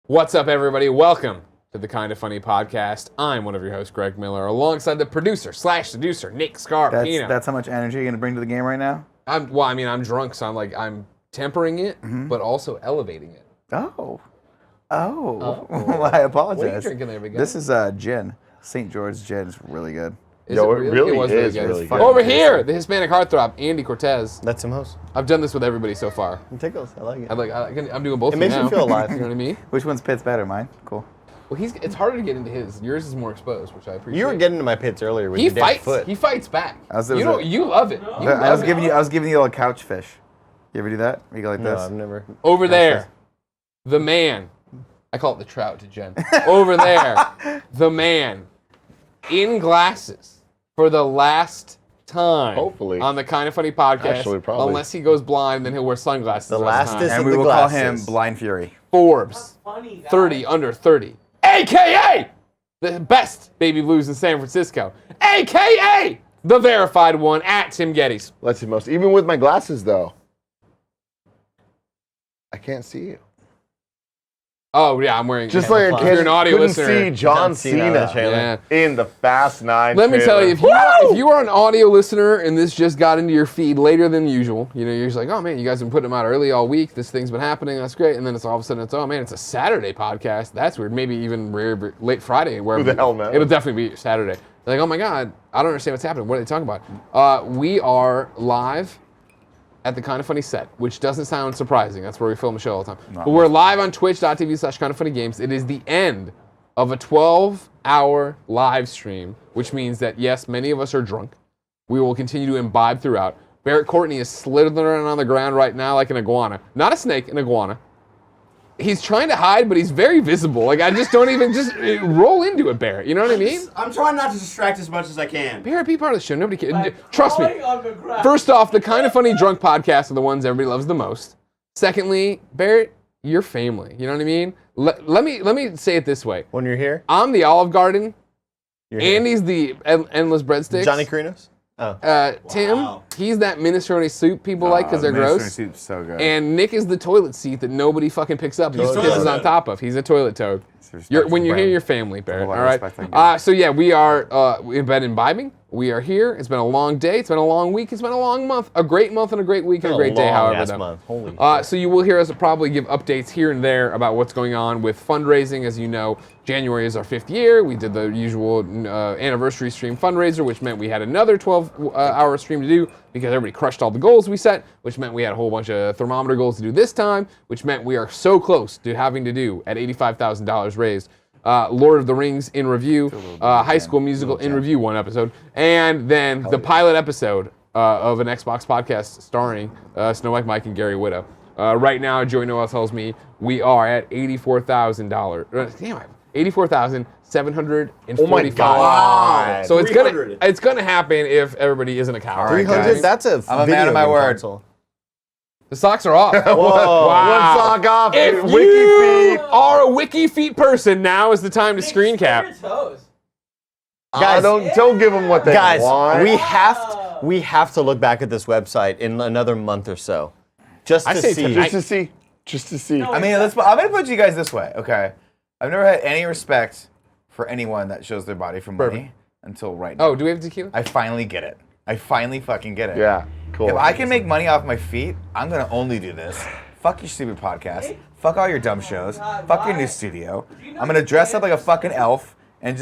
What's up, everybody? Welcome to the Kinda Funny podcast. I'm one of your hosts, Greg Miller, alongside the producer/seducer, Nick Scarpino. That's how much energy you're going to bring to the game right now? I'm drunk, so I'm tempering it, but also elevating it. Oh. Well, I apologize. What are you drinking there, big guy? This is gin. St. George gin is really good. Is it really? It was is really really good. good. Over here, the Hispanic heartthrob, Andy Cortes. That's some host. I've done this with everybody so far. It tickles. I like it. I'm doing both. It makes you feel alive. You know what I mean? Which one's pit's better? Mine? Cool. Well, it's harder to get into his. Yours is more exposed, which I appreciate. You were getting into my pits earlier with He your damn fights. foot. He fights back. You You love it. I was giving you a little couch fish. You ever do that? You go like No, this? I've never. Over there, the man. I call it the trout to Jen. Over there, the man in glasses for the last time. Hopefully. On the Kinda Funny podcast. Actually, probably. Unless he goes blind, then he'll wear sunglasses. The rest of lastest time. And we the will call him glasses. Blind Fury. Forbes. 30 under 30. AKA the best baby blues in San Francisco. AKA the verified one at Tim Gettys. Let's see most. Even with my glasses, though, I can't see you. Oh yeah, I'm wearing. Just yeah, like if a you're kid an audio couldn't listener. see John John Cena, Cena Yeah. in the Fast 9 Let me trailer. tell you, if you are an audio listener and this just got into your feed later than usual, you're just like, oh man, you guys have been putting them out early all week. This thing's been happening. That's great. And then it's all of a sudden, oh man, it's a Saturday podcast. That's weird. Maybe even late Friday. Where Who the hell knows? It'll definitely be Saturday. They're like, oh my God, I don't understand what's happening. What are they talking about? We are live at the Kinda Funny set, which doesn't sound surprising. That's where we film the show all the time. But we're live on twitch.tv/kindafunnygames. It is the end of a 12-hour live stream, which means that, yes, many of us are drunk. We will continue to imbibe throughout. Barrett Courtney is slithering on the ground right now like an iguana. Not a snake, an iguana. He's trying to hide, but he's very visible. Like, I just don't even, roll into it, Barrett. You know what I mean? I'm trying not to distract as much as I can. Barrett, be part of the show. Nobody cares. Trust me. First off, the Kinda Funny drunk podcasts are the ones everybody loves the most. Secondly, Barrett, you're family. You know what I mean? Let me say it this way. When you're here, I'm the Olive Garden. you're here. Andy's the endless breadsticks. Johnny Carinos? Oh. Tim, Wow. he's that minestrone soup people like because they're Minestrone gross. soup's so good. And Nick is the toilet seat that nobody fucking picks up. He just Toilet pisses toad. on top of. He's a toilet toad. When you're here, you're family, Barrett. A lot All of right. respect, I guess. So yeah, we've been imbibing. We are here. It's been a long day. It's been a long week. It's been a long month. A great month and a great week and a great day. However, Last though. month. Holy So you will hear us probably give updates here and there about what's going on with fundraising. As you know, January is our 5th year. We did the usual anniversary stream fundraiser, which meant we had another 12-hour stream to do because everybody crushed all the goals we set, which meant we had a whole bunch of thermometer goals to do this time, which meant we are so close to having to do at $85,000 raised. Lord of the Rings in review, High School Musical in review, one episode, and then the pilot episode of an Xbox podcast starring Snow White Mike and Gary Widow. Right now, Joy Noel tells me we are at $84,000. Damn, $84,745. Oh my God. So it's 300. gonna happen if everybody isn't a coward. All right, 300? guys. That's a I'm a video man of my game word. console. The socks are off. Whoa. Wow. One sock off. If Wiki you feet. are a wiki feet person, now is the time to screen cap. Guys, Don't give them what they Guys, want. we have to look back at this website in another month or so. Just I to say see. tonight. Just to see. I mean, I'm going to put you guys this way, okay? I've never had any respect for anyone that shows their body for money Perfect. until right now. Oh, do we have tequila? I finally get it. I finally fucking get it. Yeah, cool. If I can make money off my feet, I'm gonna only do this. Fuck your stupid podcast. Fuck all your dumb shows. Fuck your new studio. I'm gonna dress up like a fucking elf and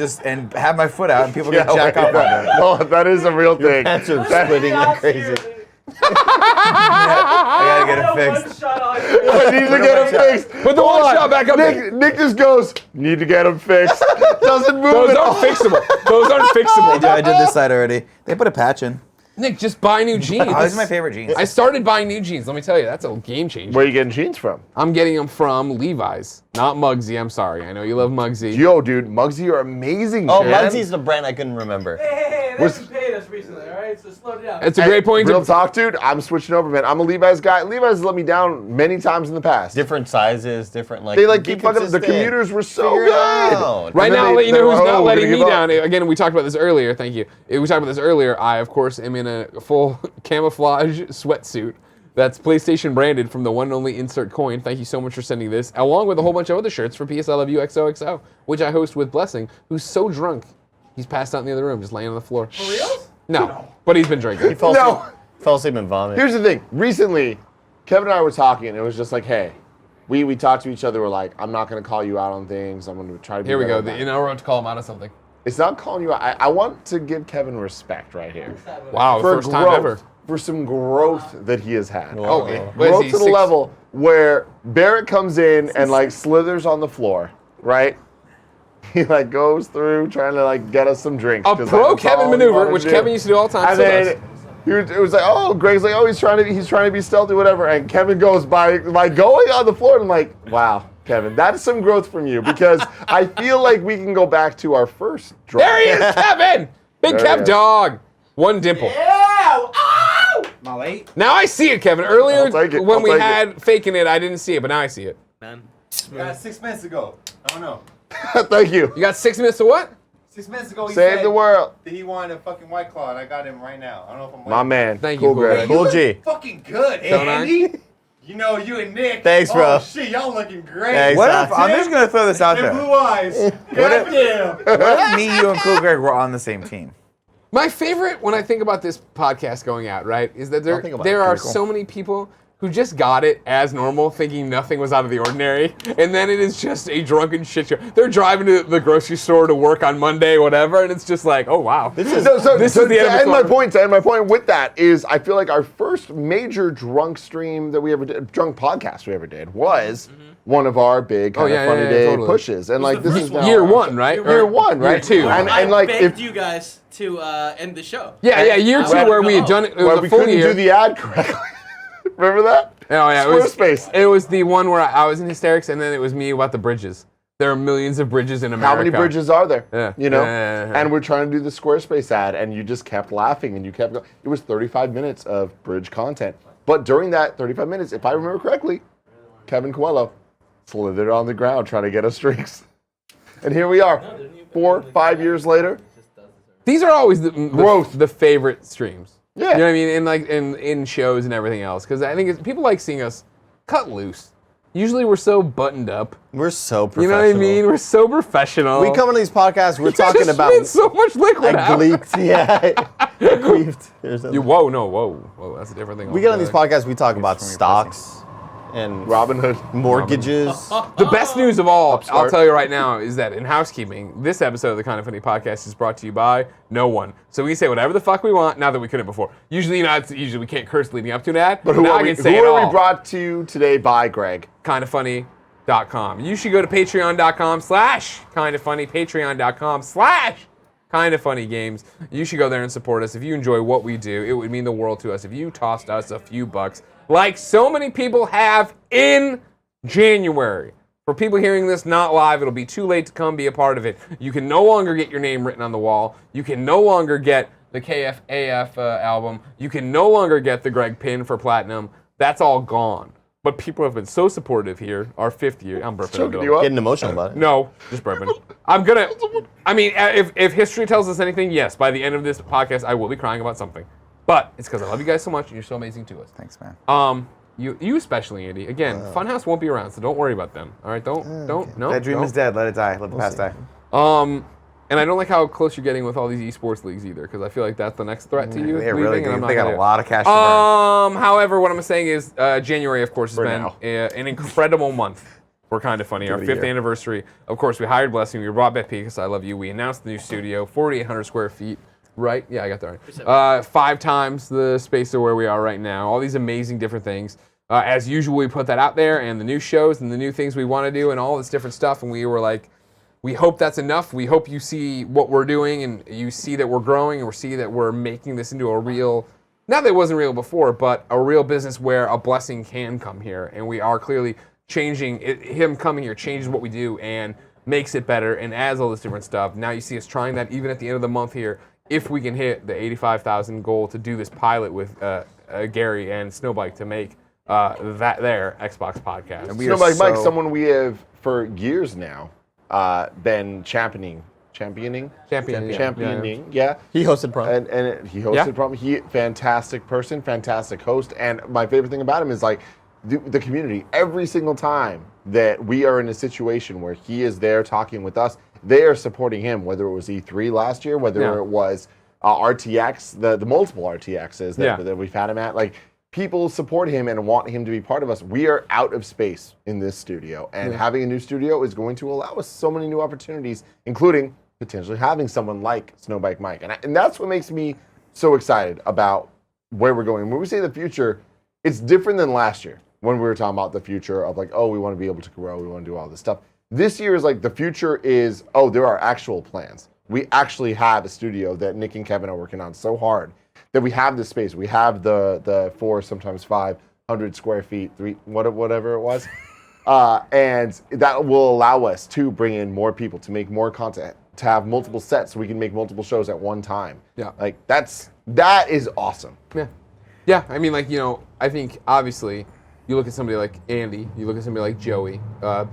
have my foot out and people can jack off on it. No, that is a real thing. Hands are splitting like crazy. I gotta get it fixed. I need to get them fixed. Put the one shot back up there. Nick just goes, need to get them fixed. Doesn't move Those at aren't all. fixable. Those aren't fixable. I did this side already. They put a patch in. Nick, just buy new jeans. Oh, these are my favorite jeans. I started buying new jeans. Let me tell you, that's a game changer. Where are you getting jeans from? I'm getting them from Levi's, not Muggsy. I'm sorry. I know you love Muggsy. Yo, dude, Muggsy are amazing, Oh, man. Muggsy's the brand I couldn't remember. Hey, they just paid us recently, all right? So slow down. It's a great point. Real talk, dude, I'm switching over, man. I'm a Levi's guy. Levi's let me down many times in the past. Different sizes, different like. They like be keep fucking, the consistent. commuters were so Figure it good. out. Right And then now, I'll let you know they who's were, not we're letting gonna me give down. up. Again, we talked about this earlier. Thank you. We talked about this earlier. I, of course, am in a full camouflage sweatsuit That's PlayStation branded from the one and only Insert Coin. Thank you so much for sending this, along with a whole bunch of other shirts for PS I Love You XOXO, which I host with Blessing, who's so drunk he's passed out in the other room, just laying on the floor. For reals? No, but he's been drinking. He fell No. asleep, fell asleep and vomited. Here's the thing. Recently, Kevin and I were talking, and it was just like, hey, we talked to each other. We're like, I'm not going to call you out on things. I'm going to try to be Here we better go. about it." Now we're about to call him out of something. It's not calling you out. I want to give Kevin respect right here. Wow, For first time growth, ever. for some growth that he has had. Okay. What is Growth he, to the 6 level where Barrett comes in and like slithers on the floor, right? He like goes through trying to like get us some drinks. A 'cause, pro like, that's Kevin all he maneuver, wanted to which do. Kevin used to do all the time. And still does. then it was like, oh, Greg's like, oh, he's trying to be stealthy, whatever. And Kevin goes by going on the floor, and I'm like, wow, Kevin, that's some growth from you because I feel like we can go back to our first drunk. There he is, Kevin! Big There he Kev is. dog. One dimple. Yeah! Ow! Am I late? Now I see it, Kevin. Earlier, I'll take it. when I'll we take it. had faking it, I didn't see it, but now I see it. Man. 6 minutes ago. I don't know. Thank you. You got 6 minutes to what? 6 minutes ago, he Save said the world. that he wanted a fucking White Claw, and I got him right now. I don't know if I'm My man. Thank you, Cool cool Greg. Greg. Cool G. Fucking good, Don't I? Andy. You know, you and Nick. Thanks, bro. Oh, shit, y'all looking great. Thanks, What Doc. if, I'm just going to throw this out And there. blue eyes. Goddamn. What if me, you, and Cool Greg were on the same team? My favorite when I think about this podcast going out, right, is that I'll think about there it. are Pretty cool. so many people who just got it as normal, thinking nothing was out of the ordinary, and then it is just a drunken shit show. They're driving to the grocery store to work on Monday, whatever, and it's just like, oh wow, this is No, so, this to, is the to end of end my the point. To end my point with that is, I feel like our first major drunk stream that we ever did, drunk podcast we ever did, was one of our big kind yeah, of funny yeah, day totally. pushes, and like the this first is one. now Year one, right? Year Year Or one, right? Year two. And I like begged if you guys to end the show. Yeah, year two I where wanted we to had go. done it. It well, was we a full couldn't year. do the ad correctly. Remember that? Oh yeah, it was Squarespace. It was the one where I was in hysterics, and then it was me about the bridges. There are millions of bridges in America. How many bridges are there? Yeah. You know? Yeah. And we're trying to do the Squarespace ad, and you just kept laughing, and you kept going. It was 35 minutes of bridge content. But during that 35 minutes, if I remember correctly, Kevin Coelho slithered on the ground trying to get us drinks. And here we are, 4, 5 years later. These are always Growth. the favorite streams. Yeah. You know what I mean? In shows and everything else. Because I think people like seeing us cut loose. Usually we're so buttoned up. We're so You professional. know what I mean? We're so professional. We come into these podcasts, we're You talking just about. spit so much liquid I out. gleeped. Yeah. I gleeped. There's a- Whoa. That's a different thing. We get on these altogether. podcasts, we talk about from your stocks and Robin Hood. mortgages. The best news of all, I'll Upstart. tell you right now, is that in housekeeping, this episode of the Kind of Funny podcast is brought to you by no one. So we can say whatever the fuck we want now that we couldn't before. Usually, usually we can't curse leading up to an ad, But who now are I we, can say it who all. are we brought to today by, Greg? kindoffunny.com. You should go to patreon.com/kindoffunny, patreon.com/kindoffunnygames. You should go there and support us. If you enjoy what we do, it would mean the world to us if you tossed us a few bucks, like so many people have in January. For people hearing this not live, it'll be too late to come be a part of it. You can no longer get your name written on the wall. You can no longer get the KFAF album. You can no longer get the Greg pin for platinum. That's all gone. But people have been so supportive here. Our 5th year. I'm burping. Choking into you it. up? Getting emotional about it. No, just burping. If history tells us anything, yes, by the end of this podcast, I will be crying about something. But it's because I love you guys so much and you're so amazing to us. Thanks, man. You especially, Andy. Again, Funhouse won't be around, so don't worry about them. All right, no. That dream don't. is dead. Let it die. Let the past die. And I don't like how close you're getting with all these esports leagues either, because I feel like that's the next threat to you. They're leaving, really and I'm good. not They got gonna- a lot of cash to burn. However, what I'm saying is January, of course, has For been now. an incredible month. We're kind of funny. Our Give it a 5th year. anniversary. Of course, we hired Blessing. We brought back Because I Love You. We announced the new studio, 4,800 square feet. Right? Yeah, I got that right. 5 times the space of where we are right now. All these amazing different things. As usual, we put that out there, and the new shows and the new things we want to do and all this different stuff. And we were like, we hope that's enough. We hope you see what we're doing and you see that we're growing and we see that we're making this into a real, not that it wasn't real before, but a real business where a Blessing can come here. And we are clearly changing, him coming here changes what we do and makes it better and adds all this different stuff. Now you see us trying that even at the end of the month here, if we can hit the 85,000 goal to do this pilot with Gary and Snowbike to make that there Xbox podcast. And we So are Mike, so- someone we have for years now been championing Championing. Yeah. He hosted prom. He hosted prom. Fantastic person, fantastic host. And my favorite thing about him is like the community. Every single time that we are in a situation where he is there talking with us, they are supporting him, whether it was E3 last year, whether it was RTX, the multiple RTXs that we've had him at. Like, people support him and want him to be part of us. We are out of space in this studio, and having a new studio is going to allow us so many new opportunities, including potentially having someone like Snowbike Mike. And that's what makes me so excited about where we're going. When we say the future, it's different than last year when we were talking about the future of like, oh, we want to be able to grow, we want to do all this stuff. This year is like the future is, oh, there are actual plans. We actually have a studio that Nick and Kevin are working on so hard that we have this space. We have the 4, sometimes 500 square feet, whatever it was. And that will allow us to bring in more people, to make more content, to have multiple sets so we can make multiple shows at one time. Yeah. Like, that is awesome. Yeah. Yeah, I mean, like, you know, I think, obviously, you look at somebody like Andy, you look at somebody like Joey,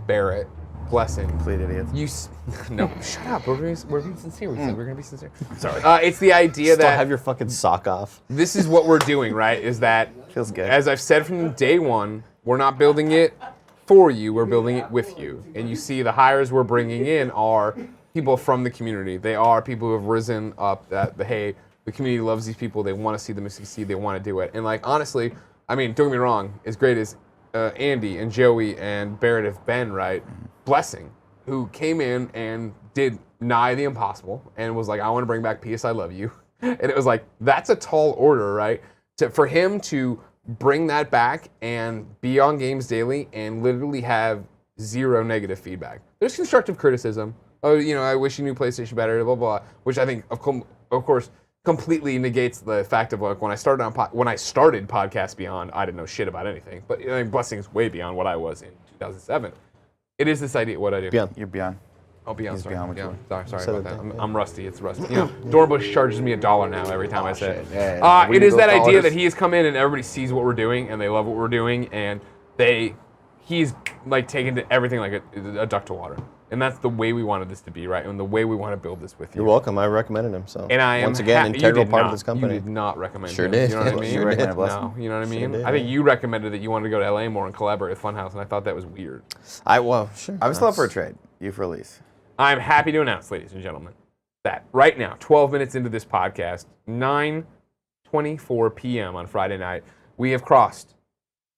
Barrett, Blessing. Complete idiots. No, shut up. We're being sincere. We said we're going to be sincere. Sorry. It's the idea Still that have your fucking sock off. this is what we're doing, right? Is that, Feels good. as I've said from day one, we're not building it for you, we're building it with you. And you see the hires we're bringing in are people from the community. They are people who have risen up that, hey, the community loves these people, they want to see them succeed, they want to do it. And like, honestly, I mean, don't get me wrong, as great as Andy and Joey and Barrett have been, right? Blessing, who came in and did nigh the impossible and was like, I want to bring back P.S. I Love You. And it was like, that's a tall order, right? For him to bring that back and be on Games Daily and literally have zero negative feedback. There's constructive criticism. Oh, you know, I wish you knew PlayStation better, blah, blah, blah, which I think, of course, completely negates the fact of like when I started Podcast Beyond, I didn't know shit about anything. But I mean, Blessing's way beyond what I was in 2007. It is this idea. What I do. You're beyond. Oh, beyond. He's Sorry. beyond what Beyond. you Sorry about that. I'm rusty. It's rusty. You know, Dornbush charges me $1 now every time I say it. Yeah, It is that idea that he has come in and everybody sees what we're doing and they love what we're doing and he's like taken to everything like a duck to water. And that's the way we wanted this to be, right? And the way we want to build this with you. You're welcome. I recommended him. So And I am once again integral part of this company. You did not recommend Sure him. did. You know what I mean? Sure did. No, you know what I mean? did. I think you recommended that you wanted to go to LA more and collaborate with Funhouse, and I thought that was weird. Sure. I was still up for a trade. You for a lease. I'm happy to announce, ladies and gentlemen, that right now, 12 minutes into this podcast, 9:24 p.m. on Friday night, we have crossed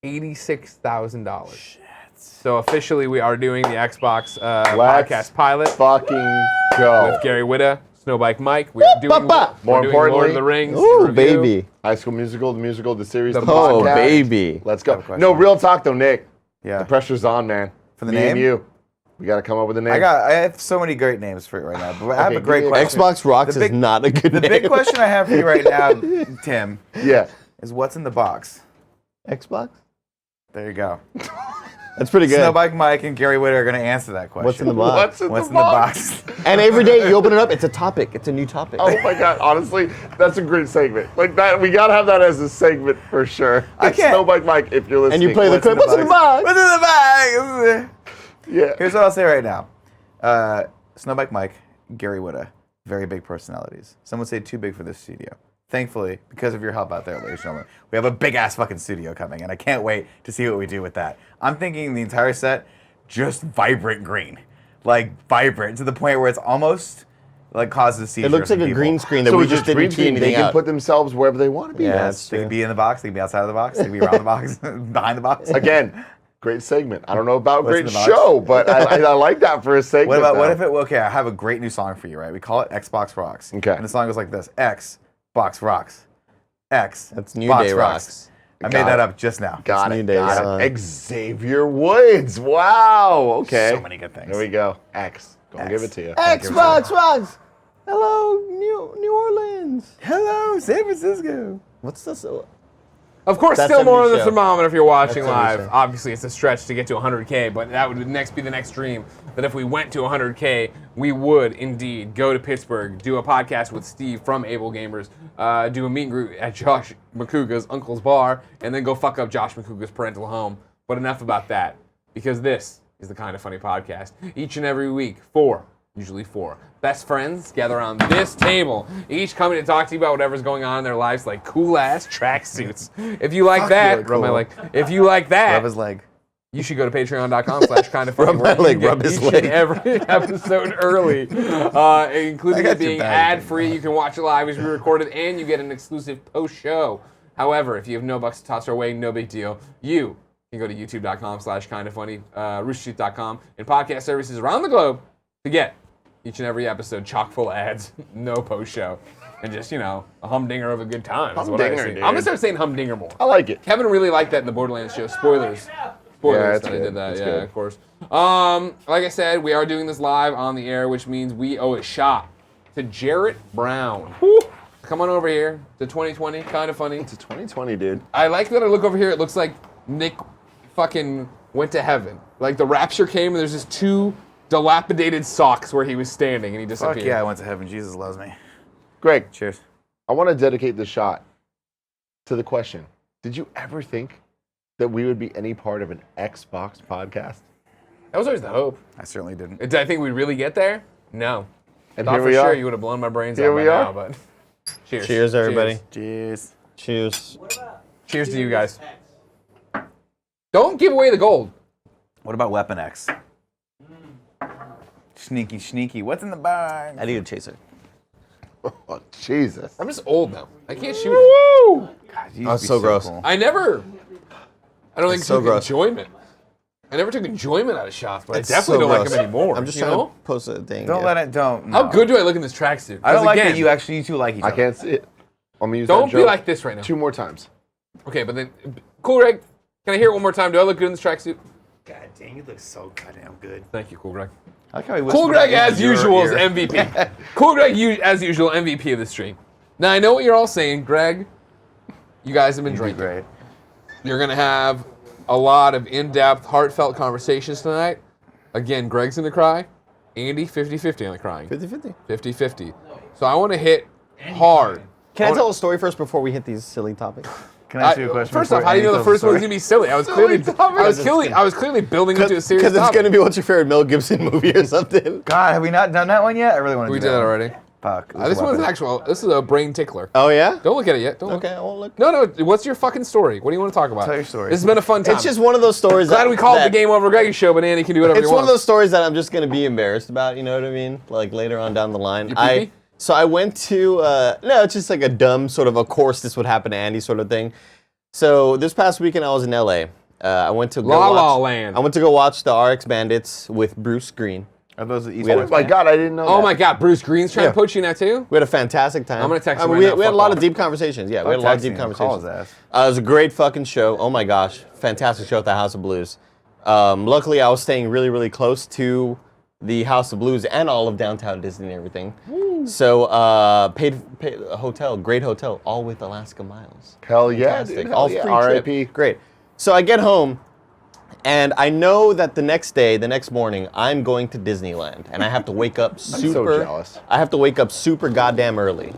$86,000. Shit. So officially, we are doing the Xbox podcast pilot. Fucking go. With Gary Whitta, Snowbike Mike. We're doing More importantly, Lord of the Rings. Ooh, review. baby. High School Musical, the musical, the series, the Oh, podcast. baby. Let's go. question. No, real talk though, Nick. Yeah. The pressure's on, man. For the Me name? and you. We got to come up with a name. I have so many great names for it right now, but I have Okay, a great give me a- question. Xbox Rocks The big- is not a good The name. big question I have for you right now, Tim, Yeah. is what's in the box? Xbox? There you go. That's pretty good. Snowbike Mike and Gary Whitta are going to answer that question. What's in the box? What's in the box? And every day you open it up, it's a topic. It's a new topic. Oh my God! Honestly, that's a great segment. Like that, we gotta have that as a segment for sure. I It's can't- Snowbike Mike, if you're listening. And you play the clip. What's in the box? What's in the box? Yeah. Here's what I'll say right now. Snowbike Mike, Gary Whitta, very big personalities. Some would say too big for this studio. Thankfully, because of your help out there, ladies and gentlemen, we have a big-ass fucking studio coming, and I can't wait to see what we do with that. I'm thinking the entire set, just vibrant green. Like, vibrant, to the point where it's almost, like, causes seizures. It looks like in a people. green screen that So we it's just green didn't key screen. They anything can out. put themselves wherever they want to be. Yeah, man. that's They true. can be in the box, they can be outside of the box, they can be around the box, behind the box. Again, great segment. I don't know about What's great in the box? show, but I like that for a segment. What about, what though. if it, okay, I have a great new song for you, right? We call it Xbox Rocks. Okay. And the song goes like this, X, box rocks. X, That's New box Day Rocks. I Got made that it. up just now. Got New it. Day Got song. it. Xavier Woods. Wow. Okay. So many good things. There we go. X. Gonna X. give it to you. Xbox Rocks. Hello, New Orleans. Hello, San Francisco. What's this? Of course, That's still more on 70 the show. thermometer if you're watching That's 70 live. show. Obviously, it's a stretch to get to 100K, but that would be the next dream. That if we went to 100K, we would indeed go to Pittsburgh, do a podcast with Steve from Able Gamers, do a meet and greet at Josh McCouga's uncle's bar, and then go fuck up Josh McCouga's parental home. But enough about that, because this is the Kind of Funny podcast. Each and every week, 4 usually 4. Best friends gather around this table, each coming to talk to you about whatever's going on in their lives, like cool-ass tracksuits. If you like that, cool. rub my leg. If you like that, Rub his leg. you should go to patreon.com/kindafunny. Rub my leg, rub his leg. Every episode early, including it being ad-free. You can watch it live as we record it, and you get an exclusive post-show. However, if you have no bucks to toss our way, no big deal. You can go to youtube.com/kindafunny, roosterteeth.com, and podcast services around the globe to get each and every episode chock full of ads, no post-show, and just, a humdinger of a good time. Is what I Humdinger, say. dude. I'm going to start saying humdinger more. I like it. Kevin really liked that in the Borderlands show. Spoilers. Spoilers that's that I good. did that. That's Yeah, good. of course. Like I said, we are doing this live on the air, which means we owe a shot to Jarrett Brown. Woo. Come on over here to 2020. Kind of funny. It's a 2020, dude. I like that I look over here. It looks like Nick fucking went to heaven. Like the rapture came and there's just 2 dilapidated socks where he was standing and he disappeared. Fuck yeah, I went to heaven. Jesus loves me. Greg, Cheers. I want to dedicate this shot to the question. Did you ever think that we would be any part of an Xbox podcast? That was always the hope. I certainly didn't. Did I think we'd really get there? No. And Thought here for we sure are. you would have blown my brains Here out we by are. now, but cheers. Cheers, everybody. Cheers. Cheers. Cheers to you guys. Don't give away the gold. What about Weapon X? Sneaky, sneaky. What's in the bag? I need a chaser. Oh, Jesus. I'm just old now. I can't shoot. Woo! God, you Oh, used to be so gross. cool. I don't think so took gross. enjoyment. I never took enjoyment out of shots, but It's I definitely so don't like gross. them anymore. I'm just you trying know? to post a thing. Don't yeah. let it. Don't. How no. good do I look in this tracksuit? I don't like again, that you two like each I other. can't see it. I'm going to use Don't that be joke like this right now. 2 more times. Okay, but then, Cool Greg, can I hear it one more time? Do I look good in this tracksuit? God dang, you look so goddamn good. Thank you, Cool Greg. I like how he Cool whispered Greg, that as in your usual, is ear. MVP. Cool Greg, as usual, MVP of the stream. Now, I know what you're all saying. Greg, you guys have been You do drinking. great. You're going to have a lot of in-depth, heartfelt conversations tonight. Again, Greg's going to cry. Andy, 50-50 on the crying. 50-50. 50-50. So I want to hit hard. Can I tell a story first before we hit these silly topics? Can I ask you a question? First before off, how do you know Andy the tells first one's story? going to be silly? I was clearly building up to a serious Because it's topic. going to be what's your favorite Mel Gibson movie or something. God, have we not done that one yet? I really want to We do did that one. already. Fuck. This one's an actual. This is a brain tickler. Oh, yeah? Don't look at it yet. Don't look. Okay, I won't look. No. What's your fucking story? What do you want to talk about? Tell your story. This has been a fun time. It's just one of those stories glad that we called that, the Game Over Greggy show, but Andy can do whatever It's he one of wants. those stories that I'm just going to be embarrassed about, you know what I mean? Like later on down the line. You pee-pee? So I went to, no, it's just like a dumb sort of, of course this would happen to Andy sort of thing. So this past weekend I was in LA. I went to La La Land. I went to go watch the RX Bandits with Bruce Green. Are those the East had Oh a- Coast my fans? God, I didn't know Oh that. my God, Bruce Green's trying to Yeah. poach you now too. We had a fantastic time. I'm gonna text him we right had, now, we had a fuck lot off. of deep conversations. Yeah, we had a lot of deep Texting him, call conversations. his ass. It was a great fucking show. Oh my gosh, fantastic show at the House of Blues. Luckily, I was staying really, really close to the House of Blues and all of downtown Disney and everything. So paid a hotel, great hotel, all with Alaska Miles. Hell yeah, Fantastic. dude. All Hell yeah. free R.I.P. trip. Great. So I get home, and I know that the next morning, I'm going to Disneyland, and I have to wake up super. jealous. I have to wake up super goddamn early,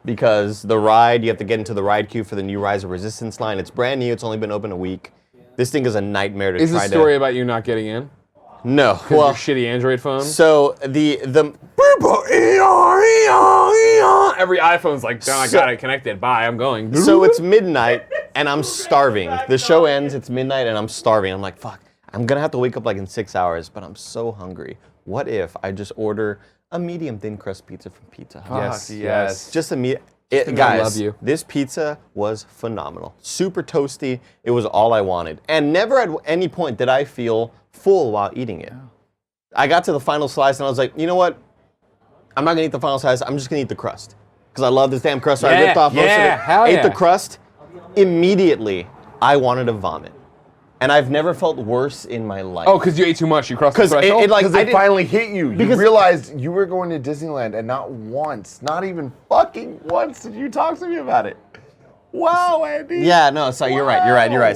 because the ride, you have to get into the ride queue for the new Rise of Resistance line. It's brand new. It's only been open a week. This thing is a nightmare to Is try the story to. about you not getting in? No. Well, Well, your shitty Android phone. so the Every iPhone's like, oh, I So- got it connected. Bye, I'm going. So it's midnight and I'm starving. The show ends, it's midnight and I'm starving. I'm like, fuck, I'm gonna have to wake up like in 6 hours, but I'm so hungry. What if I just order a medium thin crust pizza from Pizza Hut? Yes, Fuck, yes. Just a medium. I Guys, love you. this pizza was phenomenal. Super toasty. It was all I wanted. And never at any point did I feel full while eating it. I got to the final slice and I was like, you know what? I'm not gonna eat the final slice. I'm just gonna eat the crust. Because I love this damn crust. So I Yeah, ripped off most of yeah, it. hell Ate yeah. the crust. Immediately, I wanted to vomit. And I've never felt worse in my life. Oh, because you ate too much. You crossed the 'Cause it- threshold. it, like, Because I it didn't- finally hit you. You Because- realized you were going to Disneyland, and not once, not even fucking once, did you talk to me about it. Wow, Andy. Yeah, no, sorry, you're right.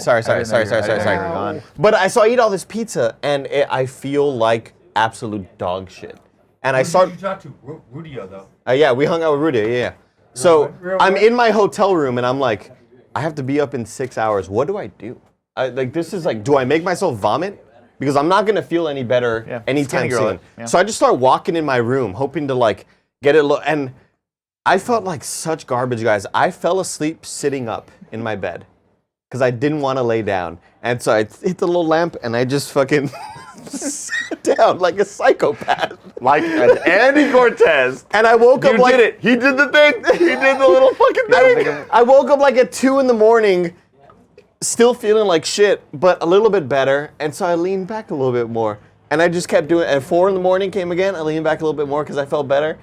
Sorry. I didn't know you were gone. But so I eat all this pizza, and I feel like absolute dog shit. And I start. You talked to Rudio though. Yeah, we hung out with Rudy. Yeah. So I'm in my hotel room, and I'm like, I have to be up in 6 hours. What do I do? Like, this is like, do I make myself vomit? because I'm not gonna feel any better anytime skinny girl soon. it, yeah. So I just start walking in my room, hoping to like get it and I felt like such garbage, guys. I fell asleep sitting up in my bed because I didn't want to lay down, and so I hit the little lamp and I just fucking sat down like a psychopath, Like an Andy Cortes. and I woke up You like did it. He did the thing. He did the little fucking thing. I woke up like at 2 a.m, still feeling like shit, but a little bit better. And so I leaned back a little bit more. And I just kept doing it. At 4 a.m. came again, I leaned back a little bit more because I felt better.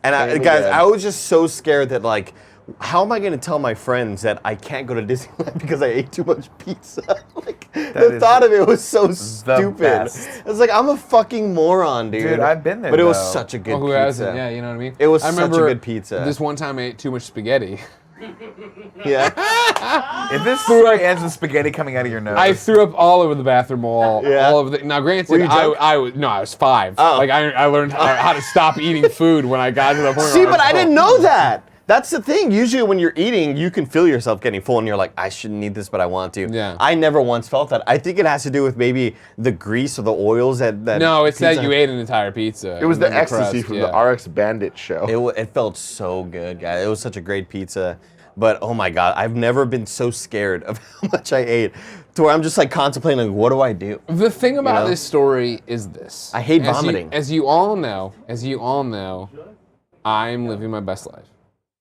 And guys, I was just so scared that like, how am I going to tell my friends that I can't go to Disneyland because I ate too much pizza? Like, the thought of it was so stupid. best. It's like, I'm a fucking moron, dude. Dude, I've been there, But it was though. such a good Well, who pizza. hasn't? Yeah, you know what I mean? It was I such a remember good pizza. This one time I ate too much spaghetti. Yeah. If this story ends with spaghetti coming out of your nose, I threw up all over the bathroom wall. Yeah. All over the. Now, granted, Were you drunk? I was 5. Oh. Like I learned how to stop eating food when I got to the point. See, where but I was didn't full. know that. That's the thing. Usually when you're eating, you can feel yourself getting full and you're like, I shouldn't eat this, but I want to. Yeah. I never once felt that. I think it has to do with maybe the grease or the oils that No, it's that pizza- you ate an entire pizza. It was and the then ecstasy crust, from yeah. the RX Bandit show. It felt so good, guys. It was such a great pizza. But oh my God, I've never been so scared of how much I ate to where I'm just like contemplating, like, what do I do? The thing about know? this story is this. I hate vomiting. As you all know, I'm living my best life.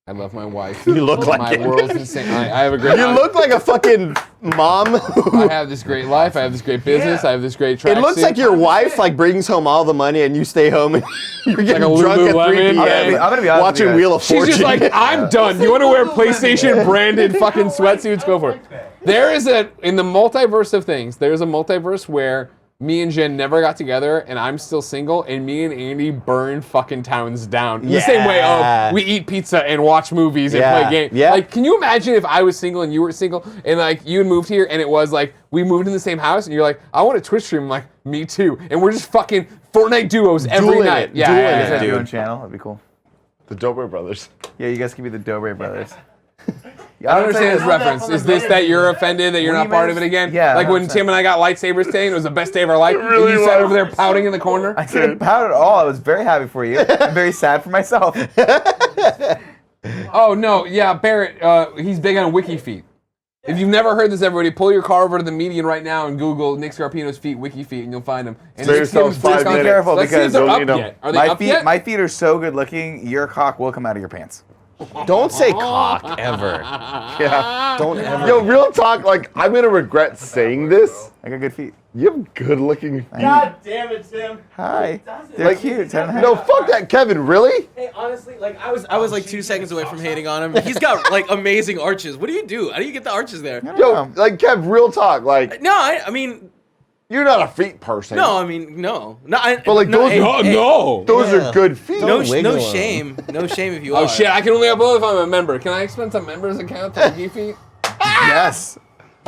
I love my wife. You look like my it. world's insane. I have a great. You look like a fucking mom. I have this great life. I have this great business. I have this great track It looks suit. like your wife like brings home all the money and you stay home and you're getting a drunk at 3 Lululemon. p.m. I'm gonna be honest with watching you guys. Wheel of She's Fortune. just like, I'm done. You want to wear PlayStation branded fucking sweatsuits? Go for it. There is in the multiverse of things, there's a multiverse where me and Jen never got together and I'm still single and me and Andy burn fucking towns down. In the same way Yeah. we eat pizza and watch movies and Yeah. play games. Yeah. Like, can you imagine if I was single and you were single and like you had moved here and it was like we moved in the same house and you're like, I want a Twitch stream. I'm like, me too. And we're just fucking Fortnite duos every Dueling night. it. Yeah, Dueling yeah, it, You guys have yeah. your dude. own channel. That'd be cool. The Dober Brothers. Yeah, you guys could be the Dobre brothers. I don't understand this reference. Is this that you're offended that you're What do not you part mean? of it again? Yeah, Like when 100%. Tim and I got lightsabers today and it was the best day of our life. really and you sat was. over there pouting in the corner. I didn't pout at all. I was very happy for you. I'm very sad for myself. Oh no, yeah, Barrett. He's big on wiki feet. If you've never heard this, everybody, pull your car over to the median right now and Google Nick Scarpino's feet, wiki feet, and you'll find them. And Save just yourselves 5 just minutes. Be careful Let's see if because they're you'll up need 'em. yet. Are they my up feet, yet? my feet are so good looking. Your cock will come out of your pants. Don't say cock ever. Yeah. Don't ever. Yo, real talk, like, I'm gonna regret saying this. I got good feet. You have good looking feet. God damn it, Tim. Hi. They're Like, cute. 10.5. No, fuck that, Kevin, really? Hey, honestly, like I was like 2 seconds away from hating on him. He's got like amazing arches. What do you do? How do you get the arches there? Yo, like, Kev, real talk, like, No, I mean, you're not a feet person. no, I mean, no. But like, those hey, are- hey, no. Those Yeah. are good feet. no, wiggle no 'em. shame, no shame if you Oh are. shit! I can only upload if I'm a member. Can I expense a member's account to wiki feet? Yes.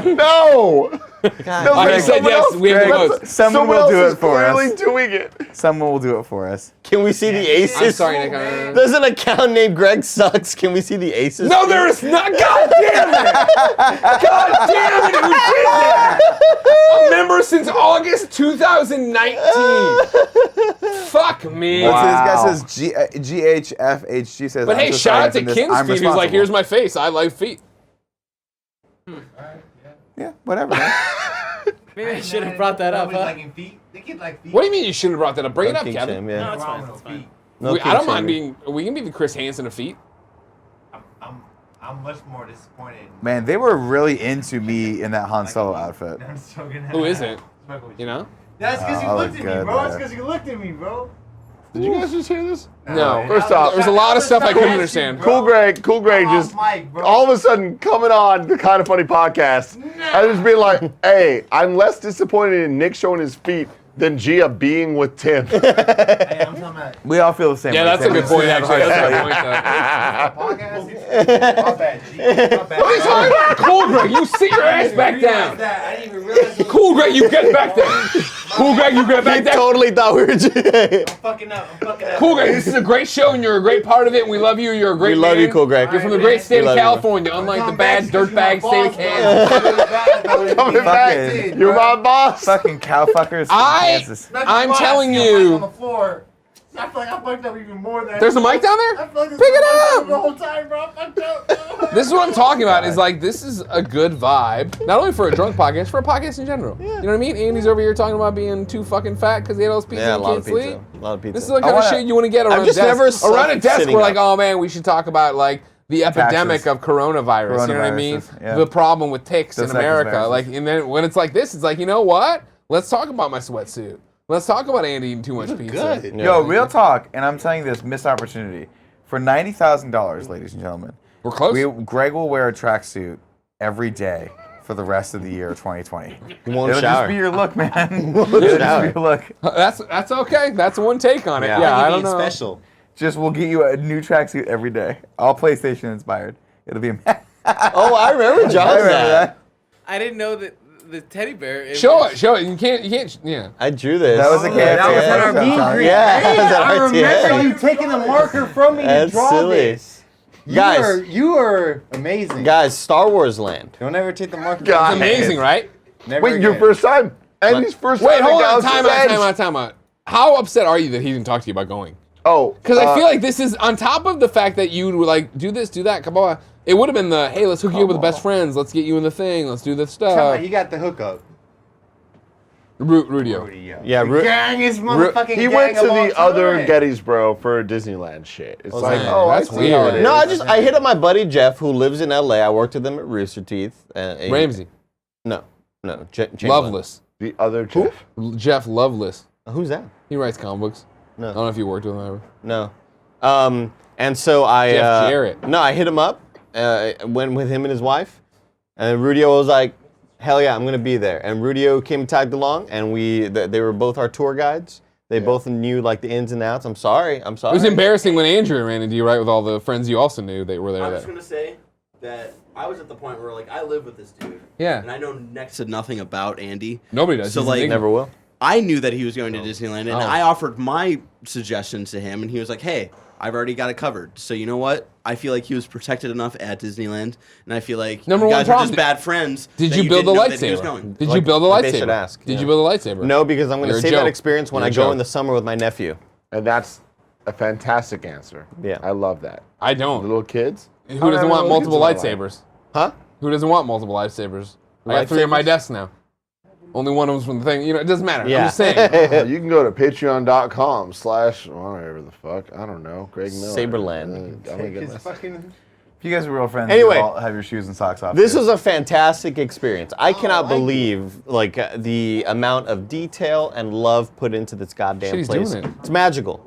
No. God, No, Oh, Greg, he said someone yes. else- We have to Greg, vote. Someone will else do is it for clearly us. doing it. Someone will do it for us. Can we see the aces? I'm sorry, Nick. There's an account named Greg Sucks. Can we see the aces? No, there is not. God damn it! God damn it! Who did that? A member since August 2019. Fuck me. Let's see, Wow. this guy says GHFHG says. But I'm hey, so shout sorry out to for this. Kim's I'm feet, who's like, responsible. here's my face. I like feet. Yeah, whatever. Man. Maybe I should have brought that up. Huh? Liking feet. The kid like feet. What do you mean you shouldn't have brought that up? Bring it No up, king Kevin. shame, No, yeah. it's fine. Wrong It's with fine. feet. No I king don't mind shaming. being. We can be the Chris Hansen of feet. I'm much more disappointed. Man, they were really into me in that Han Solo outfit. I'm so gonna. Who is it? You know? That's because you I looked look at me, good, bro. That's brother. because you looked at me, bro. Did you guys just hear this? No. First off, There's a lot of stuff I couldn't Cool understand. Cool Greg just Mike, bro. all of a sudden coming on the Kind of Funny podcast and just being like, hey, I'm less disappointed in Nick showing his feet than Gia being with Tim. Hey, I'm talking about We all feel the same. Yeah, way. that's a good point, actually. Yeah. That's a good point, podcast. My bad, G. My bad. What are you talking about? Cool, Greg. You sit your ass back down. I didn't even realize it was Cool, Greg. You get back there. Cool, Greg, you good back there? Totally thought we were. I'm fucking up. Cool, Greg, this is a great show, and you're a great part of it, and we love you. You're a great We love man. you, Cool Greg. You're from the great state We of love you. California, unlike the bad dirtbag state of Kansas. Coming back. Fucking- You're my boss. Fucking cow fuckers. from Kansas. I'm telling On you. the floor. I feel like I fucked up even more than. There's a mic down there? I feel like Pick it up. the whole time, bro. I fucked up. This is what I'm talking about. Is like this is a good vibe, not only for a drunk podcast, for a podcast in general. You know what I mean? Andy's over here talking about being too fucking fat because he had all this pizza Yeah, a and lot can't of pizza. sleep. A lot of pizza. This is the kind of shit you want to get around I've just a desk. never Around a slept desk, sitting we're like, up. oh man, we should talk about like the epidemic of coronavirus. You know what I mean? Coronaviruses, yeah. The problem with ticks in Those types of America. viruses. Like, and then when it's like this, it's like, you know what? Let's talk about my sweatsuit. Let's talk about Andy eating too much pizza. good. Yeah. Yo, real talk, and I'm telling you this, missed opportunity. For $90,000, ladies and gentlemen, We're close. Greg will wear a tracksuit every day for the rest of the year 2020. You won't It'll shower. just be your look, man. It'll just shower. be your look. That's okay. That's one take on it. Yeah. Yeah, Why I don't know. Special. Just we'll get you a new tracksuit every day, all PlayStation inspired. It'll be. Oh, I remember John's I remember that. I didn't know that the teddy bear. Show it. You can't. Yeah. I drew this. That was a KFC. That was at our meet and greet. Yeah, that was at I RTA. remember you taking the marker from me to That's draw silly. this. Guys. You are amazing. Guys, Star Wars Land. Don't ever take the marker. Guys. It's amazing, right? Never Wait, your again. first time? Andy's first Wait, time. hold on. at Galaxy's Time Edge. out. How upset are you that he didn't talk to you about going? Oh, Because I feel like this is on top of the fact that you were like, do this, do that, come on. It would have been the, hey, let's hook you up with the best friends. Let's get you in the thing. Let's do this Come on, stuff. he got the hookup. Rudio. Yeah, The gang is motherfucking he gang went to of all the other time. Gettys, bro, for Disneyland shit. It's like, like, oh, that's I see how weird. it is. No, I hit up my buddy Jeff, who lives in LA. I worked with him at Rooster Teeth. Ramsey. No. Chamberlain. Loveless. The other Jeff. Jeff Loveless. Who's that? He writes comic books. I don't know if you worked with him ever. No. And so I. Jeff Jarrett. No, I hit him up. Went with him and his wife, and Rudio was like, "Hell yeah, I'm gonna be there." And Rudio came and tagged along, and they were both our tour guides. They both knew like the ins and outs. I'm sorry. It was embarrassing when Andrew ran into you, right, with all the friends you also knew that were there. I was gonna say that I was at the point where like I live with this dude. Yeah. And I know next to nothing about Andy. Nobody does. So He's like an Never will. I knew that he was going to Disneyland, and Oh. I offered my suggestions to him, and he was like, "Hey, I've already got it covered." So you know what? I feel like he was protected enough at Disneyland, and I feel like Number you one guys were problem- just bad friends. Did that you build the didn't know that he was lightsaber? going. Did you Like, build the like lightsaber? they should ask, Did yeah. you build the lightsaber? No, because I'm going You're to a save that joke. experience when You're I a go joke. in the summer with my nephew. And that's a fantastic answer. Yeah. I love that. I The don't. little kids. Who doesn't have want little multiple kids in my life. lightsabers? Huh? Who doesn't want multiple lightsabers? I got 3 on my Lightsabers? desk now. Only one of them's from the thing. You know, it doesn't matter. Yeah. I'm just saying. You can go to patreon.com/ whatever the fuck. I don't know. Greg Miller. Saberland. I'm gonna get It's this. fucking. If you guys are real friends, Anyway. you all have your shoes and socks off. This too. was a fantastic experience. I cannot believe the amount of detail and love put into this goddamn Shit, he's place. doing it. It's magical.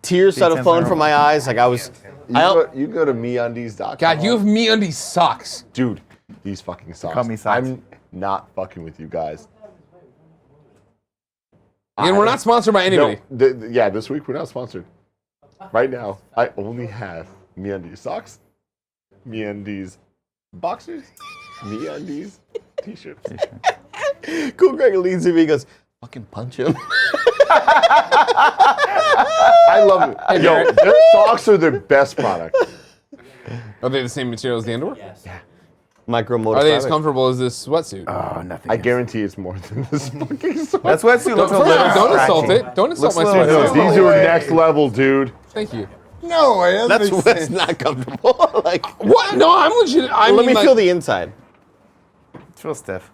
Tears started flowing from my eyes. Like I was. You go to meundies.com. God, you have MeUndies socks. Dude, these fucking socks. Call me socks. I'm not fucking with you guys. And we're not sponsored by anybody. No, yeah, this week we're not sponsored. Right now, I only have MeUndies socks, MeUndies boxers, MeUndies t-shirts. Cool Greg leads him. He goes, "Fucking punch him." I love it. Yo, their socks are their best product. Are they the same material as the underwear? Yes. Micro Are they as motor. comfortable as this sweatsuit? Oh, nothing. I guarantee it's more than this fucking sock. That sweatsuit looks a little Don't insult scratchy. it. Don't insult my Looks a little- sweatsuit. No, these are next level, dude. Thank you. No way. That's what's not comfortable. Like, What? No, I'm legit. I let mean, me like, feel the inside. It's real stiff.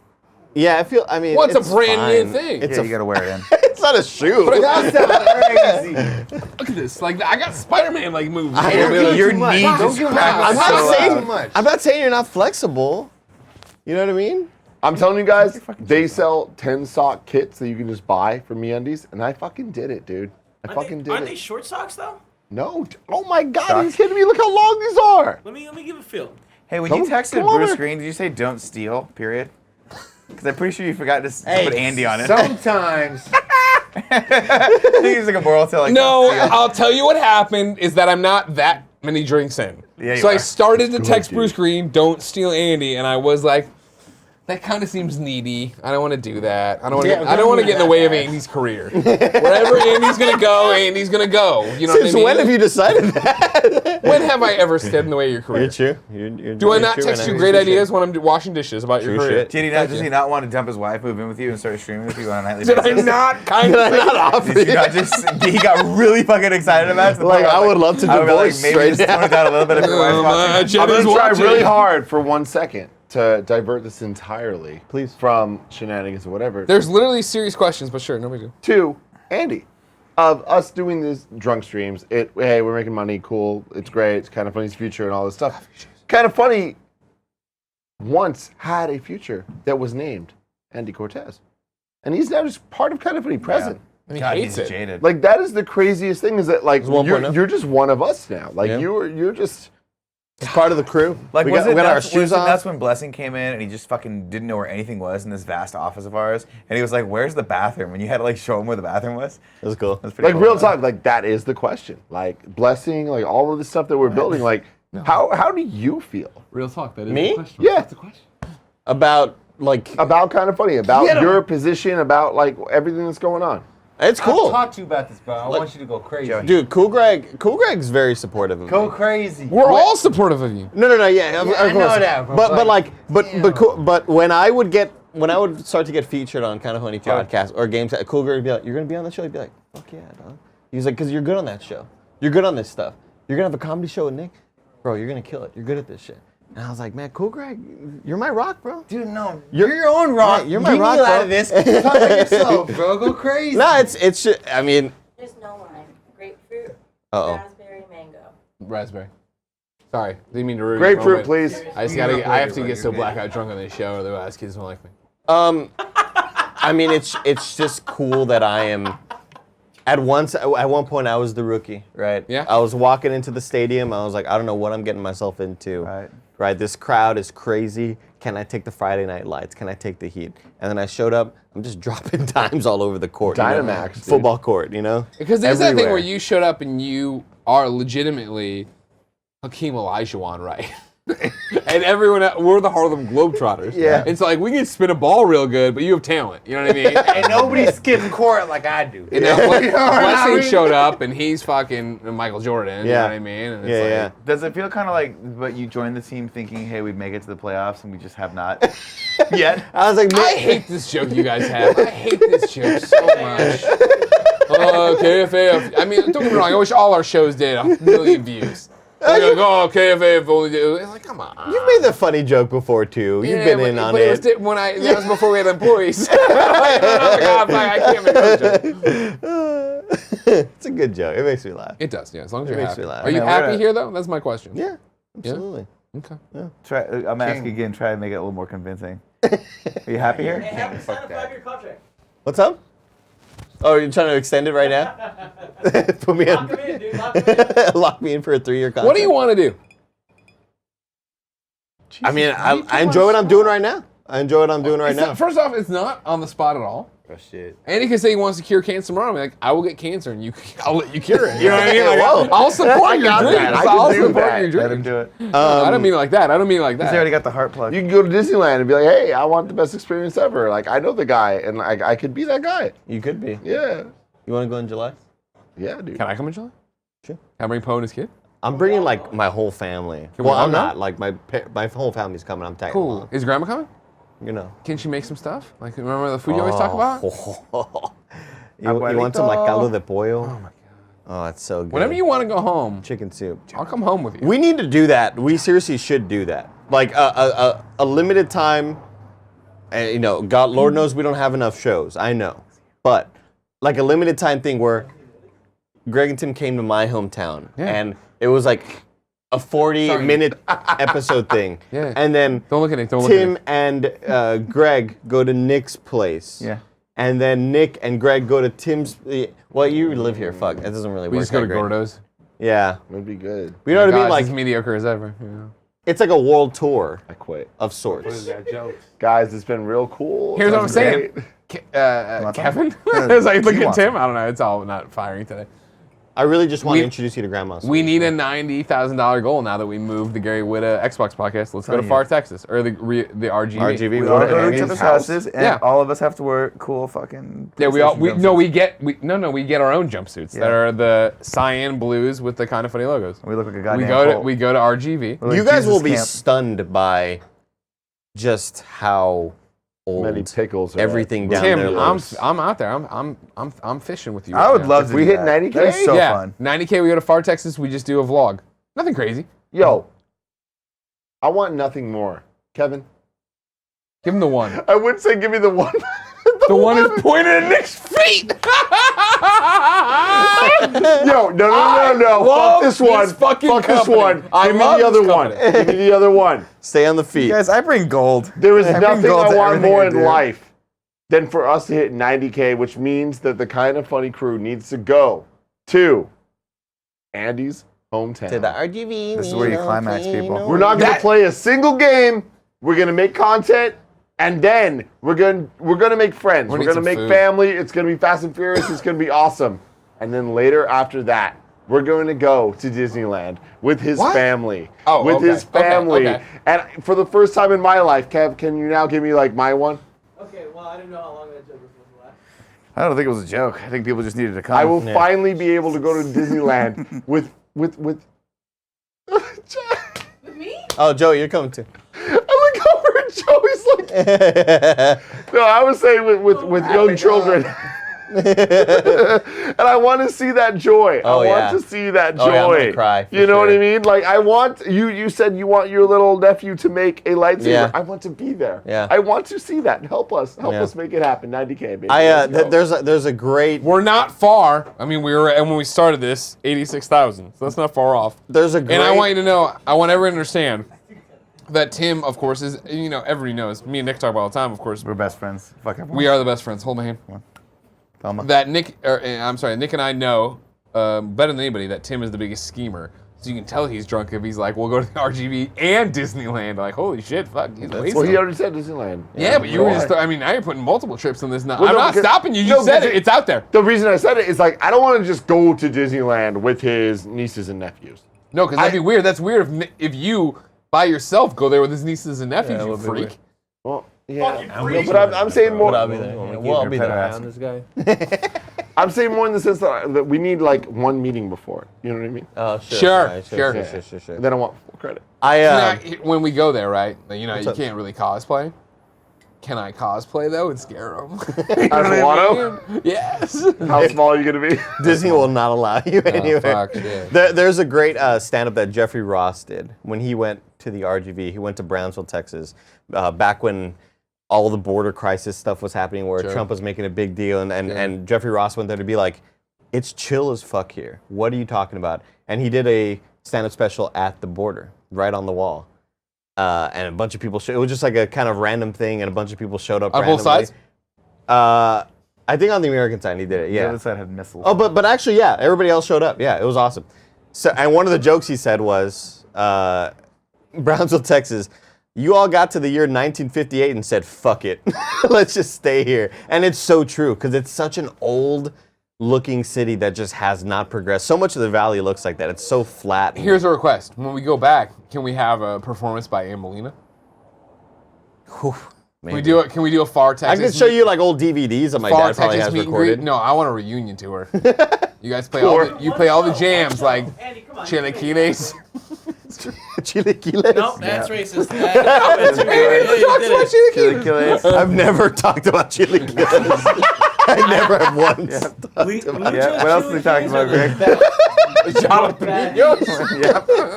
Yeah, I feel. I mean, What's a it's brand new fine. thing? It's Yeah, a. you gotta wear it in. It's not a shoe. That sounds crazy. Look at this. Like, I got Spider-Man like moves. Your much. knee Don't just give him cracked I'm that. so not Too saying. much. I'm not saying you're not flexible. You know what I mean? I'm telling you guys, they sell 10 sock kits that you can just buy from MeUndies, and I fucking did it, dude. I fucking did Aren't it. they short socks though? No. Oh my God, are you Socks? kidding me? Look how long these are. Let me give a feel. Hey, when Come- you texted come on Bruce there. Green, did you say "don't steal"? Period. Because I'm pretty sure you forgot to Hey, put Andy on it. Sometimes. I think he's like a moral tale. Like, No, "Don't steal." I'll tell you what happened is that I'm not that many drinks in. Yeah, you so I are. started to text dude. Bruce Green, "Don't steal Andy," and I was like, that kind of seems needy. I don't want to do that. I don't want to. Yeah, I don't want to get in the way of that. Andy's career. Wherever Andy's gonna go, Andy's gonna go. You know Since what I mean? when have you decided that? When have I ever stood in the way of your career? You're true. You're Do I you're not true text right you now. great ideas when I'm washing dishes about your True career? shit. Does he not want to dump his wife, move in with you, and start streaming with you on a nightly Did basis? I not kind Did I of? not offer Did you you? not just? He got really fucking excited about it. to the Like, point where I would love to I would be like, divorce maybe right just tone it down a little bit if your wife's Oh, watching. my I'm Jenna's gonna try watching. really hard for 1 second to divert this entirely, Please. from shenanigans or whatever. There's literally serious questions, but sure, no big deal. To Andy, of us doing these drunk streams. Hey, we're making money, cool. It's great. It's kind of funny's future and all this stuff. Kind of funny. Once had a future that was named Andy Cortes, and he's now just part of Kind of Funny present. And he God, hates he's it. jaded. Like that is the craziest thing is that like 1.0. you're just one of us now. Like Yeah. you're just It's part of the crew. Like, we was got, it we got our that's, shoes was it on. that's when Blessing came in and he just fucking didn't know where anything was in this vast office of ours, and he was like, "Where's the bathroom?" And you had to like show him where the bathroom was. It was cool. That's pretty like cool. real talk. Like that is the question. Like Blessing, like all of the stuff that we're building. Like how do you feel Real talk. That is Me? the question. Yeah. That's the question. About like about Kind of Funny, about Get 'em. your position, about like everything that's going on? it's I've cool. talked to you about this, bro. I want you to go crazy. Dude, Cool Greg's very supportive of Go me. crazy. We're all supportive of you. No, yeah, of I know course. that, bro, but when I would start to get featured on Kind of Funny podcast or games, Cool Greg would be like, "You're gonna be on the show." He'd be like, "Fuck yeah, dog." He's like, "Cause you're good on that show. You're good on this stuff. You're gonna have a comedy show with Nick, bro. You're gonna kill it. You're good at this shit." And I was like, "Man, Cool Greg, you're my rock, bro." Dude, no. You're- You're your own rock. Yeah, you're my Leave rock, me out bro. of this. Talk about yourself, bro. Go crazy. No, it's just, I mean, There's no lime. Grapefruit, Uh-oh. raspberry, mango. Raspberry. Sorry, didn't mean to ruin your Grapefruit, moment. please. I have to get so blackout drunk on this show, otherwise kids won't like me. I mean, it's just cool that I am. At one point, I was the rookie, right? Yeah. I was walking into the stadium. I was like, I don't know what I'm getting myself into. Right. This crowd is crazy. Can I take the Friday night lights? Can I take the heat? And then I showed up. I'm just dropping dimes all over the court. you know? Dynamax, dude. Football court, you know? Because there's that thing Everywhere. where you showed up and you are legitimately Hakeem Olajuwon, right? And everyone else, we're the Harlem Globetrotters. Yeah. It's like we can spin a ball real good, but you have talent. You know what I mean? And nobody skips court like I do. And now You know what I Blessing mean? showed up and he's fucking Michael Jordan. You know Yeah. what I mean? And it's Yeah, like, yeah. Does it feel kind of like, but you joined the team thinking, hey, we'd make it to the playoffs, and we just have not yet? I was like, I man, hate this joke you guys have. I hate this joke so much. KFA. I mean, don't get me wrong. I wish all our shows did 1 million views. Like, KFA if only did. It's like, come on. you've made the funny joke before, too. You've been in on but it. That was before we had employees. I can't make that joke. It's a good joke. It makes me laugh. It does, yeah. As long as you're makes happy. me laugh. Are you Yeah, we're happy gonna- here, though? That's my question. Yeah, absolutely. Okay. Try. I'm asking again. Try to make it a little more convincing. Are you happy here? Sign a 5-year contract. What's up? Oh, you're trying to extend it right now? Put me Lock in. him in, dude. Lock him in. Lock me in for a 3-year contract. What do you want to do? I mean, I enjoy what I'm doing right now. I enjoy what I'm doing right now. First off, it's not on the spot at all. Oh shit. Andy can say he wants to cure cancer tomorrow. I'm like, I will get cancer and I'll let you cure it. You know what I mean? Like, Whoa. I'll support your got dreams. that. I can I'll do support that. your dreams. Let him do it. I don't mean it like that. I don't mean it like He's already that. got the heart plug. You can go to Disneyland and be like, hey, I want the best experience ever. Like, I know the guy, and I could be that guy. You could be. Yeah. You want to go in July? Yeah, dude. Can I come in July? Sure. Can I bring Poe and his kid? I'm bringing like my whole family. Can we Well, go I'm now? not. Like my whole family's coming. I'm tagging Cool. along. Is Grandma coming? You know. Can she make some stuff? Like, remember the food you always talk about? You want some like Abuelito. caldo de pollo? Oh my god. Oh, that's so good. Whenever you want to go home, Chicken soup. I'll come home with you. We need to do that. We seriously should do that. Like a limited time. You know, God, Lord knows we don't have enough shows. I know, but like a limited time thing where Greg and Tim came to my hometown, and it was like a 40-minute episode thing. Yeah. And then Don't look at it. Don't look at Tim it. and Greg go to Nick's place. Yeah. And then Nick and Greg go to Tim's. Well, you live here. Fuck, that doesn't really We work. just go to that great. Gordo's. Yeah. That'd be good. You know what I mean? Gosh, Like as mediocre as ever. Yeah. it's like a world tour I quit. of sorts. Guys, it's been real cool. Here's what I'm It's saying. great. Kevin? It's like, look at Tim. I don't know. It's all not firing today. I really just want to We- introduce you to Grandma. We need a $90,000 goal now that we moved the Gary Witta Xbox podcast. Let's go to Far Texas or the RGV. RGV. We We all go go to Andy's each other's house. houses, and Yeah. all of us have to wear cool fucking. Yeah, we PlayStation jumpsuits. we get our own jumpsuits that Yeah. are the cyan blues with the kind of funny logos. We look like a We goddamn go to cult. we go to RGV. We're like You guys Jesus will be camp. stunned by just how old Many pickles. are everything down Tim, there looks. I'm out there. I'm fishing with you. I right would now. love If to. we do hit that. 90K? That'd be so yeah, fun. 90K. We go to Far Texas. We just do a vlog. Nothing crazy. Yo, I want nothing more. Kevin? Give him the one. I would say give me the one. The one is pointed at Nick's feet. Yo, no. love Fuck this one. this fucking Fuck this company. one. I Give me love the other this one. company. Give me the other one. Stay on the feet. Guys, I bring gold. There is I bring nothing gold I to want everything more I in do. life than for us to hit 90K, which means that the Kind of Funny crew needs to go to Andy's hometown. To the RGV. This is where you climax, people. We're not going to That- play a single game. We're going to make content, and then we're going to make friends. We're We're gonna going to eat make some food. family. It's going to be Fast and Furious. It's going to be awesome. And then later after that, we're going to go to Disneyland with his What? family. Oh, with okay. his family. Okay. And for the first time in my life, Kev, can you now give me like my one? Okay, well, I didn't know how long that joke was supposed to last. I don't think it was a joke. I think people just needed to come. I will finally be able to go to Disneyland with With me? Oh, Joey, you're coming too. I look over and Joey's like, no, I was saying with young children. And I want to see that joy. Oh, I yeah. want to see that joy. Oh, yeah, I'm gonna cry, for You know what I sure. mean? Like I want you said you want your little nephew to make a lightsaber. Yeah. I want to be there. Yeah. I want to see that. Help us Yeah. make it happen. 90K, baby. I Let's go. there's a great We're not far. I mean, we were, and when we started this, 86,000. So that's not far off. there's a great And I want you to know, I want everyone to understand that Tim, of course, is, you know, everybody knows. Me and Nick talk about it all the time, of course. We're best friends. Fuck everyone. We are the best friends. Hold my hand. Thelma. That Nick, I'm sorry, Nick and I know better than anybody that Tim is the biggest schemer. So you can tell he's drunk if he's like, we'll go to the RGV and Disneyland. Like, holy shit, fuck, he's wasted. Well, he already said Disneyland. Yeah, but you were Why? just, I mean, now you're putting multiple trips on this now. Well, I'm no, not because- stopping you. You no, said because it. It's out there. The reason I said it is like I don't want to just go to Disneyland with his nieces and nephews. No, because that'd be weird. That's weird if you, by yourself, go there with his nieces and nephews, Yeah, a you little bit freak. weird. Well, yeah, freak. but I'm saying more. But I'll be there. Well, I'll be Your there. pet On this guy. I'm saying more in the sense that we need like one meeting before. You know what I mean? Oh, sure. Sure, Right, sure. Then I want full credit. I When we go there, right? You know, you up? can't really cosplay. Can I cosplay though and scare them? As Watto? Yes. How small are you gonna be? Disney will not allow you anywhere. fuck, shit. There's a great stand-up that Jeffrey Ross did when he went to the RGV. He went to Brownsville, Texas, back when all the border crisis stuff was happening, where Sure. Trump was making a big deal, and Jeffrey Ross went there to be like, it's chill as fuck here. What are you talking about? And he did a stand-up special at the border, right on the wall. And a bunch of people, it was just like a kind of random thing, and a bunch of people showed up On both randomly. sides? I think on the American side he did it, The yeah. other side had missiles. Oh, but actually, yeah, everybody else showed up. Yeah, it was awesome. So, and one of the jokes he said was, Brownsville, Texas, you all got to the year 1958 and said, fuck it. Let's just stay here. And it's so true, because it's such an old-looking city that just has not progressed. So much of the valley looks like that. It's so flat. Here's a request. When we go back, can we have a performance by Anne Molina? Whew, Can we do it? Can we do a Far I Texas? can show you like old DVDs that my Far dad probably Texas has meet and recorded. greet? No, I want a reunion tour. You guys play play all the jams like Andy, come on. Chilaquiles. Chilaquiles. Nope, that's racist. That's I've never talked about chilaquiles. I never have once. Yeah, what else are we talking about, Greg? Jalapenos.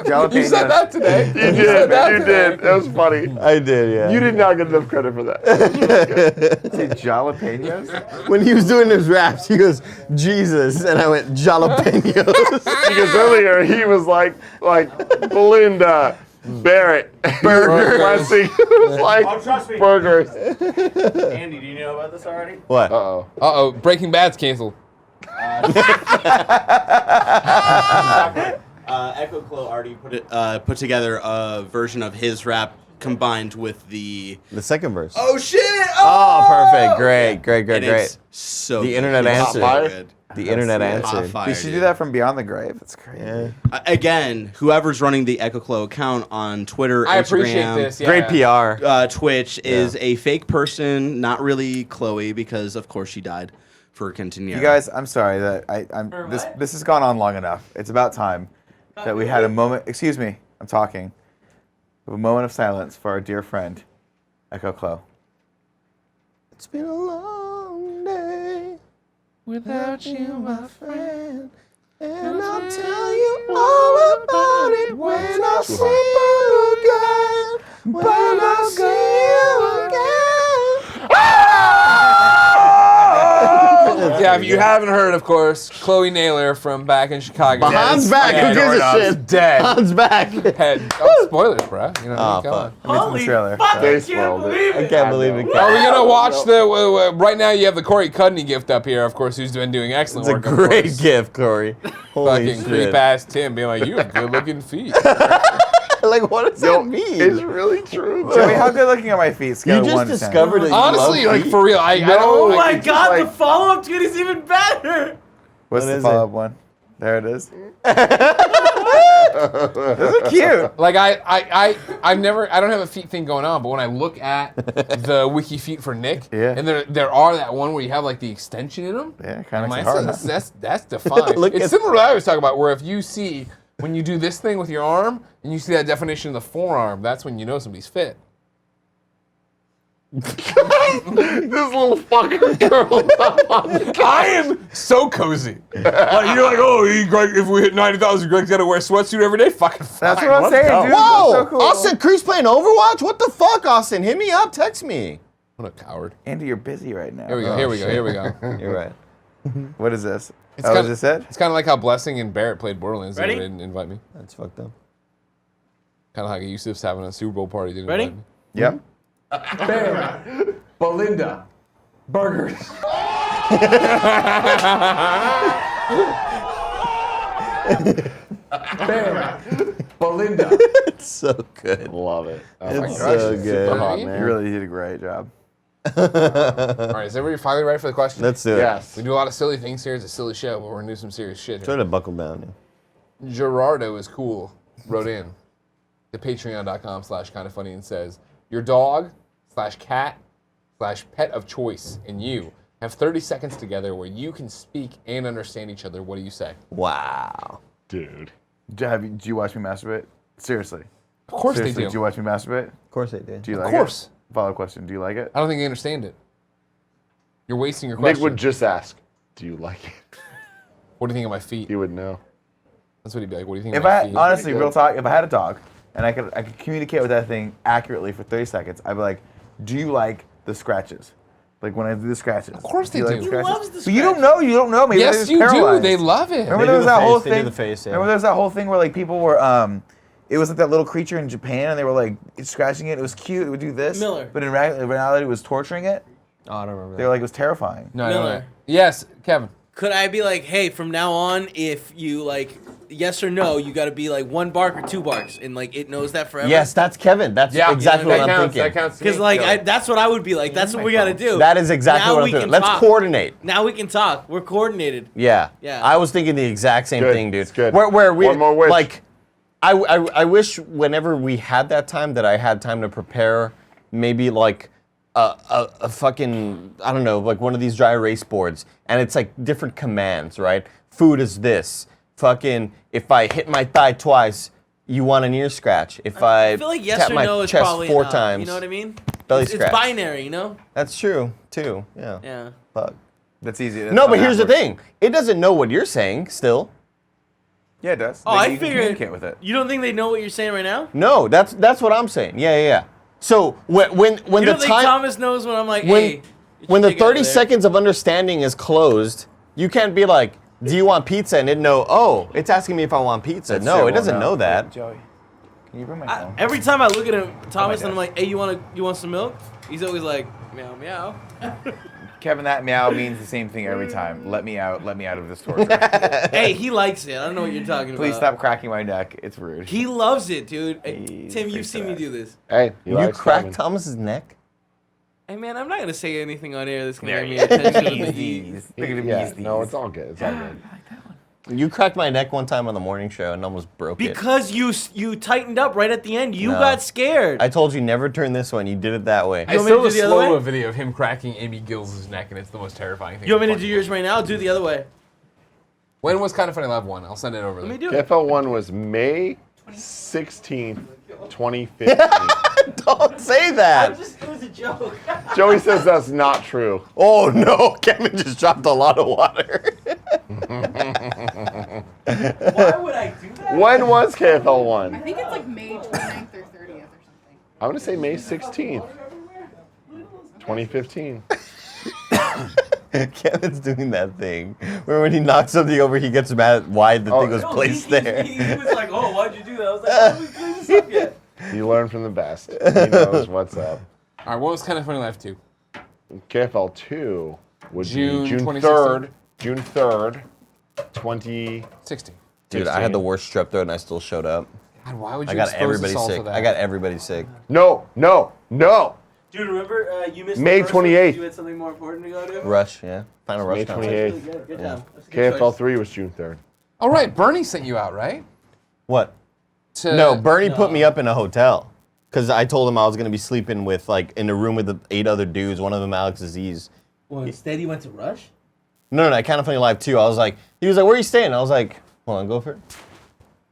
Jalapenos. You said that today. You did. You did. That was funny. I did, yeah. You did not get enough credit for that. Say jalapenos? When he was doing his raps, he goes, Jesus, and I went, jalapenos. Because earlier he was like Belinda, Barrett, Burgers. Classic. It was like trust me. burgers. Andy, do you know about this already? What? Uh-oh. Uh-oh, Breaking Bad's canceled. Echo Clo already put together a version of his rap combined with the second verse. oh shit! Oh, perfect. Great. And it's so The good. internet It's answered. so good. The internet Hot answered. fire, You should do dude. that from Beyond the Grave. That's crazy. Yeah. Again, whoever's running the Echo Clo account on Twitter, I Instagram, appreciate this. Yeah. Great PR. Twitch is a fake person, not really Chloe, because of course she died for quinceañera. You guys, I'm sorry that this has gone on long enough. It's about time that we had a moment. Excuse me, I'm talking. A moment of silence for our dear friend, Echo Clo. It's been a long day without you, my friend. And I'll tell you all about it when I see you again. When I see you again. Yeah, if you haven't heard, of course, Chloe Naylor from back in Chicago. Han's back. Yeah, Who gives a shit? Dead. Han's back. Spoilers, bro. You know, Oh, come on. fuck. I mean, it's in the trailer. They spoiled it. I can't believe it. Are we gonna watch the? Right now, you have the Corey Cudney gift up here, of course, who's been doing excellent It's a work. of great course. gift, Corey. Holy Fucking shit. creep ass Tim being like, you have good looking feet. Like, what does that mean? It's really true. Joey, how good looking are my feet? Scale You of just 1 to 10. discovered that you Honestly, love like feet. for real, I No. don't. Oh I my could- god, like- the follow-up tweet is even better! What's What the is follow-up one? There it is. Those are cute. Like I've never, I don't have a feet thing going on, but when I look at the wiki feet for Nick, Yeah. and there are that one where you have like the extension in them. Yeah, kind of I'm makes like, it hard. that's defined. Look It's at- similar to what I was talking about, where if you see when you do this thing with your arm and you see that definition of the forearm, that's when you know somebody's fit. This little fucker curled up on the I am so cozy. Like, you're like, oh, Greg, if we hit 90,000, Greg's got to wear a sweatsuit every day. Fucking fine. That's what I'm let's saying, go. dude. Whoa! That's so cool. Austin Cruz playing Overwatch? What the fuck, Austin? Hit me up. Text me. What a coward. Andy, you're busy right now. Here we go. Oh, Here we go. shit. Here we go. You're right. What is this? It's Is kinda- this it? It's kind of like how Blessing and Barrett played Borderlands. Ready? They didn't invite me. That's fucked up. Kind of like Yusuf's having a Super Bowl party. Didn't Ready? invite me. Yep. Belinda. Burgers. Belinda. It's so good. Love it. Oh my It's gosh, so it's good. super hot, You You man. really did a great job. All right, is everybody finally ready for the question? Let's do it. Yes. We do a lot of silly things here. It's a silly show, but we're gonna do some serious shit Try here. to buckle down. Gerardo is cool. Wrote in to patreon.com/kindafunny and says, your dog/cat/pet of choice and you have 30 seconds together where you can speak and understand each other. What do you say? Wow. Dude. Do you watch me masturbate? Seriously. Of course Seriously, they do. Do you watch me masturbate? Of course they did. Do you Of like course. it? Follow-up question. Do you like it? I don't think they understand it. You're wasting your Nick question. would just ask, do you like it? What do you think of my feet? He would know. That's what he'd be like. What do you think If of my I feet? honestly, Good. real talk, if I had a dog and I could communicate with that thing accurately for 30 seconds, I'd be like, do you like the scratches? Like when I do the scratches. Of course they you like do. the He scratches? loves the But you don't know. You don't know. Maybe they're yes, just you do. paralyzed. They love it. Remember They there do was the that whole face, they do thing. the face, yeah. Remember there was that whole thing where like people were it was like that little creature in Japan and they were like scratching it. It was cute. It would do this. Miller. But in reality, it was torturing it. Oh, I don't remember They were like it was terrifying. No, I don't know. Miller. Yes, Kevin. Could I be like, hey, from now on, if you like, yes or no, you got to be like 1 bark or 2 barks, and like it knows that forever. Yes, that's Kevin. That's exactly that what I'm counts. thinking. That counts. to Because me. like Yeah. that's what I would be like. That's what we got to do. That is exactly Now what I'm we doing. can Let's talk. coordinate. Now we can talk. We're coordinated. Yeah. Yeah. I was thinking the exact same Good. thing, dude. It's good. Where we One more wish. like, I wish whenever we had that time that I had time to prepare, maybe like a fucking, I don't know, like one of these dry erase boards, and it's like different commands, right? Food is this. Fucking, if I hit my thigh twice, you want an ear scratch. If I feel like yes tap or my no is chest probably 4 enough. times, You know what I mean? belly It's scratch. binary, you know? That's true too. Yeah. Yeah. Fuck. That's easy. That's No, not but here's the backwards. thing. It doesn't know what you're saying still. Yeah, it does. Oh, Like, I you can figured. communicate with it. You don't think they know what you're saying right now? No, that's what I'm saying. Yeah. So when You the don't think time Thomas knows when I'm like, when hey. when the take it out of 30 there. seconds of understanding is closed, you can't be like, "Do you want pizza?" and it know, "Oh, it's asking me if I want pizza." That's No, true, it doesn't well, know that. Joey, can you bring my I, phone? every time I look at him, Thomas, and I'm desk. like, hey, you want some milk? He's always like, meow meow. Kevin, that meow means the same thing every time. Let me out of this torture. Hey, he likes it. I don't know what you're talking about. Please stop cracking my neck. It's rude. He loves it, dude. Hey, He's Tim, pretty you've seen me sad. do this. Hey, You cracked Thomas's neck? Hey, man, I'm not going to say anything on air that's going to There get me he attention. is. to the These. Look at him. Yeah, These. no, it's all good. It's all good. You cracked my neck one time on the morning show and almost broke it. Because you tightened up right at the end. You No. got scared. I told you never turn this one. You did it that way. I You want me to still do the other slow way? a video of him cracking Amy Gills' neck, and it's the most terrifying thing. You want me to in the do fucking yours right now? I'll do it the other way. When was Kind of Funny Live 1? I'll send it over Let me there. do it. KFL 1 was May 16th, 2015. Don't say that. It was a joke. Joey says that's not true. Oh no, Kevin just dropped a lot of water. Why would I do that? When was KFL I 1? think it's like May 29th or 30th or something. I'm going to say May 16th, 2015. Kevin's doing that thing where when he knocks something over, he gets mad at why the thing was placed there. He was like, "Oh, why'd you do that?" I was like, "Oh, we cleaned this up yet." You learn from the best. He knows what's up. All right, what was Kind of Funny Live 2? KFL 2 would June be June 2016? 3rd, June 3rd, 2016. 16. Dude, I had the worst strep throat and I still showed up. God, why would you I got expose everybody us all sick. to that? I got everybody sick. No. Dude, remember you missed May the first one 28th. because you had something more important to go to? Rush, yeah. Final Rush May concert. 28th. Good job. That's a good KFL choice. 3 was June 3rd. All right, Bernie sent you out, right? What? No, Bernie put me up in a hotel. Because I told him I was going to be sleeping with, like, in a room with the 8 other dudes, one of them Alex Aziz. Well, instead he went to Rush? No, Kind of Funny Live 2. I was like, he was like, where are you staying? I was like, hold on, go for it.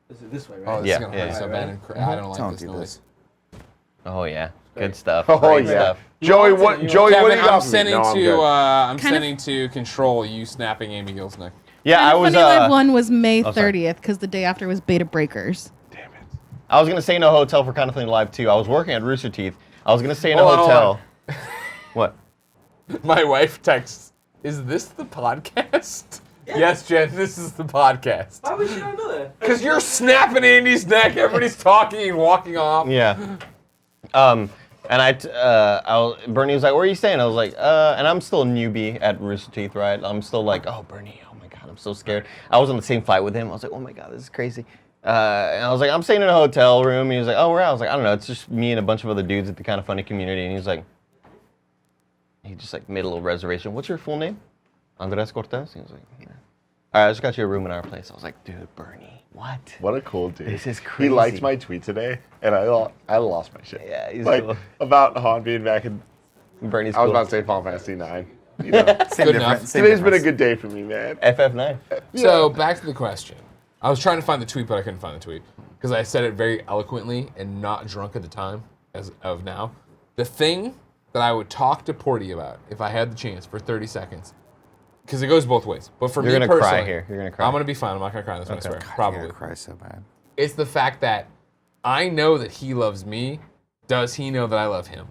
This is this way, Oh, right? this Yeah, is going to hurt yeah, so yeah. bad. I don't like Don't this do noise. this. Oh, yeah. Good stuff. Oh, Great yeah. stuff. Joey, what do Kevin, you got I'm for me? sending No, I'm to good. I'm Kind of- sending to Control you snapping Amy Gill's neck. Yeah, I was. Funny Live 1 was May sorry. 30th because the day after was Beta Breakers. I was gonna stay in a hotel for Kind of Funny Live 2. I was working at Rooster Teeth. I was gonna stay in a Hold on, hotel. hold What? My wife texts, "Is this the podcast?" Yes, Jen, this is the podcast. Why would you not know that? Because you're snapping Andy's neck. Everybody's talking and walking off. Yeah. And Bernie was like, "Where are you staying?" I was like, and I'm still a newbie at Rooster Teeth, right? I'm still like, "Oh, Bernie, oh my God, I'm so scared." I was on the same flight with him. I was like, "Oh my God, this is crazy." And I was like, "I'm staying in a hotel room." He was like, "Oh, where?" I was like, "I don't know. It's just me and a bunch of other dudes at the Kind of Funny community." And he was like, he just like made a little reservation. "What's your full name?" "Andres Cortes." He was like, "Yeah." "All right, I just got you a room in our place." I was like, "Dude, Bernie, what?" What a cool dude. This is He crazy. liked my tweet today, and I lost my shit. Yeah, he's like cool. about Han being back in. Bernie's I was cool. about to say Final Fantasy 9. You know, Same Good difference. enough. Same today's been a difference. good day for me, man. FF9. So back to the question. I was trying to find the tweet, but I couldn't find the tweet because I said it very eloquently and not drunk at the time, as of now. The thing that I would talk to Porty about if I had the chance for 30 seconds, because it goes both ways. But for You're me gonna cry personally, here. You're gonna cry. I'm gonna be fine. I'm not gonna cry on this one. I swear. God, you're Probably. gonna cry so bad. It's the fact that I know that he loves me. Does he know that I love him?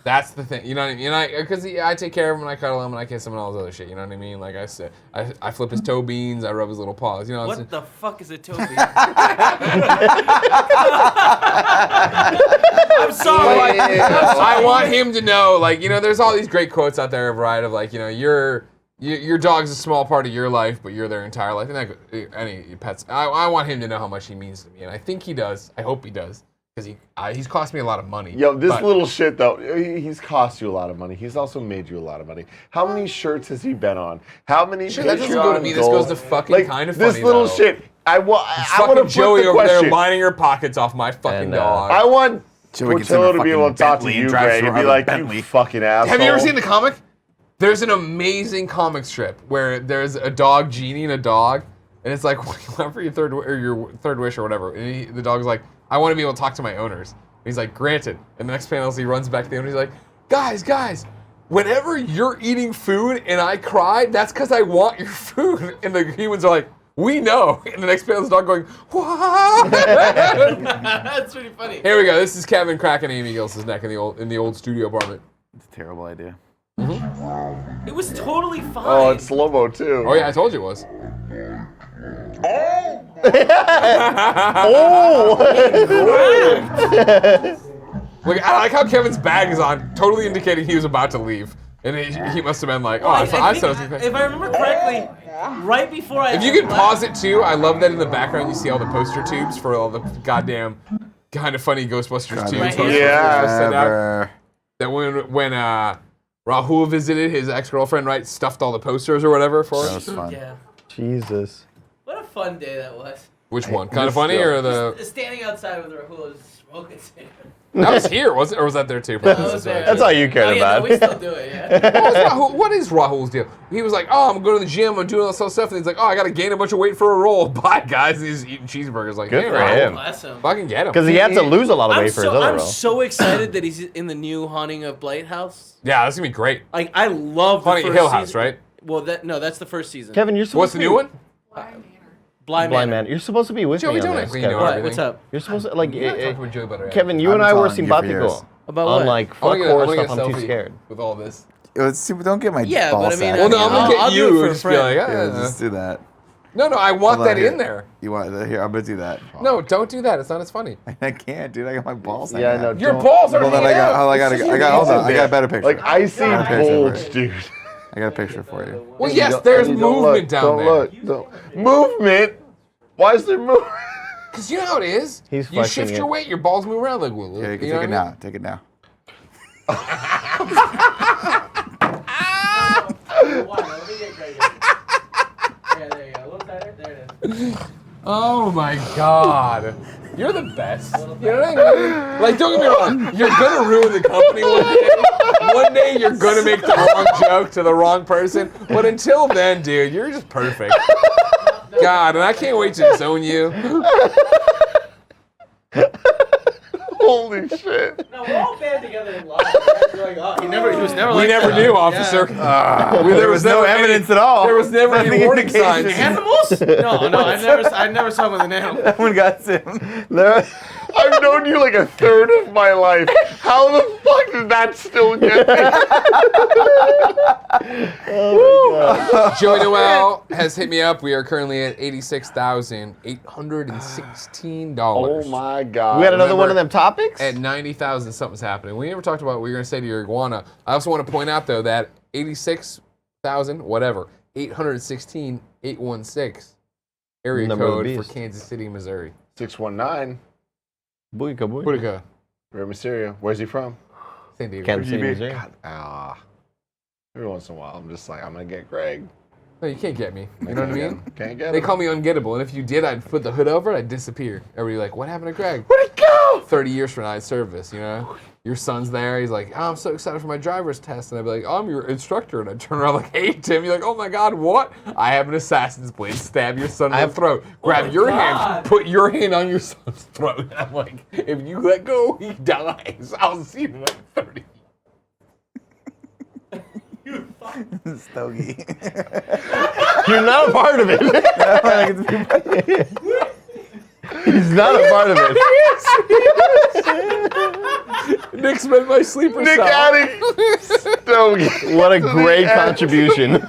That's the thing, you know what I mean? Because I take care of him and I cuddle him and I kiss him and all this other shit. You know what I mean? Like I said, I flip his toe beans, I rub his little paws. You know what I'm What saying? the fuck is a Toby? I'm sorry. I want him to know, like, you know, there's all these great quotes out there, right? Of like, you know, your dog's a small part of your life, but you're their entire life. And that, any pets, I want him to know how much he means to me, and I think he does. I hope he does, because he's cost me a lot of money. Yo, this but- little shit though, he's cost you a lot of money. He's also made you a lot of money. How many shirts has he been on? How many Sure, that doesn't go to Patreon me. This goes goals? to fucking like, Kinda this Funny, little though. shit. I want fucking to put Joey the over question. there lining her pockets off my fucking And, dog. I want Joey gets in a Portillo to be able to fucking talk to Bentley you, and drives Greg, and be around like, a you Bentley. fucking asshole. Have you ever seen the comic? There's an amazing comic strip where there's a dog genie and a dog, and it's like, what do you want for your third wish or whatever? And the dog's like, I want to be able to talk to my owners. And he's like, granted. And the next panel, he runs back to the owner. He's like, guys, whenever you're eating food and I cry, that's because I want your food. And the humans are like, we know. And the next panel, the dog going, what? That's pretty funny. Here we go. This is Kevin cracking Amy Gills' neck in the old studio apartment. It's a terrible idea. It was totally fine. Oh, it's slow-mo too. Oh yeah, I told you it was. Look, I like how Kevin's bag is on, totally indicating he was about to leave. And he must have been like, oh, I I think, said if I remember correctly, right before I. If you could pause it too, I love that in the background you see all the poster tubes for all the goddamn kind of funny Ghostbusters tubes. Right posters here. that were sent out. Never. That when Rahul visited his ex-girlfriend, right, stuffed all the posters or whatever for That us. was fun. Yeah. Jesus. What a fun day that was. Which one? Kind of funny or the? Standing outside with Rahul smoking cigarettes. That was here, was it? Or was that there too? Probably. That was there. That's all you cared Oh, yeah, about. no, we still do it, yeah. What is Rahul's deal? He was like, oh, I'm going to the gym, I'm doing all this other stuff, and he's like, oh, I got to gain a bunch of weight for a roll. Bye, guys. And he's eating cheeseburgers. Like, Good hey, for Rahul, him. Bless him. fucking get him. Because he had to lose a lot of weight for his other I'm role. so excited that he's in the new Haunting of Blight House. Yeah, that's gonna be great. Like, I love the Haunting first Hill season. House, right? Well, that's the first season. Kevin, you're supposed What's to the be new one? Blind Blind Man. Man. You're supposed to be with Joey, me on don't this, act like you Kevin. know What? everything. What's up? You're supposed to like You gotta talk with Joey about it. Kevin. You I'm and I were telling you for years. simpático. About On what? like I'm fuck gonna horror get a stuff. I'm too selfie scared. with all this. Don't get my Yeah, ball but I mean, sack. Well, no, I'm gonna I'll get do it you for and a just be like, friend. Yeah, just do that. No, I want Hold on, that here. in there. You want that? Here, I'm gonna do that. No, don't do that. It's not as funny. I can't, dude. I got my balls. Yeah, hanging no. out. Your don't- balls are Hold on, hanging out. hold on. I got a better picture. Like I see got a picture for bulge, it. dude. I got a picture for you. Well, yes, there's Don't movement look, down don't there. Look, don't. Movement? Why is there movement? Because you know how it is. He's you flexing shift it. your weight, your balls move around like woo. Yeah, you can know take it what I mean? now. Take it now. Yeah, there you go. A little tighter. There it is. Oh my god. You're the best. You know what I mean? Like, don't get me wrong. You're gonna ruin the company one day. One day you're gonna make the wrong joke to the wrong person. But until then, dude, you're just perfect. God, and I can't wait to disown you. Holy shit. No, we're all band together in live. Like, oh, he was never We like never that. knew, officer. There was no never evidence any, at all. There was never any Nothing warning indication. signs. Animals? No, I never saw him with an animal. That one got him. I've known you like a third of my life. How the fuck did that still get me? Joey Noel has hit me up. We are currently at $86,816. Oh my god. We had another one of Remember- them topics. At 90,000, something's happening. We never talked about what we were going to say to your iguana. I also want to point out, though, that 86,000, whatever, 816, 816 area Number of code the for beast. Kansas City, Missouri. 619. Booyaka, booyaka. Boudica, Rey Mysterio. Where's he from? St. David. Kansas City, Missouri. God, every once in a while, I'm just like, I'm gonna get Greg. No, you can't get me. You know what I mean? Can't get They him. call me ungettable, and if you did, I'd put the hood over, I'd disappear. Everybody like, what happened to Greg? Where'd it go? 30 years from now, I'd service, you know? Your son's there, he's like, oh, I'm so excited for my driver's test. And I'd be like, oh, I'm your instructor. And I'd turn around like, hey, Tim. You're like, oh my God, what? I have an assassin's blade, stab your son in the throat. Grab your hand, put your hand on your son's throat. And I'm like, if you let go, he dies. I'll see you in like 30. Stogie. You're not a part of it. He's not a part of it. Nick spent my sleeper Nick cell. Addy. Stogie. What a great contribution.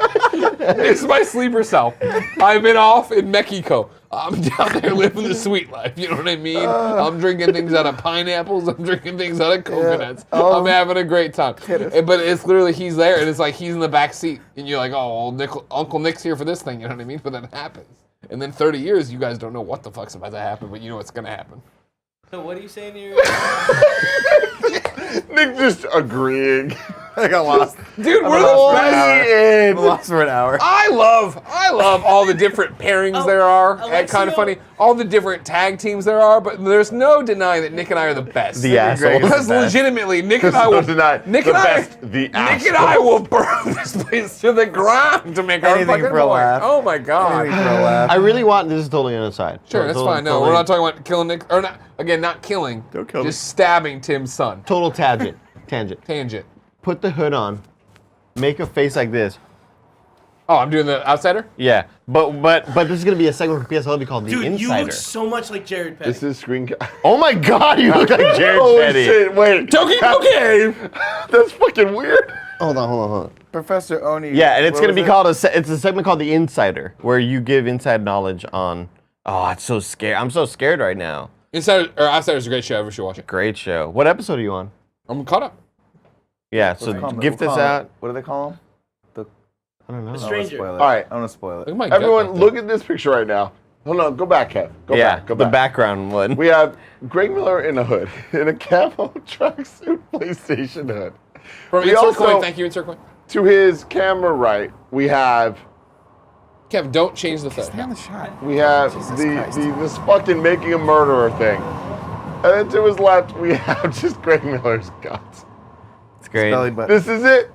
It's my sleeper cell. I've been off in Mexico. I'm down there living the sweet life. You know what I mean? I'm drinking things out of pineapples. I'm drinking things out of coconuts. I'm having a great time. But it's literally he's there, and it's like he's in the back seat, and you're like, oh, well, Uncle Nick's here for this thing. You know what I mean? But then it happens. And then 30 years, you guys don't know what the fuck's about to happen, but you know what's gonna happen. So what are you saying here? Nick just agreeing. I got lost. Dude, we're the best. I'm lost for an hour. I love all the different pairings there are at Kind of Alexio- Funny, all the different tag teams there are, but there's no denying that Nick and I are the best. The asshole. Because legitimately, Nick and I will Nick and I will burn this place to the ground to make our Anything fucking for a point. laugh. Oh my god. Anything for a laugh. I really want this is totally on the side. Sure, that's fine. No, we're not talking about killing Nick, or not. Again, not killing. Don't kill just stabbing Tim's son. Total tangent. Tangent. Put the hood on. Make a face like this. Oh, I'm doing the outsider. Yeah, but this is gonna be a segment for PSLW called The Dude, you Insider. look so much like Jared Petty. This is screen. Oh my God, you look like Jared Holy Petty. shit! Wait, Okay. that's fucking weird. Hold on. Professor Oni. Yeah, and it's what gonna be was called it's a segment called The Insider, where you give inside knowledge on. Oh, it's so scary. I'm so scared right now. Insider or Outsider is a great show. Everyone should watch it. Great show. What episode are you on? I'm caught up. Yeah, so gift this out. What do they call them? I don't know. A I don't wanna stranger. spoil it. All right. I don't want to spoil it. Look at my gut Everyone, back there. look at this picture right now. Hold on, go back, Kev. Go back. Go the back. background one. We have Greg Miller in a hood, in a camo tracksuit PlayStation hood. From We Insert Coin, also- thank you, Insert Coin. To his camera right, we have Kev, don't change the photo. Stay on the shot. this fucking making a murderer thing. And then to his left, we have just Greg Miller's guts. It's great. Belly button. This is it.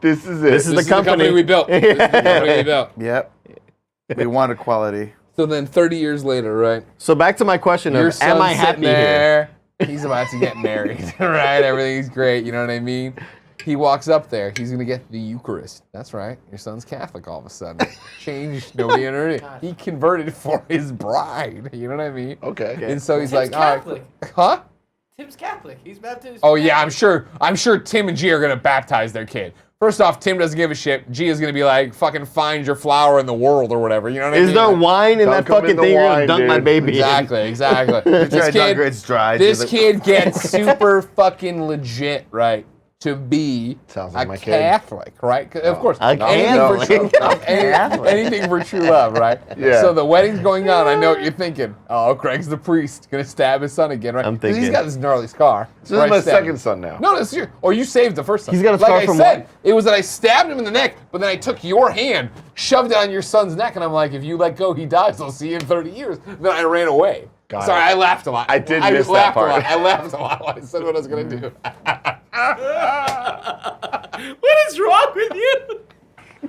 This is it. This is This the company. we built. This is the company we built. Yep. We wanted quality. So then 30 years later, right? So back to my question Your of, son's am I sitting happy here? there. He's about to get married, right? Everything's great, you know what I mean? He walks up there. He's going to get the Eucharist. That's right. Your son's Catholic all of a sudden. Changed, nobody underneath. He converted for his bride. You know what I mean? Okay. And so he's Tim's like, all Catholic. right. Huh? Tim's Catholic. He's baptized. Oh, yeah, I'm sure Tim and G are going to baptize their kid. First off, Tim doesn't give a shit. G is going to be like, fucking find your flower in the world or whatever. You know what I mean? Is there wine in Don't that come in fucking the thing? You're wine, gonna dunk my dude. baby in. Exactly. Try This to dunk it, it's dry. This Just kid gets super fucking legit, right? To be Sounds like a my kid. Catholic, right? Of course, A anything for Catholic. true love. Anything for true love, right? Yeah. So the wedding's going on. I know what you're thinking. Oh, Craig's the priest, gonna stab his son again, right? I'm 'Cause he's thinking. got this gnarly scar. This is where I my stabbed second him. son now. No, this is your. Or you saved the first son. He's got a like scar I from said, what? it was that I stabbed him in the neck, but then I took your hand, shoved it on your son's neck, and I'm like, if you let go, he dies. I'll see you in 30 years. Then I ran away. Got Sorry, it. I laughed a lot. I did I miss that laughed part. A lot. I laughed a lot when I said what I was gonna do. What is wrong with you?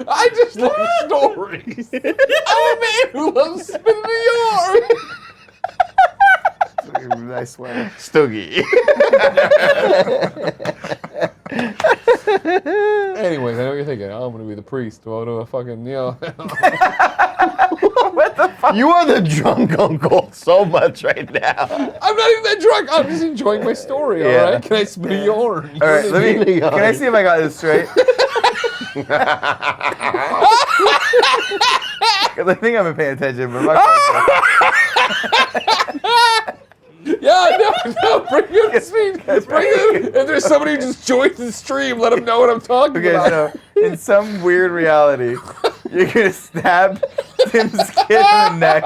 I just love stories. I'm a man who loves spinning the yarn. I swear. Stoogie. Anyways, I know what you're thinking. Oh, I'm gonna be the priest. Well, to a fucking, You are the drunk uncle so much right now. I'm not even that drunk. I'm just enjoying my story. Yeah. All right? Can I spin a yarn? All right, let me. Really Can I see if I got this straight? Because I think I've been paying attention, but I'm not quite Yeah, no, bring it to speed. Bring it. If there's somebody who just joined the stream, let them know what I'm talking Okay, about. so in some weird reality, you're gonna stab Tim's kid in the neck,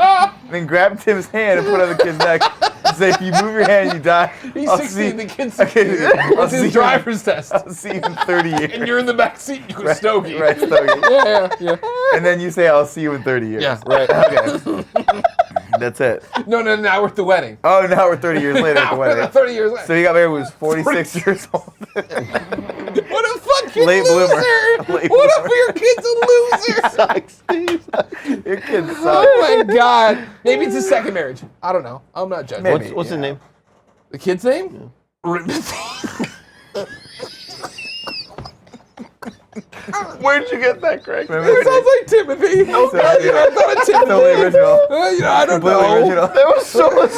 then grab Tim's hand and put it on the kid's neck, and say, if you move your hand, you die. He's I'll 16, the kid's Okay, 16. I'll It's see his you- driver's test. I'll see you in 30 years. And you're in the back seat, you go Stogie. Right, Stogie. Yeah. And then you say, I'll see you in 30 years. Yeah, right. Okay. That's it. No, now we're at the wedding. Oh, now we're 30 years later at the wedding. 30 years later. So he got married when he was 46 years old. What a fucking Late loser! bloomer. Late What if your kid's a loser? Your kid sucks. Oh my god. Maybe it's his second marriage. I don't know. I'm not judging. Maybe. What's his name? The kid's name? Timothy. Where'd you get that, Greg? It sounds like Timothy. Oh So, god, yeah. I thought of Timothy. Totally original. I don't Completely know. original. There was so much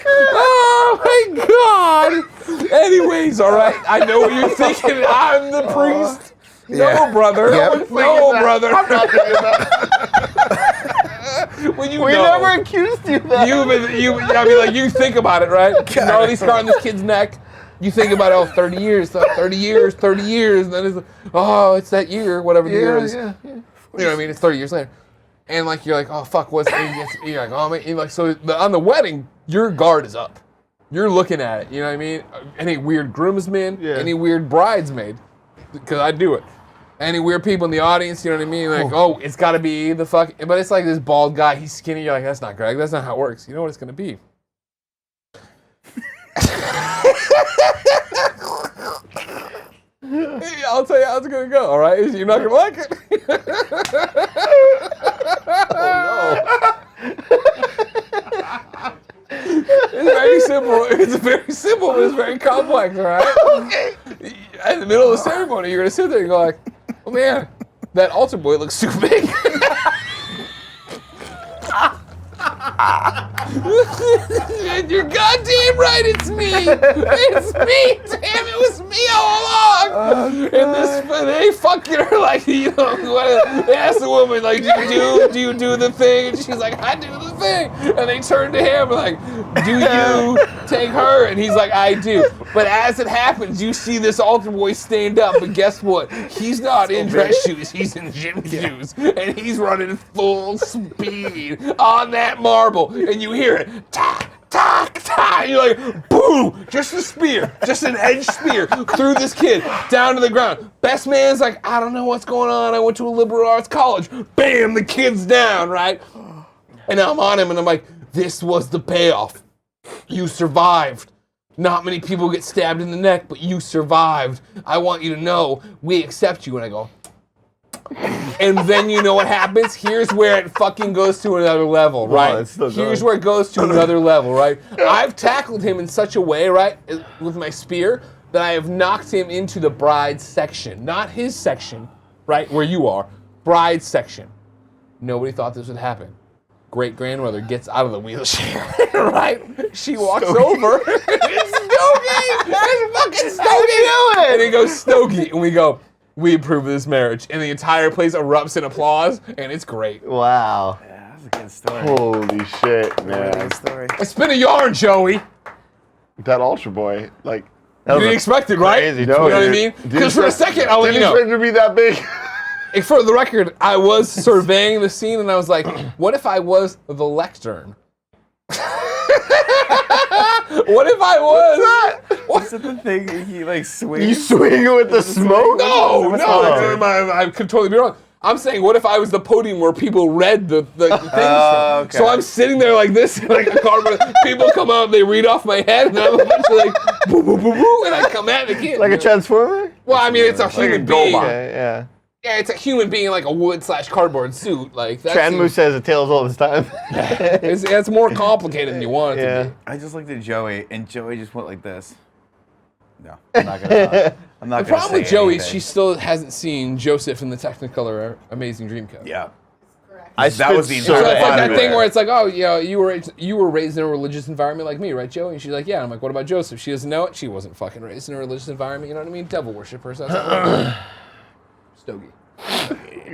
Oh my god. Anyways, all right. I know what you're thinking. I'm the priest. Yeah. No, brother. Yep. No, brother. I'm not doing that. When you We know. never accused you of that. I mean, like, you think about it, right? Gnarly scar on this kid's neck. You think about, 30 years, 30 years, 30 years, and then it's like, oh, it's that year, whatever the year is. Yeah. You know what I mean? It's 30 years later. And, like, you're like, oh, fuck, what's you're like, oh, man. You're like, so on the wedding, your guard is up. You're looking at it, you know what I mean? Any weird groomsmen, any weird bridesmaid, because I do it. Any weird people in the audience, you know what I mean? Like, oh, it's got to be the fuck. But it's like this bald guy, he's skinny. You're like, that's not Greg. That's not how it works. You know what it's going to be? I'll tell you how it's going to go, all right? You're not going to like it. It's very simple. It's very simple, but it's very complex, all right? Okay. In the middle of the ceremony, you're going to sit there and go like, oh, man, that altar boy looks too big. You're goddamn right, it's me. It's me. Damn, it was me all along. And they fucking her like, you know, they asked the woman like, do you do the thing? And she's like, I do the thing. And they turn to him like, do you take her? And he's like, I do. But as it happens, you see this altar boy stand up. But guess what? He's not in dress shoes. He's in gym shoes, and he's running full speed on that marble. And you hear it, ta, ta, ta. And you're like, boom! Just a spear, just an edge spear through this kid down to the ground. Best man's like, I don't know what's going on. I went to a liberal arts college. Bam! The kid's down, right? And I'm on him, and I'm like, this was the payoff. You survived. Not many people get stabbed in the neck, but you survived. I want you to know we accept you. And I go, and then you know what happens? Here's where it fucking goes to another level, right? Here's where it goes to another level, right? I've tackled him in such a way, right, with my spear, that I have knocked him into the bride's section. Not his section, right, where you are. Bride's section. Nobody thought this would happen. Great-grandmother gets out of the wheelchair, right? She walks over. It's Stogie! It's fucking Stogie! And he goes, Stogie. And we go, we approve of this marriage. And the entire place erupts in applause, and it's great. Wow. Yeah, that's a good story. Holy shit, Really man. good story. It's been a yarn, Joey. That Ultra Boy, like, You didn't expect it, right? crazy You know what I dude. mean? Didn't Because for a expect- second, I'll let you didn't know. expect it to be that big. And for the record, I was surveying the scene, and I was like, what if I was the lectern? What if I was? What's the thing he like swings? You swing with the smoke? No, What's no, that? I could totally be wrong. I'm saying, what if I was the podium where people read the things from? Okay. So I'm sitting there like this, like a cardboard. People come out, they read off my head, and I'm eventually like, boo, boo, boo, boo, and I come at the kid. Like a transformer? Well, I mean, it's a human being. Okay, yeah. Yeah, it's a human being in like a wood/cardboard suit. Like that. Tranmu says it tails all the time. It's more complicated than you want it to Yeah. be. I just looked at Joey, and Joey just went like this. No, I'm not gonna. I'm not The gonna problem say with Joey is anything. she still hasn't seen Joseph in the Technicolor Amazing Dreamcoat. Yeah. I That was the spit So entire it's like Right. that thing where it's like, oh, yeah, you were raised in a religious environment like me, right, Joey? And she's like, yeah. And I'm like, what about Joseph? She doesn't know it. She wasn't fucking raised in a religious environment. You know what I mean? Devil worshiper. So that's Stogie.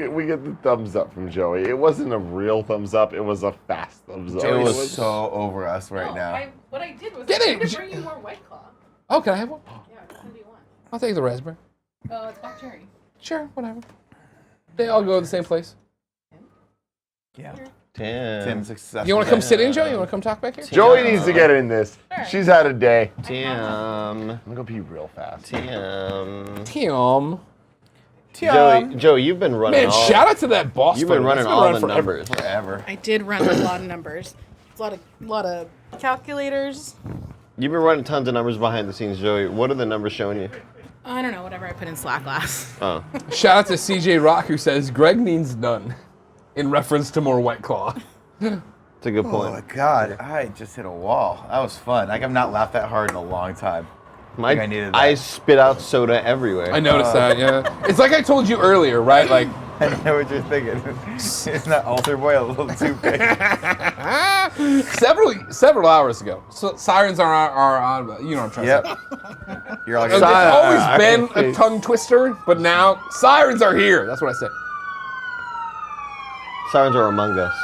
We get the thumbs up from Joey. It wasn't a real thumbs up. It was a fast thumbs up. Joey's so over us right now. What I did was Get I it. tried to bring you more White Claw. Oh, can I have one? Yeah, which one do you want? I'll take the raspberry. It's black cherry. Sure, whatever. They all go to the same place. Yeah. Damn. Tim's successful. You want to come sit in, Joey? You want to come talk back here? Joey needs to get in this. She's had a day. Damn. I'm gonna pee real fast. Damn. Tim. Joey, you've been running Man, all. shout out to that boss. You've been fighter. running That's all around the forever. numbers. Forever. I did run a lot of numbers. A lot of calculators. You've been running tons of numbers behind the scenes, Joey. What are the numbers showing you? I don't know, whatever I put in Slack last. Oh. Shout out to CJ Rock who says Greg needs none, in reference to more White Claw. That's a good Oh point. my God! I just hit a wall. That was fun. Like I've not laughed that hard in a long time. My, I needed that. I spit out soda everywhere. I noticed that, yeah. It's like I told you earlier, right? Like, I know what you're thinking. Isn't that altar boy a little too big? several hours ago. So sirens are on. You know what I'm trying to say. Yep. You're all It's good. always been a tongue twister, but now sirens are here. That's what I said. Sirens are among us.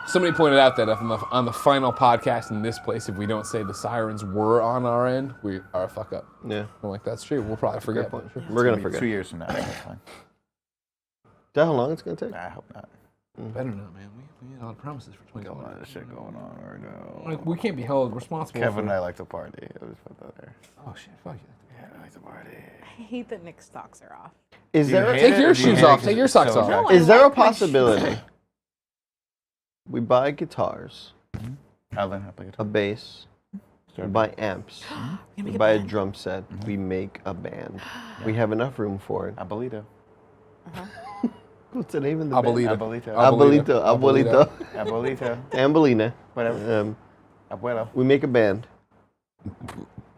Somebody pointed out that if on the final podcast in this place, if we don't say the sirens were on our end, we are a fuck up. Yeah. I'm like, that's true. We'll probably forget. Good point. We're going to forget. 2 years from now. That's fine. Is that how long it's going to take? I hope not. Better not, man. We had a lot of promises for A 2021. lot of shit going on right now. Like, we can't be held responsible Kevin for... and I like to party. I'll just put that there. Oh, shit. Fuck you. Yeah, I like to party. I hate that Nick's socks are off. Is Do you there hate Take it, your or do you shoes hate it off. 'cause Take your it's socks so off. dry? No, is there a like my possibility we buy guitars, I'll learn how to play a guitar. bass, we buy amps, we make a buy a band. drum set, we make a band. We have enough room for it. Abuelito. What's the name of the Abuelito. band? Abuelito. Abuelito. Abuelito. Ambelina. Whatever. Abuelo. We make a band.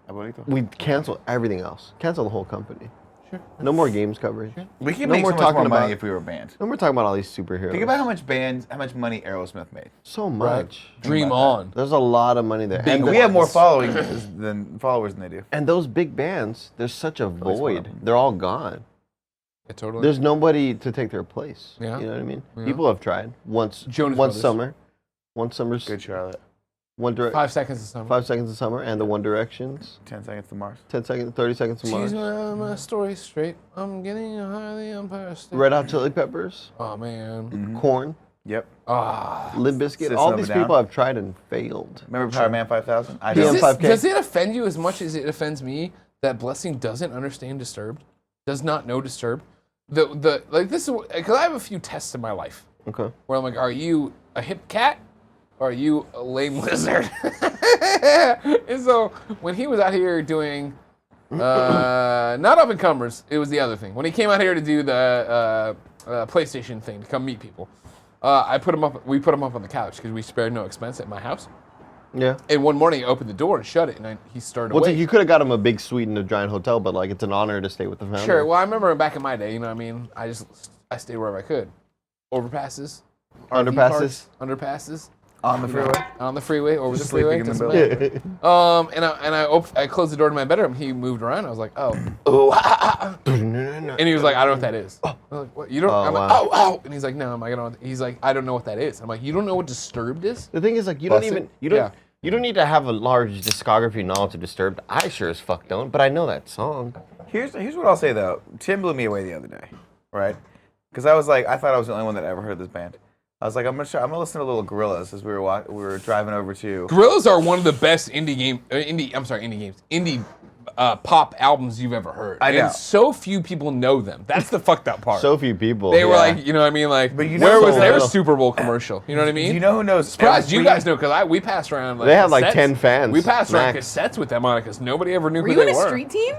Abuelito. We cancel everything else. Cancel the whole company. No more games coverage. We could No make more so much talking more money about- if we were a band. No more talking about all these superheroes. Think about how much money Aerosmith made. So much. Dream about on. There's a lot of money there. Big And We have more ones. followers than they do. And those big bands, there's such a least one of void. them. They're all gone. Yeah, totally. There's nobody to take their place. Yeah. You know what I mean? Yeah. People have tried once. Jonas one Brothers. summer. One summer's Good Charlotte. 5 seconds of summer. 5 seconds of summer and the One Directions. 10 seconds to Mars. 10 seconds, 30 seconds of She's Mars. my story straight. I'm getting a high the Empire State. Red Hot Chili Peppers. Oh man. Mm-hmm. Corn. Yep. Ah. Limp Bizkit. System All of a these Down. people have tried and failed. Remember Power Man 5000? I Yeah. don't. Does, 5K. does it offend you as much as it offends me that Blessing doesn't understand Disturbed? Does not know Disturbed? The like this is because I have a few tests in my life Okay. where I'm like, are you a hip cat or are you a lame lizard? And so when he was out here doing not Up and Comers, it was the other thing. When he came out here to do the PlayStation thing to come meet people, we put him up on the couch because we spared no expense at my house. Yeah. And one morning I opened the door and shut it, and he started Well, awake. you could have got him a big suite in a giant hotel, but like it's an honor to stay with the family. Sure. Well, I remember back in my day, you know what I mean? I stayed wherever I could. Overpasses. RV Underpasses. parks, underpasses. On the freeway. On the freeway, over the Just freeway. sleeping in the doesn't building. matter. And I closed the door to my bedroom. He moved around. I was like, oh. And he was like, I don't know what that is. I'm like, what? You don't? I'm like, wow. oh. And he's like, no. I'm like, he's like, I don't know what that is. I'm like, you don't know what Disturbed is? The thing is, like, you Busted? don't need to have a large discography knowledge of Disturbed. I sure as fuck don't, but I know that song. Here's what I'll say though. Tim blew me away the other day, right? Because I was like, I thought I was the only one that ever heard this band. I was like, I'm gonna listen to Little Gorillas as we were driving over to. Gorillas are one of the best indie pop albums you've ever heard. I know. And so few people know them. That's the fucked up part. So few people. They were yeah. like, you know what I mean? Like, But you know where was so their little. Super Bowl commercial? You know what I mean? Do you know who knows? Surprised you every- guys know because we passed around. Like, They had like cassettes. 10 fans, We passed around max. cassettes with them on it because nobody ever knew Were who you they in a were. street team?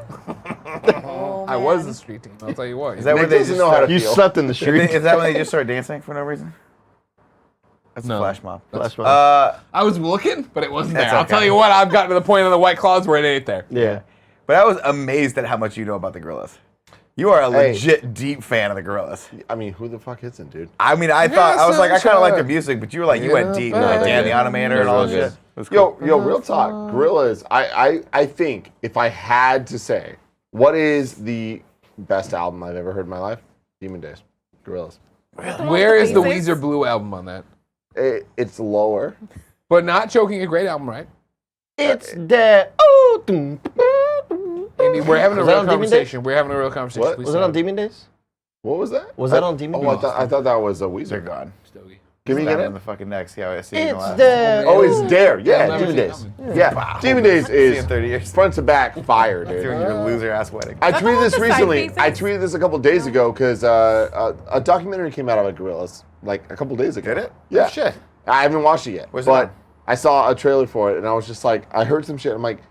Oh, I was man. the street team. I'll tell you what. Is that where Nick they doesn't just know how start, to You feel. slept in the street. is that when they just start dancing for no reason? That's No. a flash mob. Flash mob. I was looking, but it wasn't That's there. I'll okay. tell you what. I've gotten to the point of the White Claws where it ain't there. Yeah. But I was amazed at how much you know about the Gorillas. You are a Hey. legit deep fan of the Gorillas. I mean, who the fuck isn't, dude? I mean, I was like, I kind of like their music, but you were like, you went deep, like Dan the Automator and all that shit. It was cool. Yo, real talk. Gorillas, I think if I had to say, what is the best album I've ever heard in my life? Demon Days. Gorillas. Where is the Basics? Weezer Blue album on that? It's lower. But Not Choking, a great album, right? It's dead. Oh, dum, Andy, we're having a Was that real on Demon conversation. We're having a real conversation. What? Please was it stop. on Demon Days? What was that? Was that on Demon Oh, Days? I thought that was a They're Weezer. gone. Stogie. Can we Stab get him in it? the fucking neck. See how I see it in the It's last. dead. Oh, it's Dare. Yeah, Yeah, Demon never Days. seen Yeah, Demon Days See you in is 30 years. front to back fire, dude. During your loser ass wedding. I That's tweeted all this the side recently. pieces? I tweeted this a couple days ago because a documentary came out about gorillas like a couple days ago. Did it? Yeah. Oh, shit. I haven't watched it yet. Where's it but on? I saw a trailer for it and I was just like, I heard some shit. I'm like,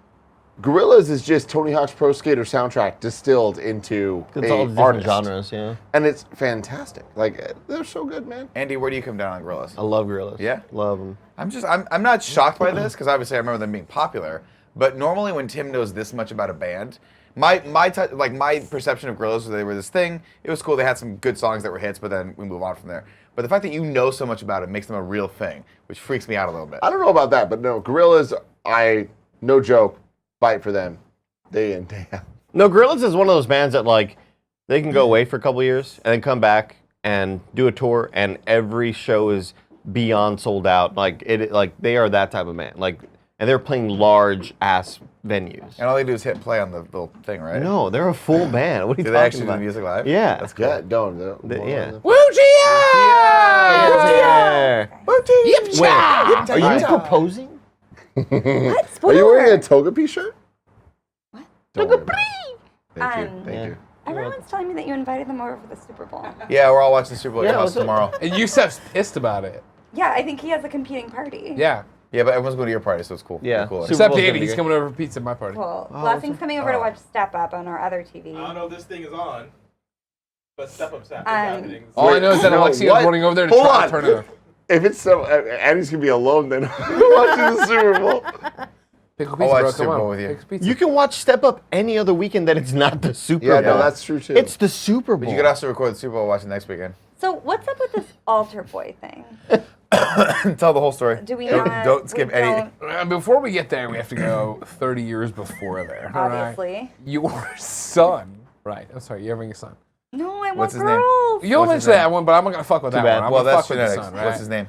Gorillas is just Tony Hawk's Pro Skater soundtrack distilled into It's all a different artist. genres, yeah. And it's fantastic. Like they're so good, man. Andy, where do you come down on Gorillas? I love Gorillas. Yeah? Love them. I'm not shocked by this because obviously I remember them being popular. But normally when Tim knows this much about a band, my perception of Gorillas was they were this thing. It was cool. They had some good songs that were hits, but then we move on from there. But the fact that you know so much about it makes them a real thing, which freaks me out a little bit. I don't know about that, but no, Gorillas, no joke, fight for them day in, day out. No, Gorillaz is one of those bands that like they can go away for a couple years and then come back and do a tour, and every show is beyond sold out. Like they are that type of band. Like, and they're playing large ass venues. And all they do is hit play on the little thing, right? No, they're a full band. What are you Do they talking actually do about? the music live? Yeah. That's cool. Yeah, don't. Yeah. Woo-chia! Wait, Yip-cha! are you proposing? Are you wearing a Togepi shirt? What? Thank you. Um, Thank you. Everyone's telling me that you invited them over for the Super Bowl. Yeah, we're all watching the Super Bowl at your Yeah, house what's up? tomorrow. And Yusef's pissed about it. Yeah, I think he has a competing party. Yeah. Yeah, but everyone's going to your party, so it's cool. Yeah. It's cool. Super Except Bowl's Andy, gonna be he's good. coming over for pizza at my party. Well, Oh, Blessing's coming over to oh. watch Step Up on our other TV. I don't know if this thing is on, but Step Up Step. Um, All I know is that No, Alexia's what? running over there to Hold try on. to turn it on. If it's so, Andy's gonna be alone then watching the Super Bowl. Pickle I'll pizza, watch bro. Super Come Bowl on. with you. Pickle pizza. You can watch Step Up any other weekend that it's not the Super Yeah, Bowl. no, that's true too. It's the Super Bowl. But you could also record the Super Bowl and watch it next weekend. So what's up with this altar boy thing? Tell the whole story. Do we don't, not? Don't skip we any. don't, Before we get there, we have to go 30 years before there. all right? Obviously. Your son. Right. I'm sorry. You're having a son. No, I want What's his name? girls. You'll What's his mention that name? one, but I'm not gonna fuck with that bad. one. I'm Well, gonna that's fuck with the genetics. son, right? What's his name?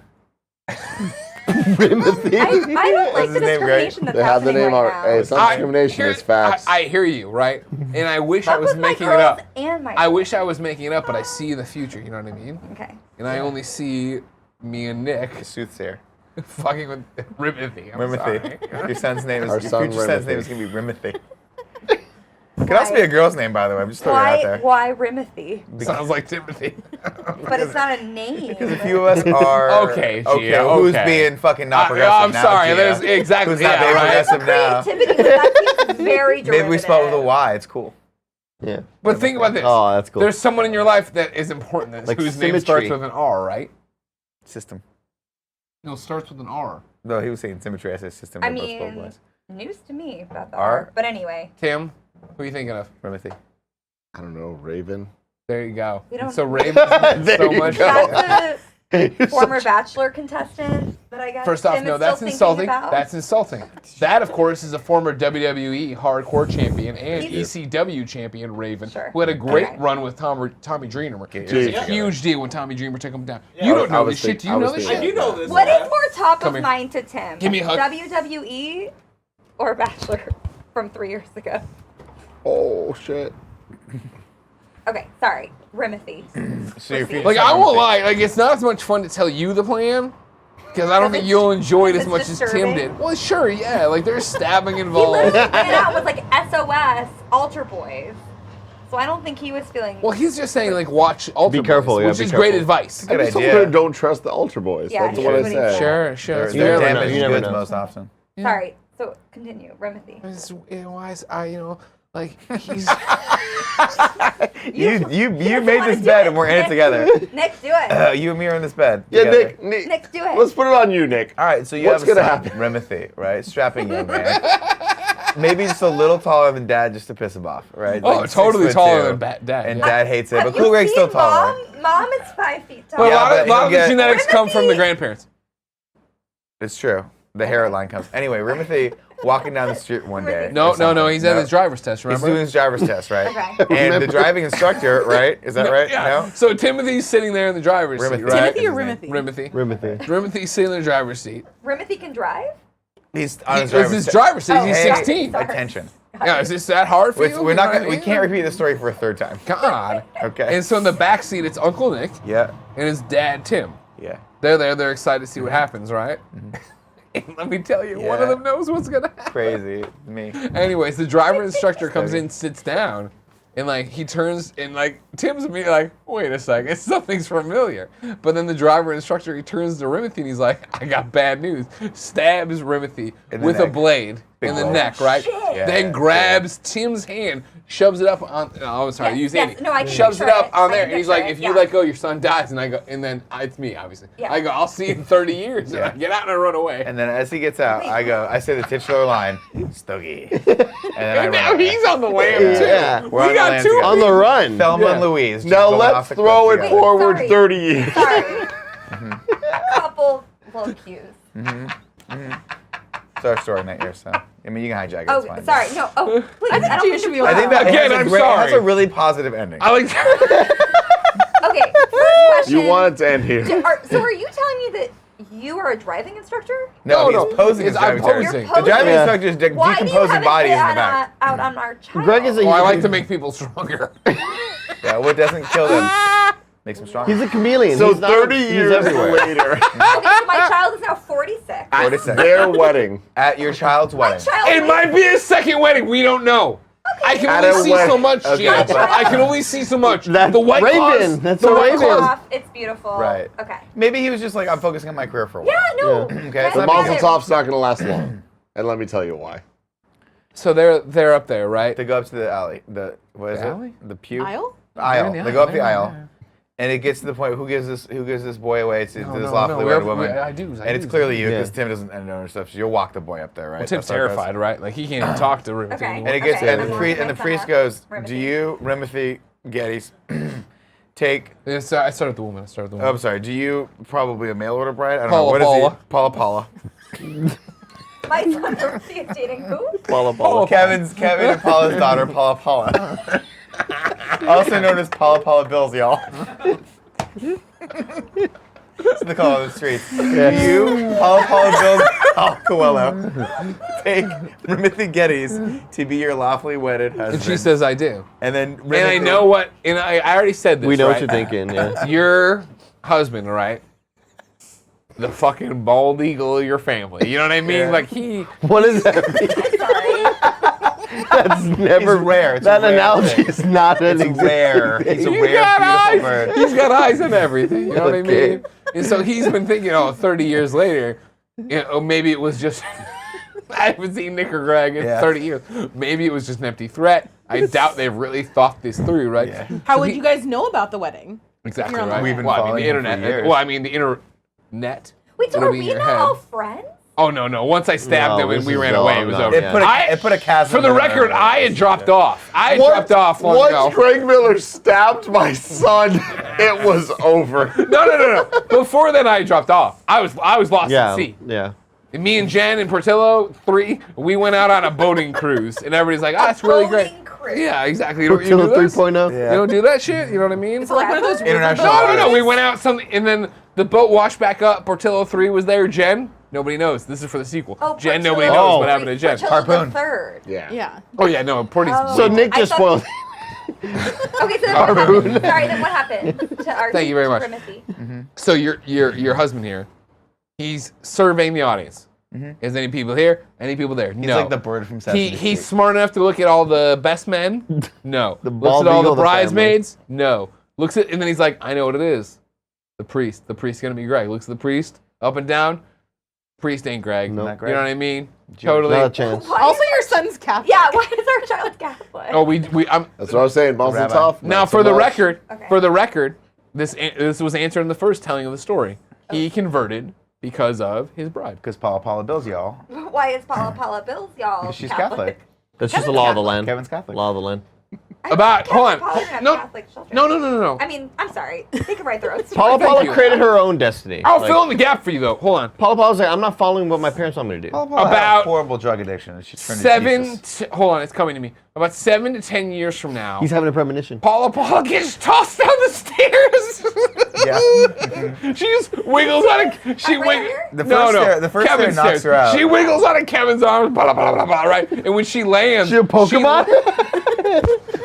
Timothy. I don't like What's the his name, Greg? discrimination that's They have the happening name right on. now. Hey, it's not discrimination. It's facts. I hear you, right? And I wish I Fuck was with my making it girls up. And my I wish I was making it up, but I see in the future. You know what I mean? Okay. And I only see me and Nick Soothsayer. fucking with Rimothy. I'm Rimothy. sorry. Your son's name is. Our Your son, future son's Rimothy. name is gonna be Rimothy. Could also be a girl's name, by the way. I'm just throwing it out there. Why Rimothy? Sounds like Timothy. But it's not a name. Because a few of us are Okay, Gio, Who's okay. being fucking not progressive I'm now? sorry. Gio? There's exactly Who's not yeah, being right? progressive now? Creativity, but that seems very derivative. Maybe we spell it with a Y. It's cool. Yeah. But think about this. Oh, that's cool. There's someone in your life that is important, that's Like whose name starts symmetry. with an R, right? System. No, starts with an R. No, he was saying symmetry. I said system. I They're both mean, spelled wise. news to me about the R? R. But anyway, Tim, who are you thinking of? Rimothy. I don't know, Raven. There you go. We don't- So Raven, There so you much. go. that's You're a former such- Bachelor contestant that I guess First off, Tim no, is that's still thinking insulting. about. That's insulting. That, of course, is a former WWE hardcore champion and He's- ECW champion, Raven, Sure. who had a great Okay. run with Tommy Dreamer. It was Dude. a huge deal when Tommy Dreamer took him down. Yeah, You I don't know was this shit. Do I you know was this I shit? thinking- do know this. What is more top Come of here. mind to Tim? Give me a hug. WWE or Bachelor from 3 years ago? Oh shit. Okay, sorry, Rimothy. So your future Like, son, I won't Rimothy. lie. Like, it's not as much fun to tell you the plan. Because I don't think it's- you'll enjoy it as it's much as Tim disturbing. did. Well, sure, yeah. Like, there's stabbing He involved. literally ran out with like SOS Altar Boys. So I don't think he was feeling. Well, he's just saying, like, watch Ultra Be careful, Boys, yeah, which be is great careful. advice. Good I just idea. told her don't trust the Ultra Boys. Yeah, That's he what I was what he said. said. Sure, sure. They're, It's You they're never fair. know, damaged you never goods know. most often. Sorry. So continue, Rimothy. Why is like, he's... You doesn't made wanna this do bed it. and we're in it Nick. together. Nick, do it. You and me are in this bed. Yeah, together. Nick, do it. Let's put it on you, Nick. All right, so you What's have a gonna son, happen? Rimothy, right? Strapping young man. Maybe just a little taller than Dad, just to piss him off, right? Oh, Like totally 6'2", taller than Dad. And yeah. Dad hates it, Have but you Cool Greg's still seen taller. Mom is 5 feet tall. But Yeah, a lot but of the he'll get- genetics come from the Rimothy! grandparents. It's true. The hairline comes. Anyway, Rimothy walking down the street one day. No, or something. he's at his driver's test, He's remember? doing his driver's test, right? Okay. And the driving instructor, right? Is that right? Yeah. No? So Timothy's sitting there in the driver's seat, Rimothy. right? Timothy or What's Rimothy? Rimothy. Rimothy. Sitting in the driver's seat. Rimothy can drive? He's on his It's driver's his test. driver's seat. Oh, He's hey, 16. sorry. Attention. Yeah, is this that hard for you? We're You not know gonna, what I we mean? can't repeat the story for a third time. God. Okay. And so in the back seat, it's Uncle Nick Yeah. and his dad, Tim. Yeah. They're there. They're excited to see what happens, right? And let me tell you, one of Yeah. them knows what's gonna happen. Crazy. Me. Anyways, the driver instructor comes in, sits down, and like he turns and like Tim's me like, wait a second, something's familiar. But then the driver instructor, he turns to Rimothy and he's like, I got bad news. Stabs Rimothy In the with a neck. blade Big in the blade. neck, right? Shit. Yeah, Then yeah. grabs Tim's hand, shoves it up on. Oh, I'm sorry, Yes, use yes. Andy. No, I can shoves it picture up it. on I there, can and he's picture like, it, if you yeah. let go, your son dies. And I go, and then it's me, obviously. Yeah. I go, I'll see you in 30 years. And Yeah. I get out and I run away. And then as he gets out, I say the titular line, Stogie. And then I And run now away. he's on the lamb Yeah. too. Yeah. We're We on the got lamb two together. On the run. Thelma Yeah. and Louise. just Now going let's off the throw cliff it together. forward Sorry. 30 years. Sorry. A couple little cues. It's our story, not yours. So I mean, you can hijack it. Oh, it's fine. sorry. No. Oh, please. I don't Gio think should be we I think that Again, has, I'm a great, has sorry. a really positive ending. I like Okay. First question. You want it to end here. So are you telling me that you are a driving instructor? no, No, he's posing it's- as I'm driving posing. instructor. The driving Yeah. instructor is Why do you decomposing have it bodies in the out, back. out on our child? Greg is a. Oh, I like to make people stronger. Yeah, what doesn't kill them makes them stronger. He's a chameleon. So he's not, 30 he's years everywhere. later, Okay, so my child is now 46. at 46. their wedding, At your child's My wedding. child It is- might be his second wedding. We don't know. I can At only a see wedding. so much, Okay, Gia. but- I can only see so much. That's the white Raven. claws. That's the a white Raven. claws. off. It's beautiful. Right. Okay. Maybe he was just like, I'm focusing on my career for a while. Yeah, no. Okay, so the that Mazel makes Tov's not going to last long. And let me tell you why. So they're up there, right? They go up to the alley. What is The alley? it? The pew? Aisle? Aisle. They're in the They go up the aisle, aisle. And it gets to the point, who gives this boy away to this no, lawfully wedded woman? I do. And it's clearly you, because Tim doesn't know her stuff. So you'll walk the boy up there, right? Well, Tim's That's how it goes. terrified, right? Like he can't even talk to Rimothy Okay. anymore. And it gets Okay. and the priest goes, "Do you, Rimothy Gettys, take?" I started with the woman. Oh, I'm sorry. Do you probably a mail order bride? I don't Paula, know. What is he? Paula. Paula. My son Rimothy is dating who? Paula. Kevin and Paula's daughter, Paula. Also known as Paula Bills, y'all. That's what they call it on the streets. You, Paula Bills, Paul Coelho, take Rimothy Gettys to be your lawfully wedded husband. And she says, I do. And then And I know what, and I already said this, We know right? what you're thinking, yeah. Your husband, right? The fucking bald eagle of your family. You know what I mean? Yeah. Like he... What does that mean? Sorry. That's never He's rare. It's that a rare analogy thing. is not an It's rare. He's a He's rare, got beautiful eyes. bird. He's got eyes and everything. You know what I Okay. mean? And so he's been thinking, 30 years later, maybe it was just... I haven't seen Nick or Greg in 30 years. Maybe it was just an empty threat. I doubt they've really thought this through, right? Yeah. How would you guys know about the wedding? Exactly You're on right. the We've been well, I mean, following the him for internet. years. Well, I mean, the internet. Wait, so It'll are be in we your not head. all friends? Oh no! Once I stabbed No, him and this we is ran all away, it was not- over. yeah. It put a chasm. For the in record, our I had dropped off. I had dropped off long Once ago. Greg Miller stabbed my son, it was over. No. Before then, I had dropped off. I was lost Yeah, at sea. yeah. And me and Jen and Portillo, 3, we went out on a boating cruise, and everybody's like, "Ah, it's really great." Boating cruise. Yeah, exactly. You don't, you Portillo do this? 3.0. You don't do that shit. You know what I mean? It's like one of those International No. We went out something, and then the boat washed back up. Portillo 3 was there. Jen, nobody knows. This is for the sequel. Oh, Jen, Portillo. nobody knows Oh. what happened to Jen. Portillo the Harpoon. third. Yeah. Yeah. Oh yeah, no, Porty's. Oh. So Nick I just thought- spoiled. Okay, so then what happened? Sorry, then what happened to our Thank you very much. Rimothy? So your husband here, he's surveying the audience. Is any people here? Any people there? He's no. like the bird from Sesame Street. He's smart enough to look at all the best men. No. The Looks bald at all eagle the of the family. bridesmaids. No. Looks at and then he's like, I know what it is. The priest. The priest's gonna be Greg. Looks at the priest up and down. Priest ain't Greg. Nope. Not You Greg. know what I mean? Totally. Not a chance. Why Also, is- your son's Catholic. Yeah, why is our child Catholic? Oh, I'm That's what I was saying. Mazel Rabbi. tov. now not for so the much. record, this was answered in the first telling of the story. He converted because of his bride. Because Paula Bills, y'all. Why is Paula Bills, y'all? Because she's Catholic. That's just the law of the land. Kevin's Catholic. Law of the land. About hold on. Paula's gonna have No. Catholic children. No. I mean, I'm sorry. They can write their own story. Paula you. created her own destiny. I'll Like, fill in the gap for you though. Hold on. Paula's like, I'm not following what my parents want me to do. Paula had About a horrible drug addiction. And she's turned to Jesus. Hold on, it's coming to me. About 7 to 10 years from now, He's having a premonition. Paula gets tossed down the stairs. Yeah. She just wiggles out of she Right wiggles. here? The first stair Kevin's knocks her out. She wiggles out of Kevin's arms, blah, blah, blah, blah, right? And when she lands, She a Pokemon?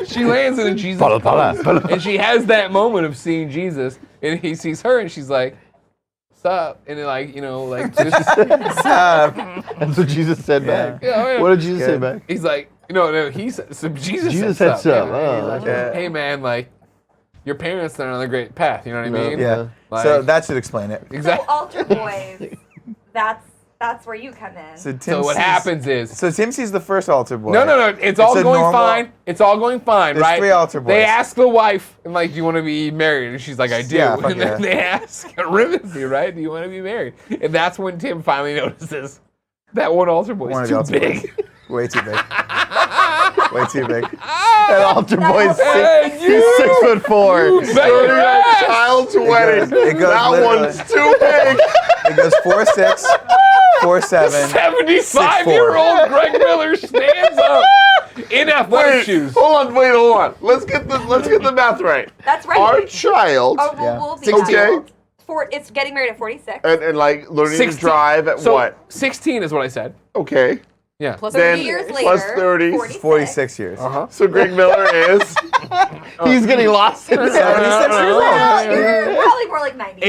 she lands in a Jesus pose. And she has that moment of seeing Jesus, and he sees her, and she's like, "What's up?" And then like, just That's what Jesus said back. yeah. What did Jesus say Good. back? He's like, no, he said, so Jesus Jesus said said so. Yeah. Oh, Like, okay. hey man, like your parents are on a great path. You know what I mean? Yeah. Like- So that should explain it. So Exactly. altar boys, that's where you come in. So, Tim So what sees- happens is So Tim sees the first altar boy. no. It's all a going normal- fine. It's all going fine, There's right? 3 altar They boys. ask the wife, and like, do you want to be married? And she's like, I do. Yeah, fuck and then yeah. they ask Rimothy, right? Do you want to be married? And that's when Tim finally notices that one altar boy One is of too the altar big. boys. Way too big. Way too big. That altar boy's Hey, he's 6'4". Bet Starting your a ass! child's wedding. it goes That literally- one's too big. It goes 4'6", 4'7". 75-year-old Greg Miller stands up in athletic shoes. Hold on. Let's get the math right. That's right. Our child Oh, Yeah. we'll be 16. that. It's getting married at 46. and like learning 16. to drive at So, what? 16 is what I said. Okay. Yeah. Plus 30 then years plus later, 30. 46 years. So Greg Miller is He's getting lost in his 76 years old. You're probably more like 90.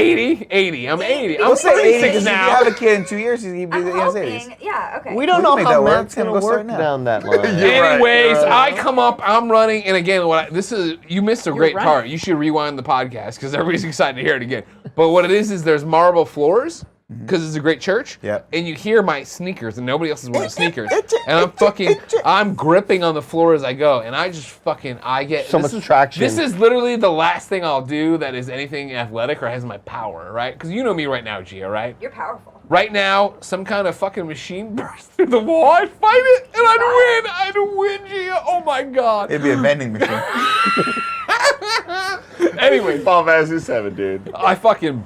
80. I'm 80. I'm We'll say 80. 36 If you now. have a kid in 2 years, he'd be I'm in his 80s. hoping. Yeah, okay. We don't We know can make how that work. math's Tim, gonna go start work now. down that line. You're right, Anyways, you're right. I come up, I'm running, and again, you missed a great right. part. You should rewind the podcast because everybody's excited to hear it again. But what it is there's marble floors, because it's a great church. Yep. And you hear my sneakers, and nobody else is wearing sneakers. And I'm gripping on the floor as I go, and I get So much traction. This is literally the last thing I'll do that is anything athletic or has my power, right? Because you know me right now, Gia, right? You're powerful. Right now, some kind of fucking machine bursts through the wall. I fight it, and I'd win, Gia. Oh my God. It'd be a vending machine. Anyway, Final Fantasy 7, dude. I fucking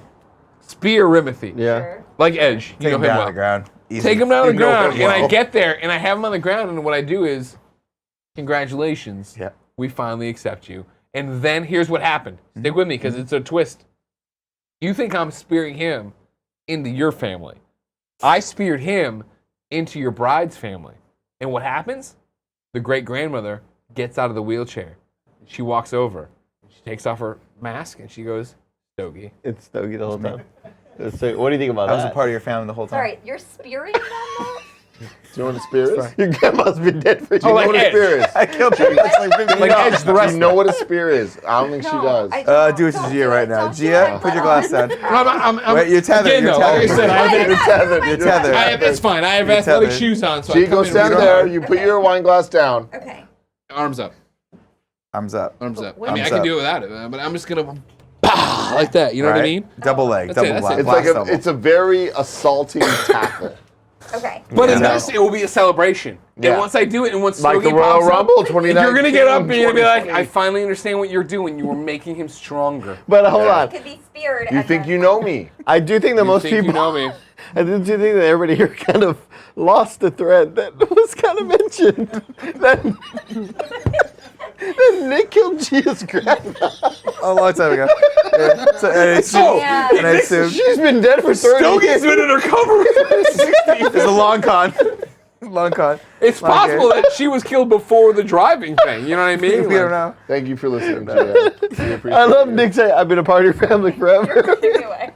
spear Rimothy. Yeah. Sure. Like Edge. You Take know him him down well. on the ground. Easy. Take him down on the You know ground, him and I well. get there, and I have him on the ground, and what I do is, congratulations. Yep. We finally accept you. And then here's what happened. Stick with me, because it's a twist. You think I'm spearing him into your family. I speared him into your bride's family. And what happens? The great-grandmother gets out of the wheelchair. She walks over. She takes off her mask, and she goes, Stogie. It's Stogie the whole time. So, what do you think about I was that? a part of your family the whole time. Sorry, you're spearing them though? Do you know what a spear is? Your grandma's been dead for Oh, you. like You know what a Edge. spear is? I killed her. That's like 50 Like Edge the Do wrestler. you know what a spear is? I don't think she does. I don't. Do it to Don't Gia do right it, now. don't do Gia, it. put your glass down. I'm, Wait, you're tethered. Again, You're though, like I tethered. said, I have, You're tethered. You're tethered. it's fine. I have You're athletic tethered. shoes on, so G, I come go in stand with- there. You put your wine glass down. Okay. Arms up. Arms up. Arms up. Wait, I mean, I Arms can up. do it without it, but I'm just gonna like that. You know what I Right? mean? Double leg. That's it, Double that's black. it. It's like double. it's a very assaulting tackle. Okay. But in Yeah. this, it will be a celebration. Yeah. And once I do it, and once Like the Stogie Royal pops up, Rumble 2019. you're gonna get up and you're gonna be like, 2020. I finally understand what you're doing. You were making him stronger. But hold It on. could be speared. You and think then- you know me? I do think that most think people you know me. I do think that everybody here kind of lost the thread that was kind of mentioned. that Nick killed Gia's grandma. A long time ago. Yeah. So, and I assume, Yeah. and I assume She's been dead for 30 Stogie's years. been undercover for 60 it's a long con. Long con. It's Long possible game. that she was killed before the driving thing. You know what I mean? We don't know. Thank you for listening, Gia. We appreciate I love you. Nick saying, I've been a part of your family forever. Anyway.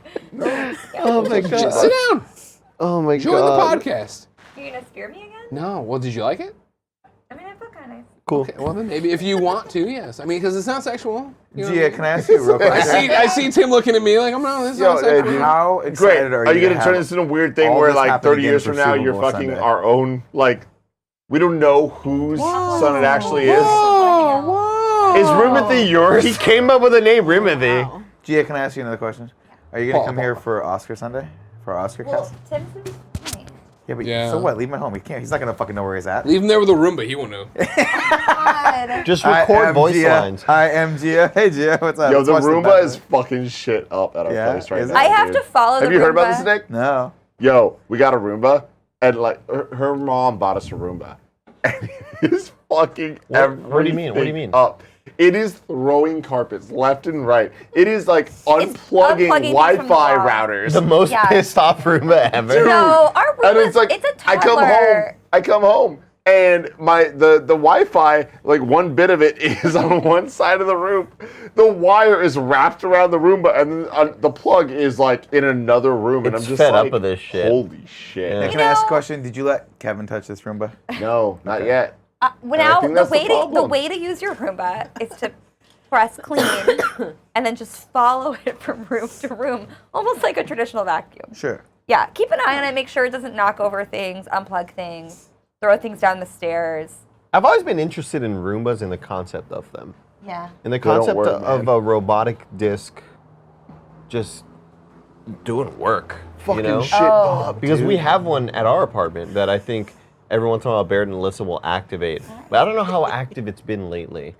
Oh my god. Sit down. Oh my Join god. the podcast. You gonna spear me again? No. Well, did you like it? I mean, I feel kind of nice. Cool. Okay, well, then maybe if you want to, yes. I mean, because it's not sexual. You know what I Gia, mean? can I ask you real quick? I see Tim looking at me like, I'm not. This is Yo, not sexual. dude. How Great. excited Are are you you gonna turn this into a weird thing all where this like happen 30 again years for from now Super you're Bowl fucking Sunday? our own like we don't know whose son it actually is? Whoa, Is Rimothy yours? He came up with the name Rimothy. Wow. Gia, can I ask you another question? Are you gonna Paul, come here for Oscar Sunday? For Oscar Well, cast? Tim's nice. Yeah, but Yeah. so what? Leave him at home. He can't. He's not gonna fucking know where he's at. Leave him there with a Roomba. He won't know. God. Just I record am voice Gia. lines. I am Gia. Hey Gia, what's up? Yo, Let's the watch Roomba Batman. is fucking shit up at our Yeah? place right Is now. it? I have dude. to follow the Have you heard about Roomba. this, Nick? No. Yo, we got a Roomba, and like her mom bought us a Roomba, and it is fucking What do you mean? What do you mean? Up. It is throwing carpets left and right. It is like unplugging unplugging things Wi-Fi from the wall. routers. The most Yeah. pissed off Roomba ever. No, our and Roomba's, it's like it's a I toddler. come home, and the Wi-Fi, like one bit of it is on one side of the room. The wire is wrapped around the Roomba, and then the plug is like in another room. And It's I'm just fed like, up with this shit. Holy shit! Yeah. Can I ask a know- question? Did you let Kevin touch this Roomba? No, not yet. Now, think the that's the way to problem. use your Roomba is to press clean and then just follow it from room to room, almost like a traditional vacuum. Sure. Yeah, keep an eye on it. Make sure it doesn't knock over things, unplug things, throw things down the stairs. I've always been interested in Roombas and the concept of them. Yeah. And the don't concept work, of man. a robotic disc just doing work. Fucking you know? shit Oh. up, Because dude. we have one at our apartment that I think every once in a while Baird and Alyssa will activate. But I don't know how active it's been lately.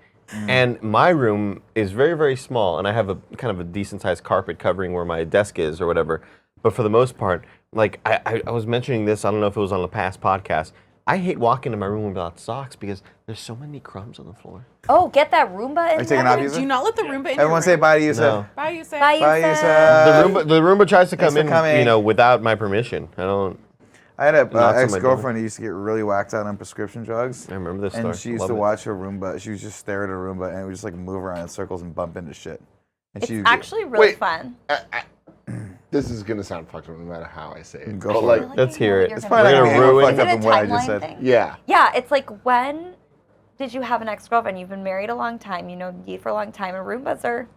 And my room is very, very small, and I have a kind of a decent sized carpet covering where my desk is or whatever. But for the most part, like I was mentioning this, I don't know if it was on the past podcast. I hate walking to my room without socks because there's so many crumbs on the floor. Oh, get that Roomba in you taking there. off Do Yusuf? you not let the Roomba in Everyone your say room? bye to Yusuf. No. Bye, you say. Bye, Bye, Yusuf. The Roomba tries to Thanks come for in, coming. you know, without my permission. I don't. I had a Knocks on my ex-girlfriend who used to get really whacked out on prescription drugs. I remember this And story. she used Love to it. watch her Roomba. She would just stare at her Roomba and it would just like move around in circles and bump into shit. And It's she would actually really Wait. fun. This is gonna sound fucked up no matter how I say it. Go but for like, it. Let's hear it. It's probably We're not gonna gonna ruin fucked up Is it than a what I just timeline said. thing? yeah. Yeah, it's like when did you have an ex-girlfriend? You've been married a long time. You know, Yeet for a long time, and Roombas are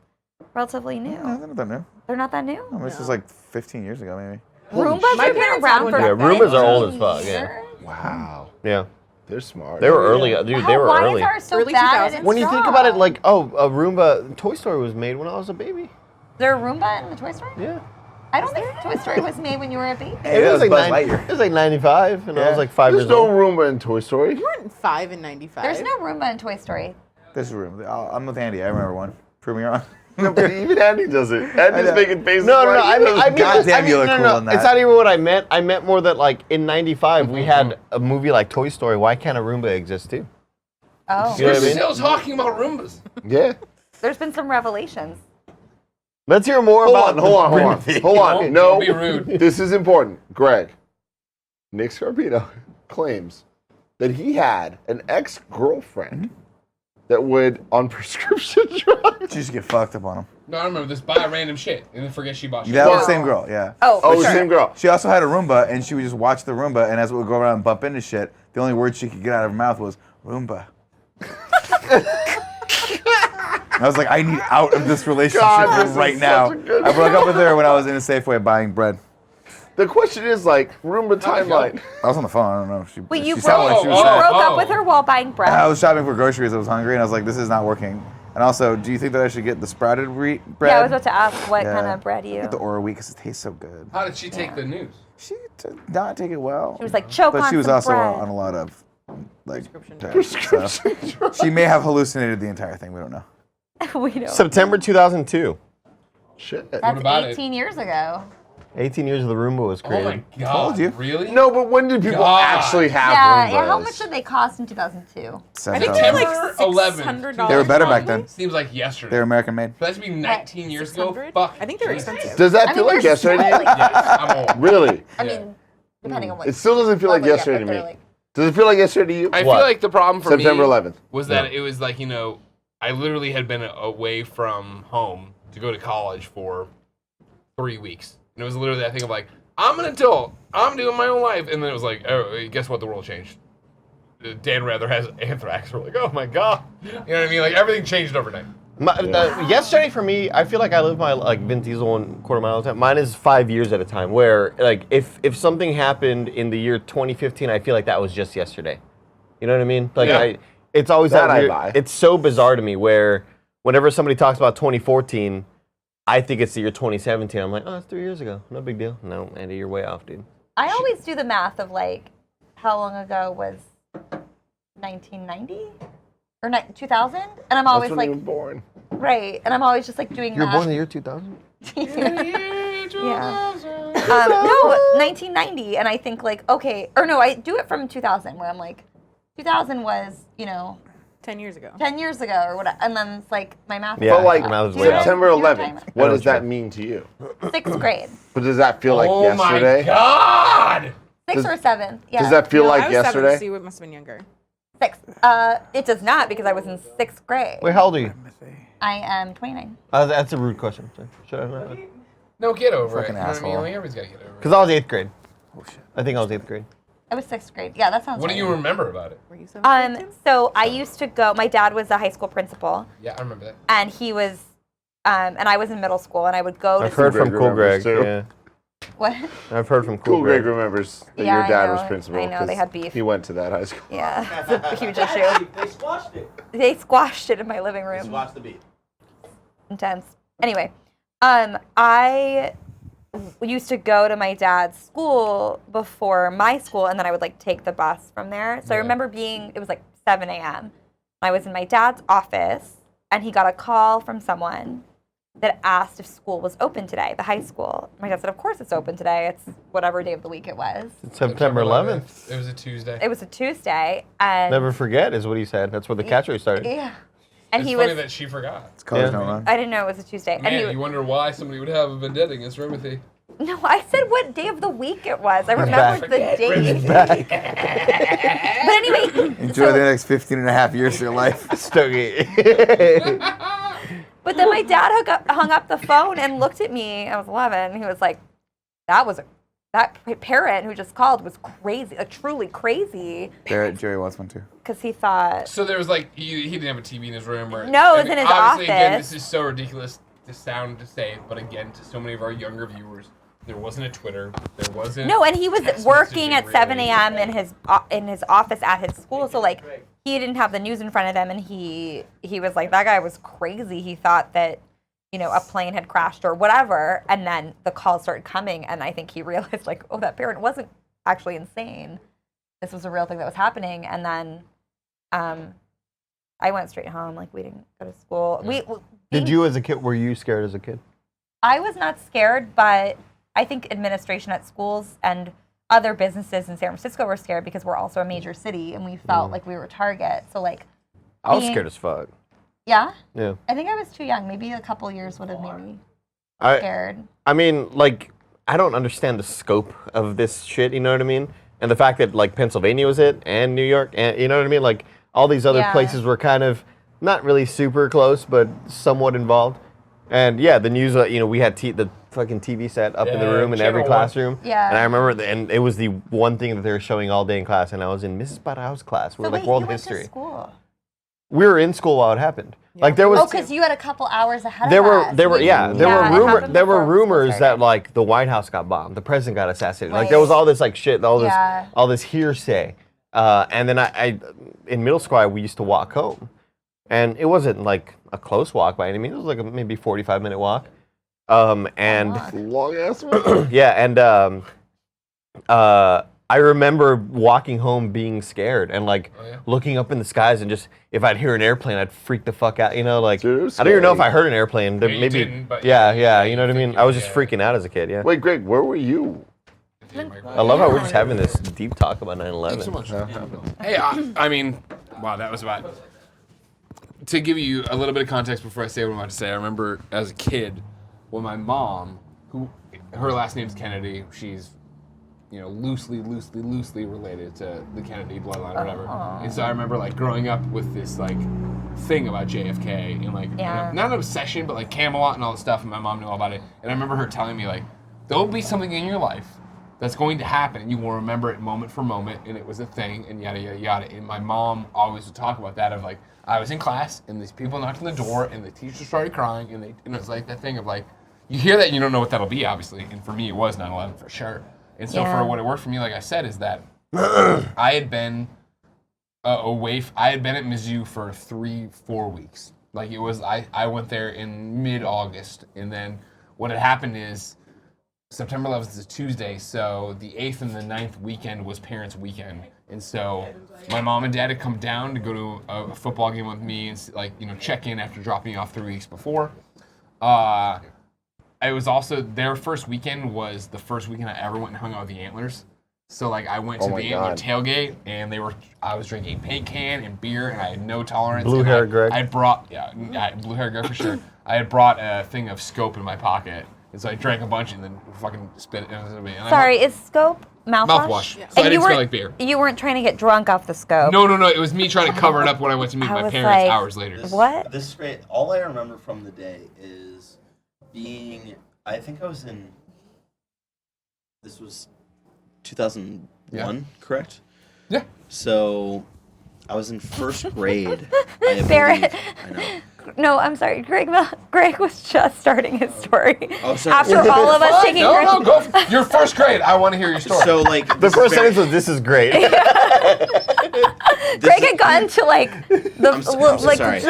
relatively new. No, they're not that new. They're not that new. No, this was like 15 years ago, maybe. Roombas My have been parents around had for one Yeah, back then. Roombas are old as fuck. Yeah. years. Wow. Yeah. They're smart. They were early, dude. They were Why early. is ours so Early bad 2000s? at its When you think job? about it, like, oh, a Roomba, Toy Story was made when I was a baby. Is there a Roomba in the Toy Story? Yeah. I don't think Toy Story was made when you were a baby. Hey, that was like Buzz 90 Lightyear. it was like 95, and I was like 5 There's years no old. Roomba in Toy Story. You weren't 5 in 95. There's no Roomba in Toy Story. There's a room. I'm with Andy. I remember one. Prove me wrong. No, but even Andy does it. Andy's know. making faces. No, like I mean, Goddamn, you look cool in that. It's not even what I meant. I meant more that, like, in 95, we had a movie like Toy Story. Why can't a Roomba exist, too? Oh. You know We're what I mean? still talking about Roombas. Yeah. There's been some revelations. Let's hear more about Hold on. Don't No, be rude. this is important. Greg, Nick Scarpino claims that he had an ex-girlfriend that would, on prescription drugs. She used to get fucked up on him. No, I remember this. Buy random shit and then forget she bought shit. That was the same girl, yeah. Oh, for Oh, sure. same girl. She also had a Roomba, and she would just watch the Roomba, and as we would go around and bump into shit, the only word she could get out of her mouth was Roomba. I was like, I need out of this relationship God, this is right now. such a good I broke up with her when I was in a Safeway buying bread. The question is, like, Roomba timeline. I was on the phone. I don't know if she. Wait, you she sounded like she was you sad. broke up with her while buying bread? I was shopping for groceries. I was hungry, and I was like, this is not working. And also, do you think that I should get the sprouted bread? Yeah, I was about to ask what Yeah. kind of bread you. Get the Oro wheat because it tastes so good. How did she take the news? She did not take it well. She was like, choke But on she was some also bread. on a lot of like Prescription stuff. She may have hallucinated the entire thing. We don't know. We know. September 2002. Shit. That's about 18 years ago. 18 years of the Roomba was Oh created. my god. Told you. Really? No, but when did people God. actually have Yeah, Roombas? yeah. How much did they cost in 2002? I think September they were like $11. $600. They were better back then. Seems like yesterday. They were American made. For that to be 19 years ago? 600? Fuck. I think they were Jesus. expensive. Does that I feel mean, like they're yesterday to you? still, like, Yes, I'm old. Really? I Yeah. mean, depending on what. It still doesn't feel like level you yesterday get, to but me. they're like- Does it feel like yesterday to you? I What? feel like the problem for September me 11th. was that it was like, you know, I literally had been away from home to go to college for 3 weeks. And it was literally that thing of like, I'm an adult. I'm doing my own life. And then it was like, oh, guess what? The world changed. Dan Rather has anthrax. We're like, oh my God. You know what I mean? Like everything changed overnight. Yesterday for me, I feel like I live my like Vin Diesel 1/4 mile at a time. Mine is 5 years at a time. Where like if something happened in the year 2015, I feel like that was just yesterday. You know what I mean? Like Yeah. it's always That I weird, buy. it's so bizarre to me where whenever somebody talks about 2014, I think it's the year 2017. I'm like, oh, that's 3 years ago. No big deal. No, Andy, you're way off, dude. I always do the math of like, how long ago was 1990 or 2000, and I'm always That's when like, you were born. right, and I'm always just like doing You were math. born in the year 2000? Yeah. No, 1990, and I think like, okay, or no, I do it from 2000, where I'm like, 2000 was, you know, 10 years ago. 10 years ago or whatever, and then it's like my math. Yeah, But like your mouth is Do you know way off. September what I'm 11th, talking about? what know does what that you mean to you? 6th grade, But does that feel like oh yesterday? my God. 6th or 7th. Yeah. Does that feel No, like I was 7, yesterday? so you must have been younger. 6th. It does not because I was in 6th grade. Wait, how old are you? I am 29. That's a rude question. Should I not? No, get over Fucking it. You know what I mean? asshole. Like, everybody's got to get over it. Because I was 8th grade. Oh shit. I think I was 8th grade. I was 6th grade. Yeah, that sounds What do right. you remember about it? Were you 7? So I used to go, my dad was a high school principal, Yeah, I remember that. and he was, and I was in middle school, and I would go to I've heard Greg from Cool Greg. remembers, too. Yeah. what? I've heard from Cool Greg remembers that Yeah, your I dad know. was principal. I know, they 'cause had beef. He went to that high school. Yeah, it's a huge issue. They squashed it. They squashed it in my living room. Squashed the beat. Intense. Anyway, I used to go to my dad's school before my school, and then I would like take the bus from there. So I Yeah. remember it was like 7 a.m. I was in my dad's office, and he got a call from someone that asked if school was open today, the high school. My dad said, of course it's open today. It's whatever day of the week it was. September 11th. It was a Tuesday. It was a Tuesday, and Never forget is what he said. That's where the catchphrase started. yeah. And It's he funny was, that she forgot. It's colors Yeah. don't run. I didn't know it was a Tuesday. Man, and he, you wonder why somebody would have a vendetta against Timothy. no, I said what day of the week it was. I remember back. the date. Back. But anyway, Enjoy the next 15 and a half years of your life. Stogie. but then my dad hung up the phone and looked at me. I was 11. He was like, that parent who just called was crazy, like truly crazy, Jerry wants one too. because he thought, So there was like, he didn't have a TV in his room. Or, No, it was and in his obviously, again, office. this is so ridiculous to say, but again, to so many of our younger viewers, There wasn't a Twitter. There wasn't. No, and he was text working messaging at 7 really. a.m. in his office at his school. So like he didn't have the news in front of him, and he was like, that guy was crazy. He thought that a plane had crashed or whatever, and then the calls started coming, and I think he realized like, oh, that parent wasn't actually insane. This was a real thing that was happening, and then I went straight home. Like we didn't go to school. Did you as a kid? Were you scared as a kid? I was not scared, but I think administration at schools and other businesses in San Francisco were scared because we're also a major city and we felt like we were target. So like, I was scared as fuck. Yeah? Yeah. I think I was too young. Maybe a couple years would have made me scared. I mean, like, I don't understand the scope of this shit, you know what I mean? And the fact that like Pennsylvania was it and New York, and you know what I mean? Like all these other places were kind of not really super close, but somewhat involved. And yeah, the news, we had the fucking TV set up in the room in every classroom. Yeah. And I remember, and it was the one thing that they were showing all day in class, and I was in Mrs. Badao's class. We were like world history. Went to school. We were in school while it happened. Like there was. Oh, because you had a couple hours ahead there of were us. there were rumors that started. like the White House got bombed, the president got assassinated. Right. Like there was all this like shit, all this hearsay. And then I in middle school we used to walk home, and it wasn't like a close walk by any means. It was like a maybe 45-minute walk. And long ass one. yeah, and I remember walking home being scared and like looking up in the skies, and just if I'd hear an airplane, I'd freak the fuck out. Like Dude, I don't even know if I heard an airplane. Yeah, you maybe didn't, but yeah, you know what I mean. you I was just did. freaking out as a kid. Yeah. Wait, Greg, where were you? I love how we're just having this deep talk about 9/11. Thanks so much. Hey, I mean, wow, that was about. To give you a little bit of context before I say what I'm about to say, I remember as a kid when my mom, her last name's Kennedy, she's, loosely related to the Kennedy bloodline or whatever. And so I remember like growing up with this like thing about JFK and like not an obsession, but like Camelot and all this stuff, and my mom knew all about it. And I remember her telling me like, there'll be something in your life that's going to happen, and you will remember it moment for moment, and it was a thing, and yada yada yada. And my mom always would talk about that of like, I was in class, and these people knocked on the door, and the teacher started crying, and it was like that thing of like, you hear that and you don't know what that'll be, obviously. And for me, it was 9/11 for sure. And so for what it worked for me, like I said, is that I had been I had been at Mizzou for 3-4 weeks. Like it was, I went there in mid-August, and then what had happened is September 11th is a Tuesday, so the 8th and the 9th weekend was Parents' Weekend. And so my mom and dad had come down to go to a football game with me and check in after dropping me off 3 weeks before. It was also, their first weekend was the first weekend I ever went and hung out with the Antlers. So like I went to the Antler tailgate, and I was drinking paint can and beer, and I had no tolerance. Blue hair Greg. I brought, blue hair Greg for sure. I had brought a thing of Scope in my pocket. And so I drank a bunch and then fucking spit it. Sorry, is Scope mouthwash? Mouthwash. Yeah. So I didn't smell like beer. You weren't trying to get drunk off the Scope. No. It was me trying to cover it up when I went to meet my parents like, hours later. What? This is great. All I remember from the day is being, I think I was in, this was 2001, correct? Yeah. So I was in first grade. I Barrett. believe. I know. No, I'm sorry. Greg was just starting his story. Oh, sorry. After all of us taking No, go. You're first grade. I want to hear your story. So like The first sentence was, "This is great." Greg had gotten to like the I'm so sorry.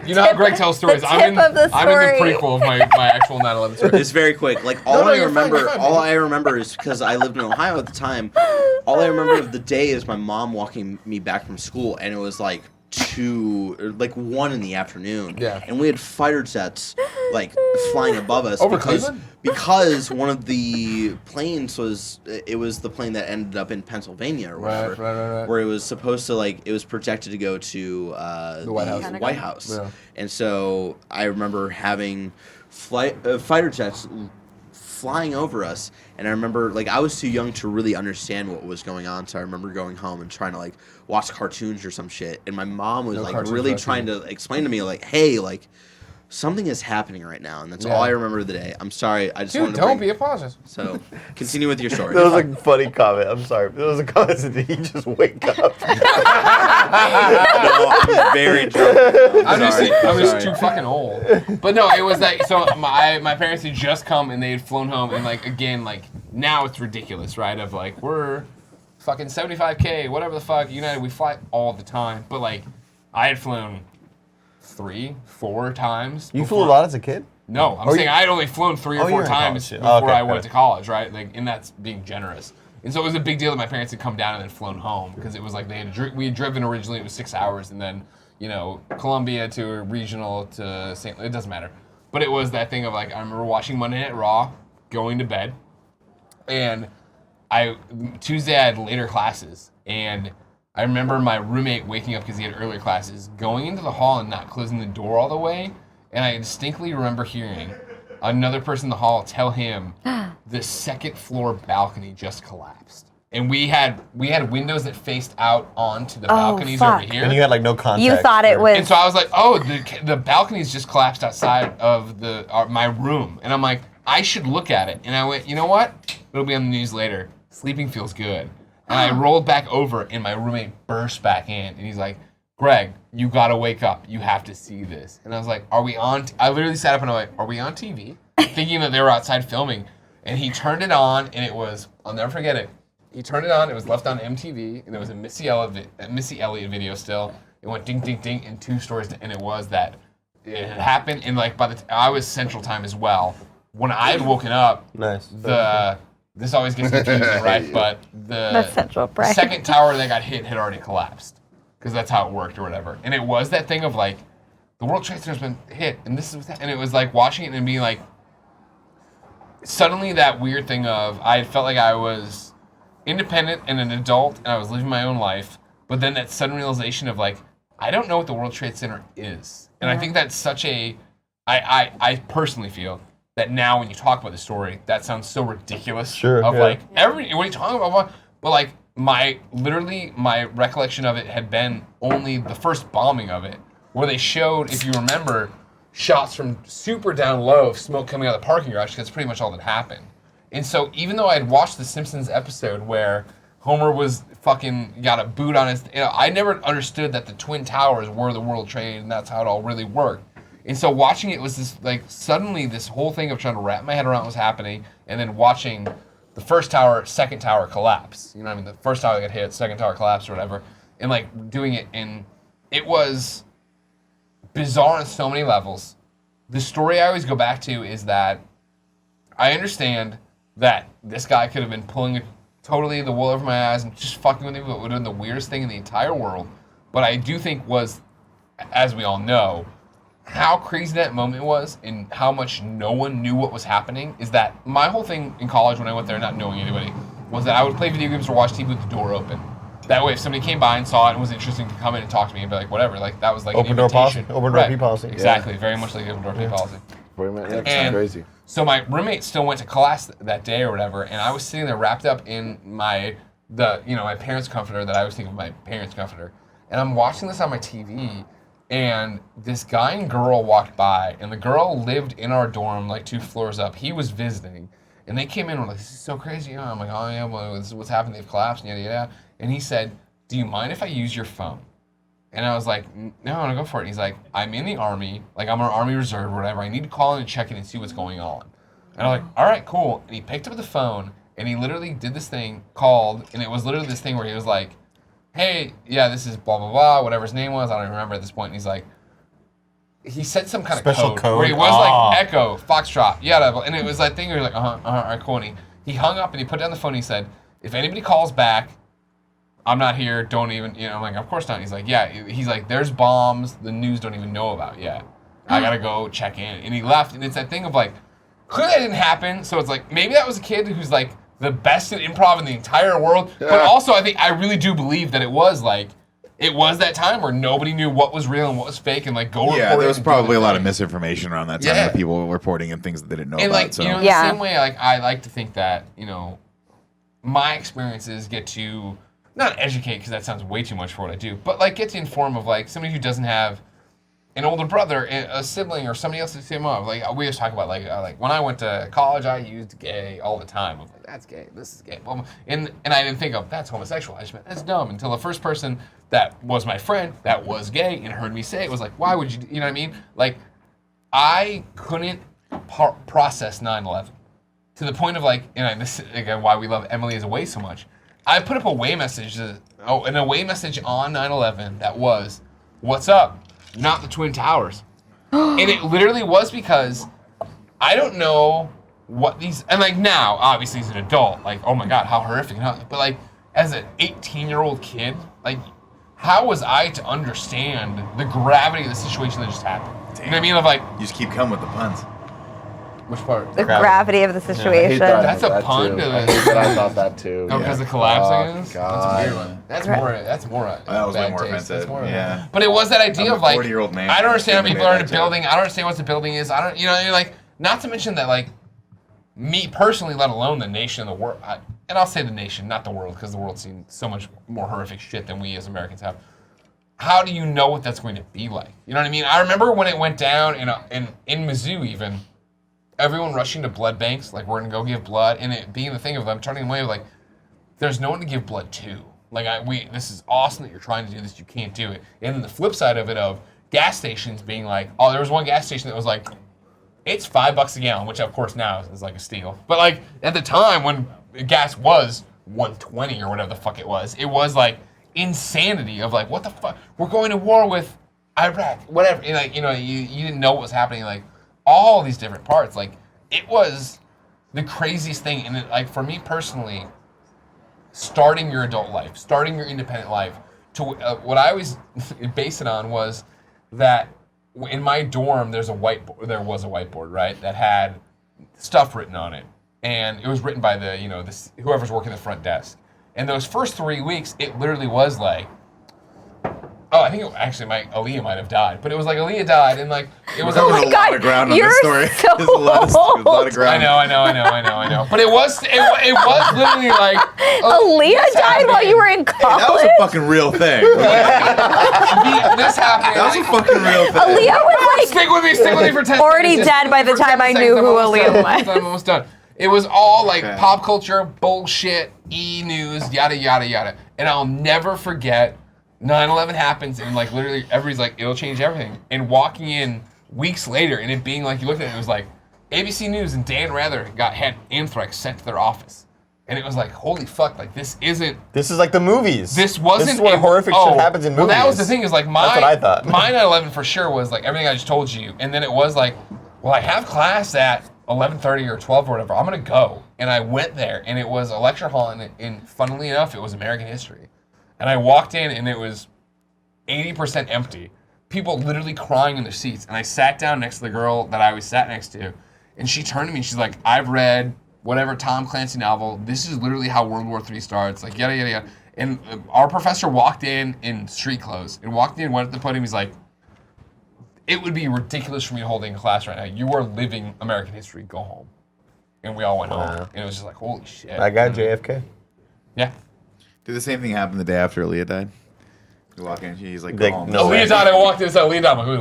You know how Greg tells stories. I'm in the prequel of my actual 9/11 story. It's very quick. Like all I remember is because I lived in Ohio at the time. All I remember of the day is my mom walking me back from school, and it was like 1 in the afternoon. Yeah. And we had fighter jets like flying above us Over Cleveland? because one of the planes was the plane that ended up in Pennsylvania or whatever. Right. Where it was supposed to it was projected to go to the White House. White House. Yeah. And so I remember having fighter jets flying over us, and I remember I was too young to really understand what was going on, so I remember going home and trying to watch cartoons or some shit, and my mom was really trying to explain to me hey, something is happening right now, and that's all I remember of the day. I'm sorry. I just Dude, wanted to don't be apologized. So, continue with your story. That was a funny comment. I'm sorry. There was a comment that did he just wake up? No, I'm very drunk. I'm just too fucking old. But no, it was like, so my parents had just come and they had flown home, and like, again, like, now it's ridiculous, right? Of like, we're fucking 75K, whatever the fuck, United, we fly all the time. But like, I had flown 3-4 times. You flew a lot as a kid? No, I'm saying I had only flown 3 or 4 times before I went to college, right? Like, and that's being generous. And so it was a big deal that my parents had come down and then flown home, because it was like we had driven originally, it was 6 hours, and then, you know, Columbia to regional to St. It doesn't matter. But it was that thing of like, I remember watching Monday Night Raw, going to bed, and Tuesday I had later classes, and I remember my roommate waking up because he had earlier classes, going into the hall and not closing the door all the way, and I distinctly remember hearing another person in the hall tell him the second floor balcony just collapsed. And we had windows that faced out onto the balconies over here. And you had like no context. You thought it was. And so I was like, oh, the balconies just collapsed outside of my room. And I'm like, I should look at it. And I went, you know what? It'll be on the news later. Sleeping feels good. And I rolled back over, and my roommate burst back in, and he's like, Greg, you gotta wake up. You have to see this. And I was like, are we on? I literally sat up and I'm like, are we on TV? Thinking that they were outside filming. And he turned it on, and it was, I'll never forget it. He turned it on, it was left on MTV, and there was a Missy Elliott video still. It went ding, ding, ding, and 2 stories, and it was that it had happened, and like I was Central Time as well. When I had woken up, this always gets confusing, right? But the second tower that got hit had already collapsed, because that's how it worked or whatever. And it was that thing of like, the World Trade Center's been hit, and this is, and it was like watching it and being like, suddenly that weird thing of, I felt like I was independent and an adult, and I was living my own life, but then that sudden realization of like, I don't know what the World Trade Center is. And I think that's such a, I personally feel that now when you talk about the story, that sounds so ridiculous. Sure. Like, what are you talking about? But like, my recollection of it had been only the first bombing of it, where they showed, if you remember, shots from super down low of smoke coming out of the parking garage, because that's pretty much all that happened. And so even though I had watched the Simpsons episode where Homer was fucking got a boot on his, I never understood that the Twin Towers were the World Trade, and that's how it all really worked. And so watching it was this, like, suddenly this whole thing of trying to wrap my head around what was happening, and then watching the first tower, second tower collapse. You know what I mean? The first tower got hit, second tower collapsed or whatever, and like doing it, and it was bizarre on so many levels. The story I always go back to is that I understand that this guy could have been pulling totally the wool over my eyes and just fucking with me, but would have been the weirdest thing in the entire world. But I do think was, as we all know, how crazy that moment was and how much no one knew what was happening is that my whole thing in college when I went there not knowing anybody was that I would play video games or watch TV with the door open. That way if somebody came by and saw it and was interesting to come in and talk to me and be like, whatever, like that was like open an door policy. invitation. Open door P policy. Exactly, very much like open door P policy. That's crazy. So my roommate still went to class that day or whatever, and I was sitting there wrapped up in my parents' comforter that I always think of my parents' comforter, and I'm watching this on my TV, and this guy and girl walked by, and the girl lived in our dorm like 2 floors up. He was visiting, and they came in and were like, this is so crazy. I'm like, oh yeah, well, this is what's happened. They've collapsed, and yada yada. And he said, do you mind if I use your phone? And I was like, no, I want to go for it. And he's like, I'm in the Army, like I'm an Army Reserve or whatever. I need to call in and check in and see what's going on. And I'm like, all right, cool. And he picked up the phone, and he literally did this thing, called, and it was literally this thing where he was like, hey, yeah, this is blah, blah, blah, whatever his name was. I don't even remember at this point. And he's like, he said some kind of code where he was like, Echo, Foxtrot, yada, and it was that thing where you're like, all right, cool. And he hung up, and he put down the phone, and he said, if anybody calls back, I'm not here, don't even, I'm like, of course not. He's like, yeah. He's like, there's bombs the news don't even know about yet. I gotta go check in. And he left, and it's that thing of like, clearly that didn't happen, so it's like, maybe that was a kid who's like the best at improv in the entire world, but also I really do believe that it was that time where nobody knew what was real and what was fake, and like there was probably a lot of misinformation around that time of people reporting and things that they didn't know and about. Like, so. In the same way, like I like to think that, my experiences get to not educate, because that sounds way too much for what I do, but like get to inform of like somebody who doesn't have an older brother, a sibling, or somebody else the same mom. Like we always talk about, like when I went to college, I used gay all the time. I was like, that's gay. This is gay. And I didn't think of that's homosexual. I just meant that's dumb until the first person that was my friend that was gay and heard me say it was like, why would you? You know what I mean? Like I couldn't process 9/11 to the point of like, and this is again why we love Emily as Away so much. I put up a away message, an away message on 9/11 that was, "What's up? Not the Twin Towers." And it literally was because I don't know what these, and like now, obviously as an adult, like, oh my God, how horrific. But like as an 18-year-old kid, like how was I to understand the gravity of the situation that just happened? Damn. You know what I mean? Of like, You just keep coming with the puns. which part? The gravity of the I hate situation. that I That's thought a that pun too. to I the- hate that I thought that too. Oh, because the collapsing Oh, is? God. That's a weird one. That's more That was way bad more taste. offensive. That's more Yeah. But it was that idea I'm of a like, 40-year-old man. I don't understand how They people are in a made that building. I don't understand what the building is. I don't, you know, you're like, not to mention that like, me personally, let alone the nation and the world, and I'll say the nation, not the world, because the world's seen so much more horrific shit than we as Americans have. How do you know what that's going to be like? You know what I mean? I remember when it went down in Mizzou even, everyone rushing to blood banks, like we're gonna go give blood, and it being the thing of them turning away, like there's no one to give blood to. Like this is awesome that you're trying to do this, you can't do it. And then the flip side of it of gas stations being like, oh, there was one gas station that was like, it's $5 a gallon, which of course now is like a steal. But like at the time when gas was $1.20 or whatever the fuck it was like insanity of like, what the fuck? We're going to war with Iraq, whatever. And like, you know, you didn't know what was happening. Like all these different parts. Like it was the craziest thing. And it, like for me personally, starting your adult life, starting your independent life, to what I always base it on was that in my dorm there was a whiteboard, right, that had stuff written on it, and it was written by whoever's working the front desk. And those first 3 weeks, it literally was like, oh, I think Aaliyah might have died, but it was like Aaliyah died, and like it was. Oh my a lot God, of ground on you're this story. so There's a lot of ground. I know. But it was literally like Aaliyah died while you were in Hey, college. that was a fucking real thing. this happened. That was a fucking real thing. Aaliyah was like Stick with me for 10 already seconds. dead by the For 10 time I seconds, knew I'm who almost Aaliyah done. was. I'm almost done. It was all like Okay. pop culture, bullshit, e-news, yada, yada, yada. And I'll never forget 9/11 happens and like literally everybody's like, it'll change everything. And walking in weeks later and it being like, you looked at it, it was like ABC News and Dan Rather had anthrax sent to their office. And it was like, holy fuck, like this isn't. This is like the movies. This wasn't. This is where horrific shit happens in movies. Well, that was the thing is like That's what I thought. my 9/11 for sure was like everything I just told you. And then it was like, well, I have class at 11:30 or 12 or whatever. I'm going to go. And I went there and it was a lecture hall and funnily enough, it was American history. And I walked in and it was 80% empty. People literally crying in their seats. And I sat down next to the girl that I always sat next to. And she turned to me and she's like, I've read whatever Tom Clancy novel. This is literally how World War III starts. Like, yada, yada, yada. And our professor walked in street clothes. And walked in, went to the podium. He's like, it would be ridiculous for me holding a class right now. You are living American history. Go home. And we all went home. And it was just like, holy shit. That guy JFK. Yeah. Did the same thing happen the day after Aaliyah died? You walk in, he's like, go Like, home. no way. Aaliyah died. I walked in and said, Aaliyah died. I'm like, who's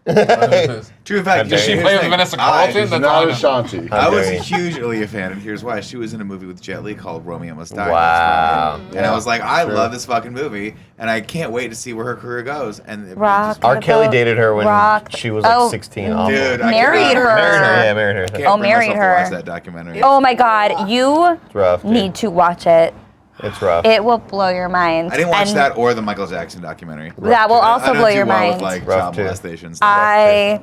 Aaliyah? True fact. Does she here's play the with thing. Vanessa Carlton? He's That's all I not know. Ashanti. I was dare a you. huge Aaliyah fan, and here's why. She was in a movie with Jet Li called Romeo Must Die. Wow. And I was like, I love this fucking movie, and I can't wait to see where her career goes. And it Rock. just- R. Kelly dated her when Rock. she was like Oh. 16. Awful. Dude, I Married cannot- her. Married her. Yeah, married her. Can't Oh, bring married myself to her. watch that documentary. Oh my God, you It's rough. Dude. need to watch it. It's rough. It will blow your mind. I didn't watch And that or the Michael Jackson documentary. That will I also don't blow do your well mind. with like Rough child too. molestation stuff. I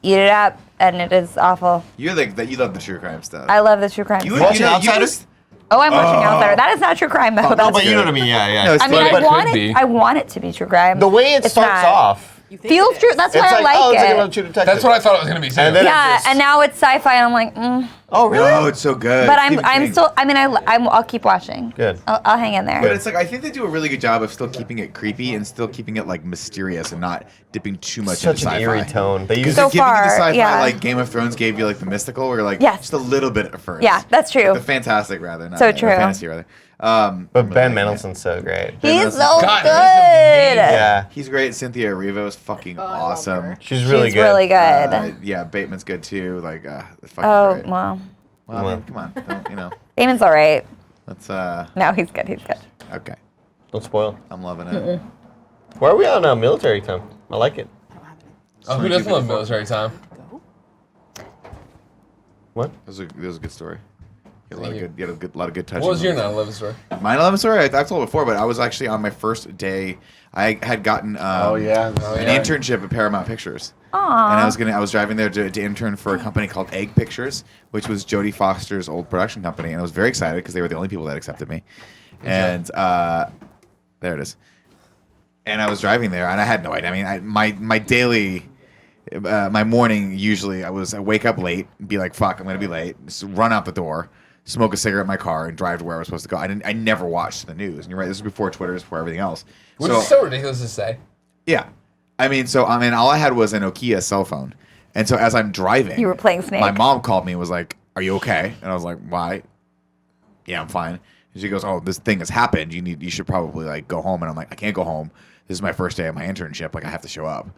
eat it up, and it is awful. You're like that. You love the true crime stuff. I love the true crime. You, stuff. you, know, you just, Oh, I'm watching Outsider. That is not true crime, though. No, That's but you know what I mean. Yeah, yeah. No, it's I mean, But I it want could it. be. I want it to be true crime. The way it It's starts not. off, Feels true. That's it's why like, I like oh, it's like it. about True Detective. That's what I thought it was going to be. And then Yeah, it just, and now it's sci-fi, and I'm like, oh really? no, it's so good. But Stephen I'm King. still. I mean, I'll keep watching. Good. I'll hang in there. But it's like I think they do a really good job of still keeping it creepy and still keeping it like mysterious and not dipping too much Such into an sci-fi. eerie tone. They use So it. Giving you the far, sci-fi yeah. like Game of Thrones gave you like the mystical, where like Yes. just a little bit at first. Yeah, that's true. The fantastic rather, not So the true. fantasy rather. But Ben Mendelsohn's so great. He's so God, good. Yeah, He's great. Cynthia Erivo is fucking awesome. she's really She's good. really good. Yeah, Bateman's good too. Like, it's fucking Oh, great. well. Well, I mean, come on. Don't, you know, Damon's all right. let's, No, he's good. He's good. okay. Don't spoil. I'm loving it. Why are we on military time? I like it. Oh, who doesn't love military time? What? That was a good story. You had a lot of good touches. What was your 9/11 story? My 9/11 story? I've told before, but I was actually on my first day. I had gotten an internship at Paramount Pictures. Aww. And I was driving there to intern for a company called Egg Pictures, which was Jodie Foster's old production company, and I was very excited because they were the only people that accepted me. And there it is. And I was driving there, and I had no idea. I mean, my daily, my morning usually I wake up late, be like, fuck, I'm gonna be late, just run out the door, smoke a cigarette in my car, and drive to where I was supposed to go. I never watched the news. And you're right, this is before Twitter, this is before everything else. Which is so ridiculous to say. Yeah. All I had was a Nokia cell phone. And so as I'm driving, You were playing Snake. my mom called me and was like, "Are you okay?" And I was like, "Why?" "Yeah, I'm fine." And she goes, "Oh, this thing has happened. You should probably like go home." And I'm like, "I can't go home. This is my first day of my internship. Like I have to show up."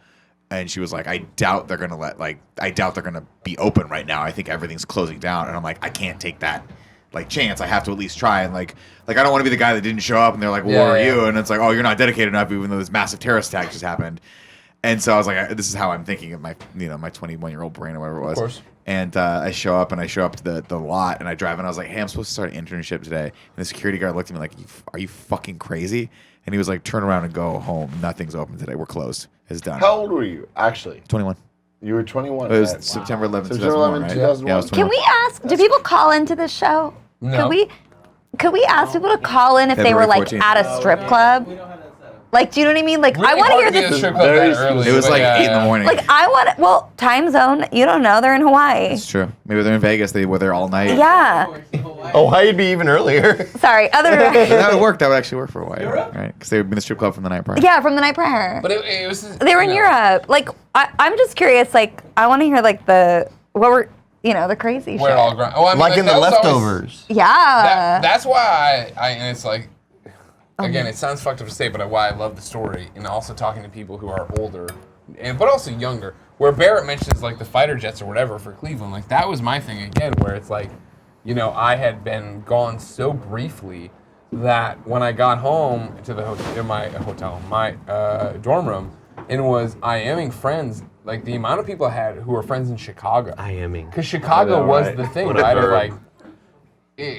And she was like, I doubt they're gonna be open right now. I think everything's closing down. And I'm like, I can't take that like chance. I have to at least try. And like I don't want to be the guy that didn't show up and they're like, well, what are you? And it's like, oh, you're not dedicated enough, even though this massive terrorist attack just happened. And so I was like, this is how I'm thinking of my 21-year-old brain or whatever it was. Of course. And I show up to the lot and I drive and I was like, hey, I'm supposed to start an internship today. And the security guard looked at me like, are you fucking crazy? And he was like, turn around and go home. Nothing's open today. We're closed. It's done. How old were you, actually? 21. You were 21. It was September 11th, September 11th, 2001. Yeah, I was Can 21. we ask, do people call into this show? No. Could we ask people to call in if they were February like 14th. at a strip club? Like, do you know what I mean? Like, I want to hear this. It was like 8 in the morning. Like, well, time zone, you don't know. They're in Hawaii. It's true. Maybe they're in Vegas. They were there all night. Yeah. Hawaii'd be even earlier. Sorry. That would work. That would actually work for Hawaii, right? Because they would be in the strip club from the night prior. Yeah, from the night prior. But it was. They were in Europe. Like, I'm just curious. Like, I want to hear like the crazy Where shit. it all ground. Oh, I mean, Like in the that was always- leftovers. Yeah. That's why and it's like, again, it sounds fucked up to say, but why I love the story, and also talking to people who are older, but also younger. Where Barrett mentions like the fighter jets or whatever for Cleveland, like that was my thing again. Where it's like, I had been gone so briefly that when I got home to my dorm room, and was IMing friends. Like the amount of people I had who were friends in Chicago. IMing. Because Chicago was the thing, right? Of like,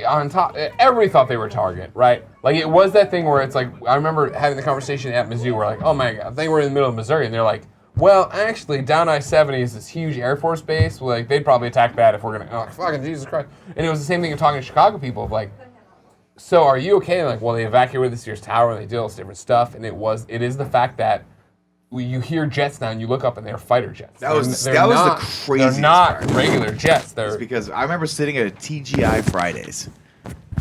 on top, everybody thought they were Target, right? Like it was that thing where it's like, I remember having the conversation at Mizzou where like, oh my God, I think we're in the middle of Missouri, and they're like, well, actually, down I-70 is this huge Air Force base. Like they'd probably attack that if we're gonna. Oh, fucking Jesus Christ! And it was the same thing of talking to Chicago people of like, so are you okay? And like, well, they evacuated the Sears Tower and they did all this different stuff, and it is the fact that. You hear jets now, and you look up, and they're fighter jets. That was the craziest They're not part. regular jets. They're It's because I remember sitting at TGI Fridays,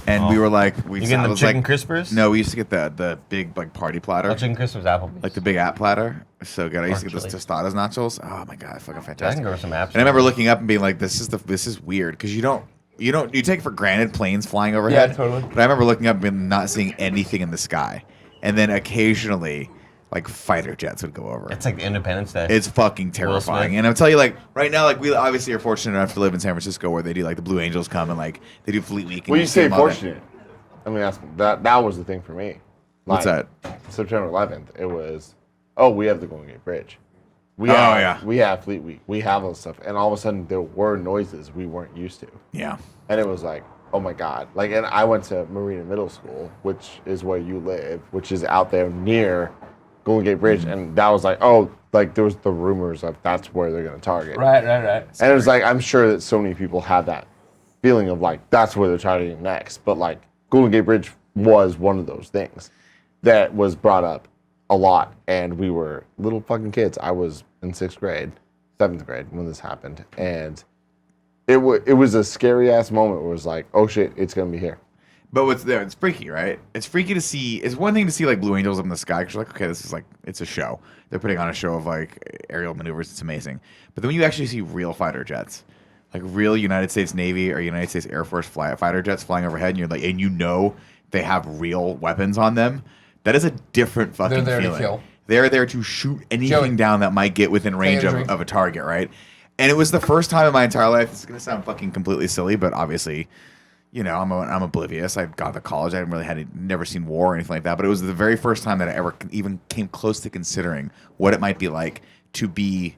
and we were like, You getting the chicken crispers? No, we used to get the big like party platter, Chicken crispers, Applebee's. like the big app platter. So good. I used to get those Actually. tostadas nachos. Oh my God, fucking I fantastic. can go with some apps. And I remember looking up and being like, this is weird because you take for granted planes flying overhead. Yeah, totally. But I remember looking up and not seeing anything in the sky, and then occasionally. Like fighter jets would go over. It's like the Independence Day. It's fucking terrifying. And I'll tell you, like, right now, like, we obviously are fortunate enough to live in San Francisco where they do, like, the Blue Angels come and, like, they do Fleet Week. And Well, you say see them all day. fortunate. I mean, that was the thing for me. What's Like, that? September 11th. It was, we have the Golden Gate Bridge. We have Fleet Week. We have all this stuff. And all of a sudden, there were noises we weren't used to. Yeah. And it was like, oh my God. Like, and I went to Marina Middle School, which is where you live, which is out there near Golden Gate Bridge, and that was like, there was the rumors of that's where they're gonna target. right. And it was like, I'm sure that so many people had that feeling of like, that's where they're targeting next. But like, Golden Gate Bridge was one of those things that was brought up a lot, and we were little fucking kids. I was in 7th grade when this happened, and it was a scary ass moment where it was like, oh shit, it's gonna be here. But what's there? It's freaky, right? It's freaky to see. It's one thing to see like Blue Angels up in the sky because you're like, okay, this is like it's a show. They're putting on a show of like aerial maneuvers. It's amazing. But then when you actually see real fighter jets, like real United States Navy or United States Air Force fighter jets flying overhead, and you're like, and they have real weapons on them, that is a different fucking They're there feeling. to kill. They're there to shoot anything Joey, down that might get within range of a target, right? And it was the first time in my entire life. It's gonna sound fucking completely silly, but obviously, you know, I'm oblivious. I got to college. I never seen war or anything like that. But it was the very first time that I ever even came close to considering what it might be like to be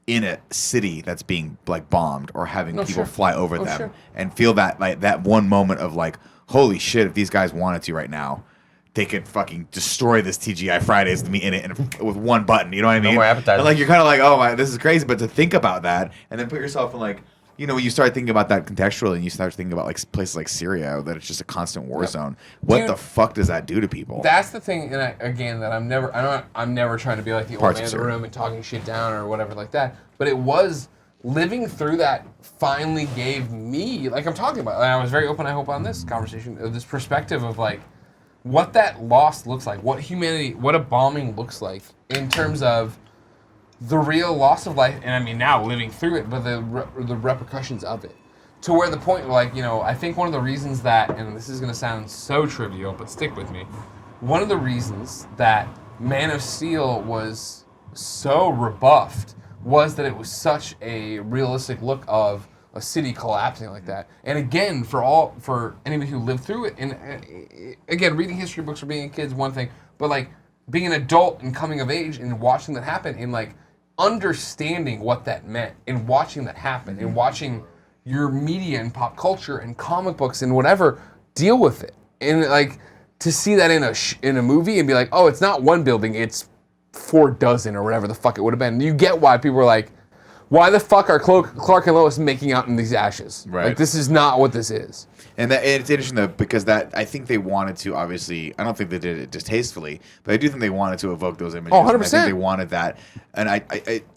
in a city that's being like bombed or having people fly over them and feel that like that one moment of like, holy shit, if these guys wanted to right now, they could fucking destroy this TGI Fridays in it with one button. You know what I mean? No more appetizers. And like you're kind of like, oh my, this is crazy. But to think about that and then put yourself in like, you know, when you start thinking about that contextually and you start thinking about like places like Syria, that it's just a constant war zone. What the fuck does that do to people? That's the thing, and I'm never trying to be like the old man in the room and talking shit down or whatever like that. But it was living through that finally gave me, like I'm talking about, and I was very open, I hope, on this conversation, of this perspective of like what that loss looks like, what humanity, what a bombing looks like in terms of the real loss of life, and I mean now living through it, but the repercussions of it. To where the point, like, you know, I think one of the reasons that, and this is going to sound so trivial, but stick with me, one of the reasons that Man of Steel was so rebuffed was that it was such a realistic look of a city collapsing like that. And again, for anybody who lived through it, and again, reading history books or being a kid is one thing, but like being an adult and coming of age and watching that happen and like understanding what that meant and watching that happen and watching your media and pop culture and comic books and whatever deal with it. And like to see that in a movie and be like, oh, it's not one building, it's 4 dozen or whatever the fuck it would have been. You get why people were like, why the fuck are Clark and Lois making out in these ashes? Right. Like, this is not what this is. And it's interesting though because that I think they wanted to obviously. I don't think they did it distastefully, but I do think they wanted to evoke those images. Oh, 100%. I think they wanted that, and I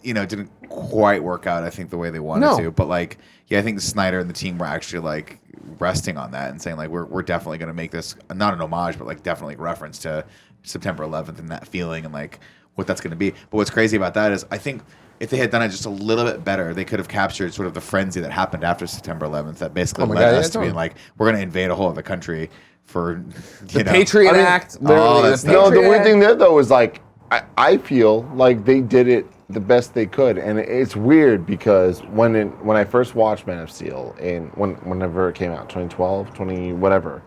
you know, it didn't quite work out. I think the way they wanted to, but like, yeah, I think Snyder and the team were actually like resting on that and saying like, we're definitely going to make this not an homage, but like definitely a reference to September 11th and that feeling and like what that's going to be. But what's crazy about that is I think if they had done it just a little bit better, they could have captured sort of the frenzy that happened after September 11th that basically led us to being like, we're going to invade a whole other country for, the Patriot Act. Literally, the weird thing there, though, is like, I feel like they did it the best they could. And it's weird because when I first watched Man of Steel, whenever it came out, 2012, 20 whatever,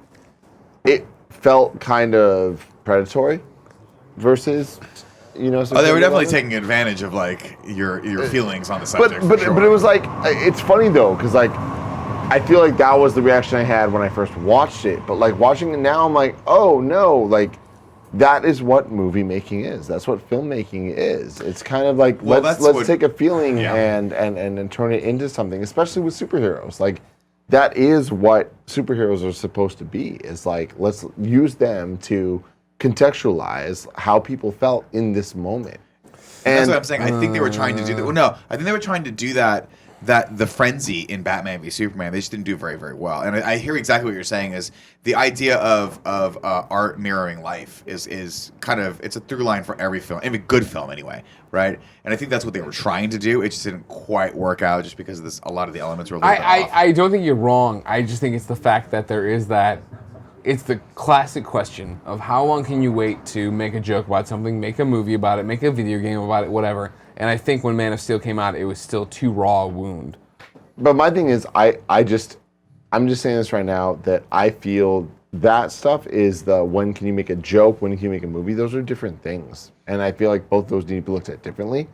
it felt kind of predatory versus... You know, they were definitely taking advantage of like your feelings on the subject. But it was like, it's funny though, because like I feel like that was the reaction I had when I first watched it. But like watching it now, I'm like, oh no, like that is what movie making is. That's what filmmaking is. It's kind of like let's take a feeling and turn it into something, especially with superheroes. Like that is what superheroes are supposed to be. Is like let's use them to contextualize how people felt in this moment. And that's what I'm saying. I think they were trying to do that. Well, no, I think they were trying to do that the frenzy in Batman v Superman, they just didn't do very, very well. And I hear exactly what you're saying is the idea of art mirroring life is kind of, it's a through line for every film, every good film anyway, right? And I think that's what they were trying to do. It just didn't quite work out just because of this, a lot of the elements were a little bit off. I don't think you're wrong. I just think it's the fact that there is that, it's the classic question of how long can you wait to make a joke about something, make a movie about it, make a video game about it, whatever. And I think when Man of Steel came out, it was still too raw a wound. But my thing is, I'm just saying this right now, that I feel that stuff is the when can you make a joke, when can you make a movie, those are different things. And I feel like both those need to be looked at differently.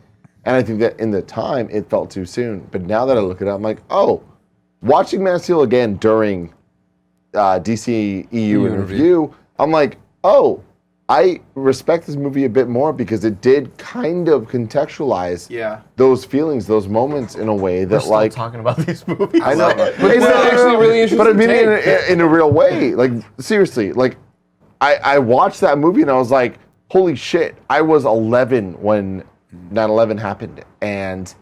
And I think that in the time, it felt too soon. But now that I look at it, I'm like, oh, watching Man of Steel again during DC EU in review, I'm like, oh, I respect this movie a bit more because it did kind of contextualize those feelings, those moments in a way that, We're like, still talking about these movies. I know, But it's actually really interesting. but I mean, in a real way, like seriously, like I watched that movie and I was like, holy shit! I was 11 when 9/11 happened, and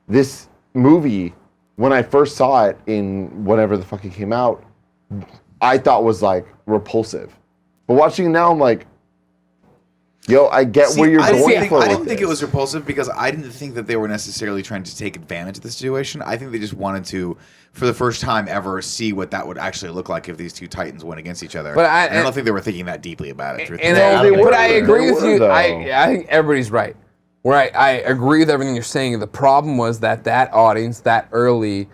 this movie, when I first saw it in whenever the fuck it came out, I thought was like repulsive. But watching it now, I'm like, Yo, I get where you're going for I with didn't think it this. was repulsive because I didn't think that they were necessarily trying to take advantage of the situation. I think they just wanted to, for the first time ever, see what that would actually look like if these two titans went against each other. But I don't think they were thinking that deeply about it. And but I agree with you. I think everybody's right. Right, I agree with everything you're saying. The problem was that audience, that early,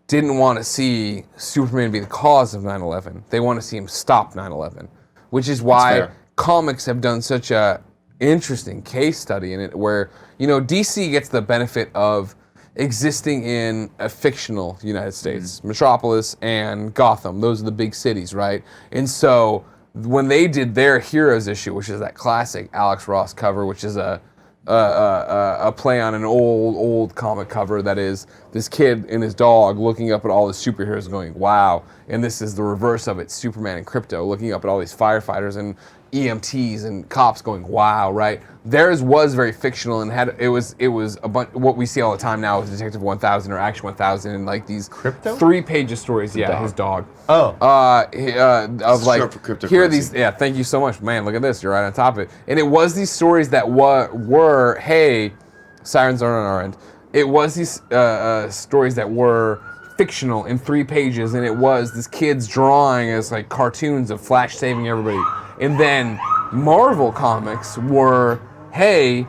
didn't want to see Superman be the cause of 9/11. They want to see him stop 9/11, which is why comics have done such a interesting case study in it, where DC gets the benefit of existing in a fictional United States, Metropolis and Gotham. Those are the big cities, right? And so when they did their Heroes issue, which is that classic Alex Ross cover, which is a play on an old comic cover that is this kid and his dog looking up at all the superheroes going, wow. And this is the reverse of it, Superman and Krypto looking up at all these firefighters and EMTs and cops going, wow, right? Theirs was very fictional and it was a bunch, what we see all the time now is Detective 1000 or Action 1000 and like these 3-page stories. His dog. Oh. Of like, here are these, thank you so much. Man, look at this, you're right on top of it. And it was these stories that were hey, sirens are on our end. It was these stories that were fictional in 3 pages, and it was this kid's drawing as like cartoons of Flash saving everybody. And then Marvel comics were, hey,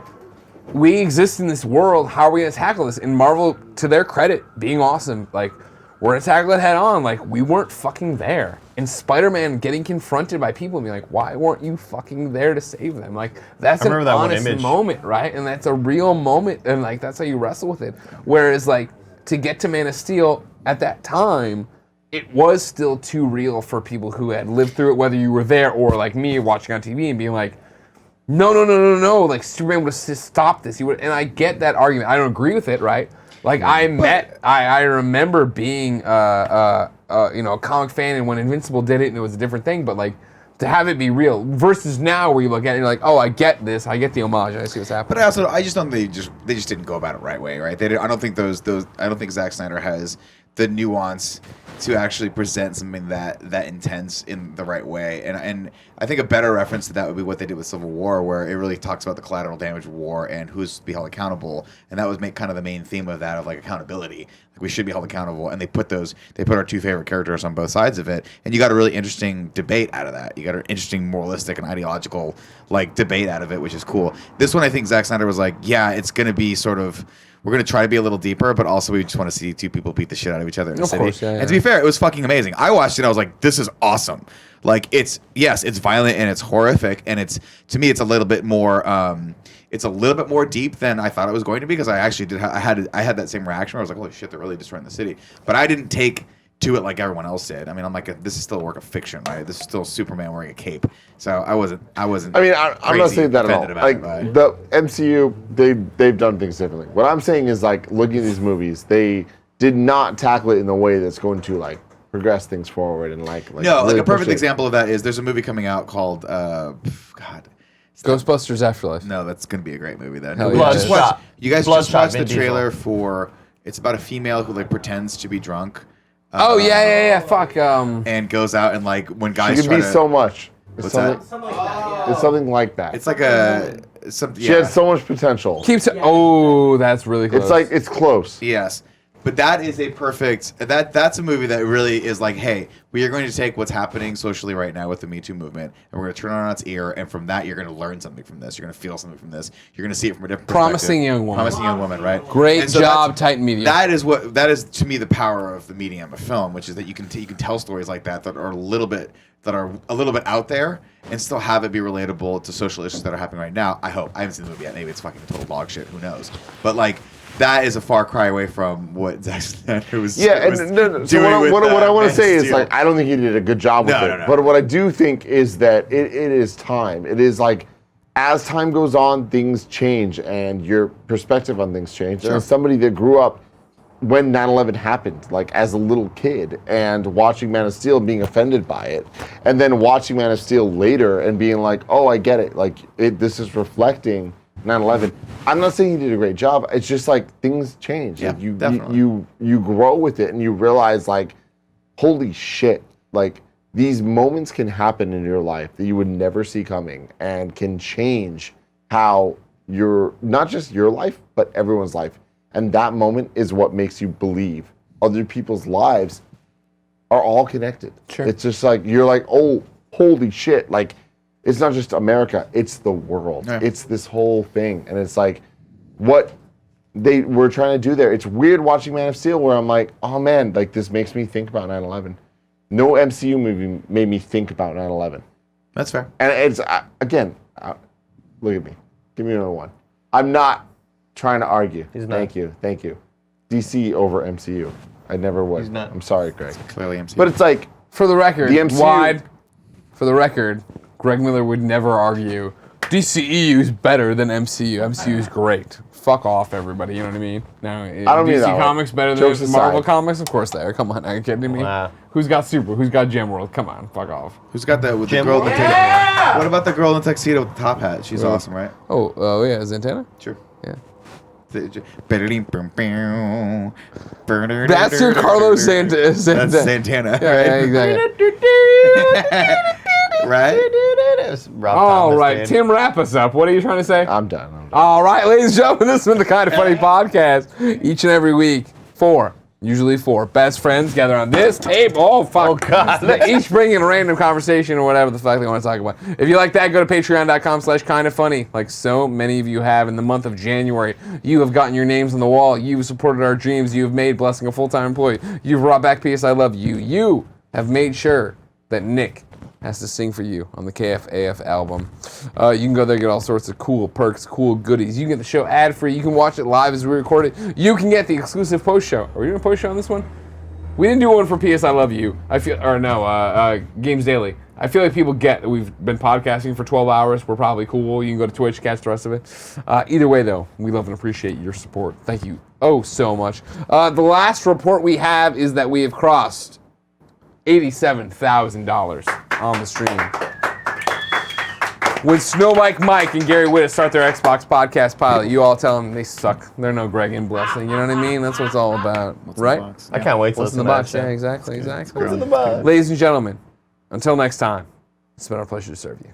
we exist in this world, how are we gonna tackle this? And Marvel, to their credit, being awesome, like, we're gonna tackle it head on, like, we weren't fucking there. And Spider-Man getting confronted by people and being like, why weren't you fucking there to save them? Like, that's an honest moment, right? And that's a real moment, and like, that's how you wrestle with it. Whereas like, to get to Man of Steel at that time, it was still too real for people who had lived through it, whether you were there or like me watching on TV and being like, no, like Superman would have stopped this. He would, and I get that argument. I don't agree with it, right? Like I remember being a comic fan, and when Invincible did it, and it was a different thing. But like to have it be real versus now, where you look at it, and you're like, oh, I get this, I get the homage, I see what's happening. But I just don't think they just didn't go about it right way, right? I don't think I don't think Zack Snyder has the nuance to actually present something that intense in the right way. And I think a better reference to that would be what they did with Civil War, where it really talks about the collateral damage of war and who's to be held accountable. And that was kind of the main theme of that, of like accountability. Like we should be held accountable. And they put our 2 favorite characters on both sides of it. And you got a really interesting debate out of that. You got an interesting moralistic and ideological like debate out of it, which is cool. This one, I think Zack Snyder was like, yeah, it's going to be sort of, we're going to try to be a little deeper, but also we just want to see 2 people beat the shit out of each other in the city. Course, yeah. And to be fair, it was fucking amazing. I watched it and I was like, this is awesome. Like it's violent and it's horrific, and to me it's a little bit more deep than I thought it was going to be, because I actually I had that same reaction where I was like, holy shit, they're really destroying the city. But I didn't take to it like everyone else did. I mean, I'm like, this is still a work of fiction, right? This is still Superman wearing a cape. So I wasn't. I mean, I'm not saying that at all. Like the MCU, they've done things differently. What I'm saying is, like, looking at these movies, they did not tackle it in a way that's going to like progress things forward and like no, really like a perfect example of that is there's a movie coming out called Ghostbusters Afterlife. No, that's gonna be a great movie then. Hell You yeah. guys just watched the Vin Diesel. trailer for. It's about a female who like pretends to be drunk. Oh yeah. Fuck. And goes out and like when guys she could try be to, so much. What's that? It's something like that. It's like a something. She has so much potential. Oh, that's really close. It's like it's close. Yes. But that is a perfect. That's a movie that really is like, hey, we are going to take what's happening socially right now with the Me Too movement, and we're going to turn it on its ear, and from that, you're going to learn something from this. You're going to feel something from this. You're going to see it from a different Promising perspective. young woman. Promising young woman, right? Great And so job, Titan Media. That is to me the power of the medium of film, which is that you can tell stories like that are a little bit out there and still have it be relatable to social issues that are happening right now. I hope. I haven't seen the movie yet. Maybe it's fucking total dog shit. Who knows? But like. That is a far cry away from what Zack Snyder was doing. So what I want to say is, like, I don't think he did a good job with it. No. But what I do think is that it is time. It is like, as time goes on, things change and your perspective on things change. Sure. And as somebody that grew up when 9/11 happened, like as a little kid, and watching Man of Steel and being offended by it, and then watching Man of Steel later and being like, oh, I get it. Like, this is reflecting 9/11. I'm not saying he did a great job. It's just like things change. Yeah, like you grow with it and you realize, like, holy shit, like these moments can happen in your life that you would never see coming and can change how not just your life, but everyone's life. And that moment is what makes you believe other people's lives are all connected. Sure. It's just like, you're like, oh, holy shit. Like, it's not just America, it's the world. Yeah. It's this whole thing. And it's like, what they were trying to do there. It's weird watching Man of Steel where I'm like, oh man, like this makes me think about 9/11. No MCU movie made me think about 9/11. That's fair. And it's, again, look at me. Give me another one. I'm not trying to argue. Thank you. DC over MCU. I never would. He's not. I'm sorry, Greg. Clearly MCU. But it's like, For the record, The MCU for the record, Greg Miller would never argue DCEU is better than MCU. MCU is great. Fuck off, everybody. You know what I mean? Now, I don't mean DC that way. Comics better Jokes than Marvel aside. Comics? Of course they are. Come on, are you kidding me? Wow. Who's got Super? Who's got Gemworld? Come on, fuck off. Who's got the Jim girl in the Morrison. tuxedo? What about the girl in the tuxedo with the top hat? She's awesome, right? Oh yeah, Zantana? Sure. Yeah. That's That's your Carlos Santana. That's Santana. Yeah, exactly. Right? All right, Tim, wrap us up. What are you trying to say? I'm done. All right, ladies and gentlemen, this has been the Kind of Funny podcast. Each and every week, usually four best friends gather on this table. Oh, fuck. Oh, God. They each bring in a random conversation or whatever the fuck they want to talk about. If you like that, go to patreon.com/kindoffunny, like so many of you have in the month of January. You have gotten your names on the wall. You've supported our dreams. You have made Blessing a full-time employee. You've brought back P.S. I Love You. You have made sure that Nick has to sing for you on the KFAF album. You can go there and get all sorts of cool perks, cool goodies. You can get the show ad-free. You can watch it live as we record it. You can get the exclusive post-show. Are we doing a post-show on this one? We didn't do one for PS I Love You. Games Daily. I feel like people get that we've been podcasting for 12 hours. We're probably cool. You can go to Twitch, catch the rest of it. Either way, though, we love and appreciate your support. Thank you so much. The last report we have is that we have crossed $87,000 on the stream. When Snow Mike and Gary Witta start their Xbox podcast pilot, you all tell them they suck. They're no Greg and Blessing. You know what I mean? That's what it's all about, right? I can't wait to What's in listen the to box? that Yeah, shit. exactly. What's in the box? Ladies and gentlemen, until next time, it's been our pleasure to serve you.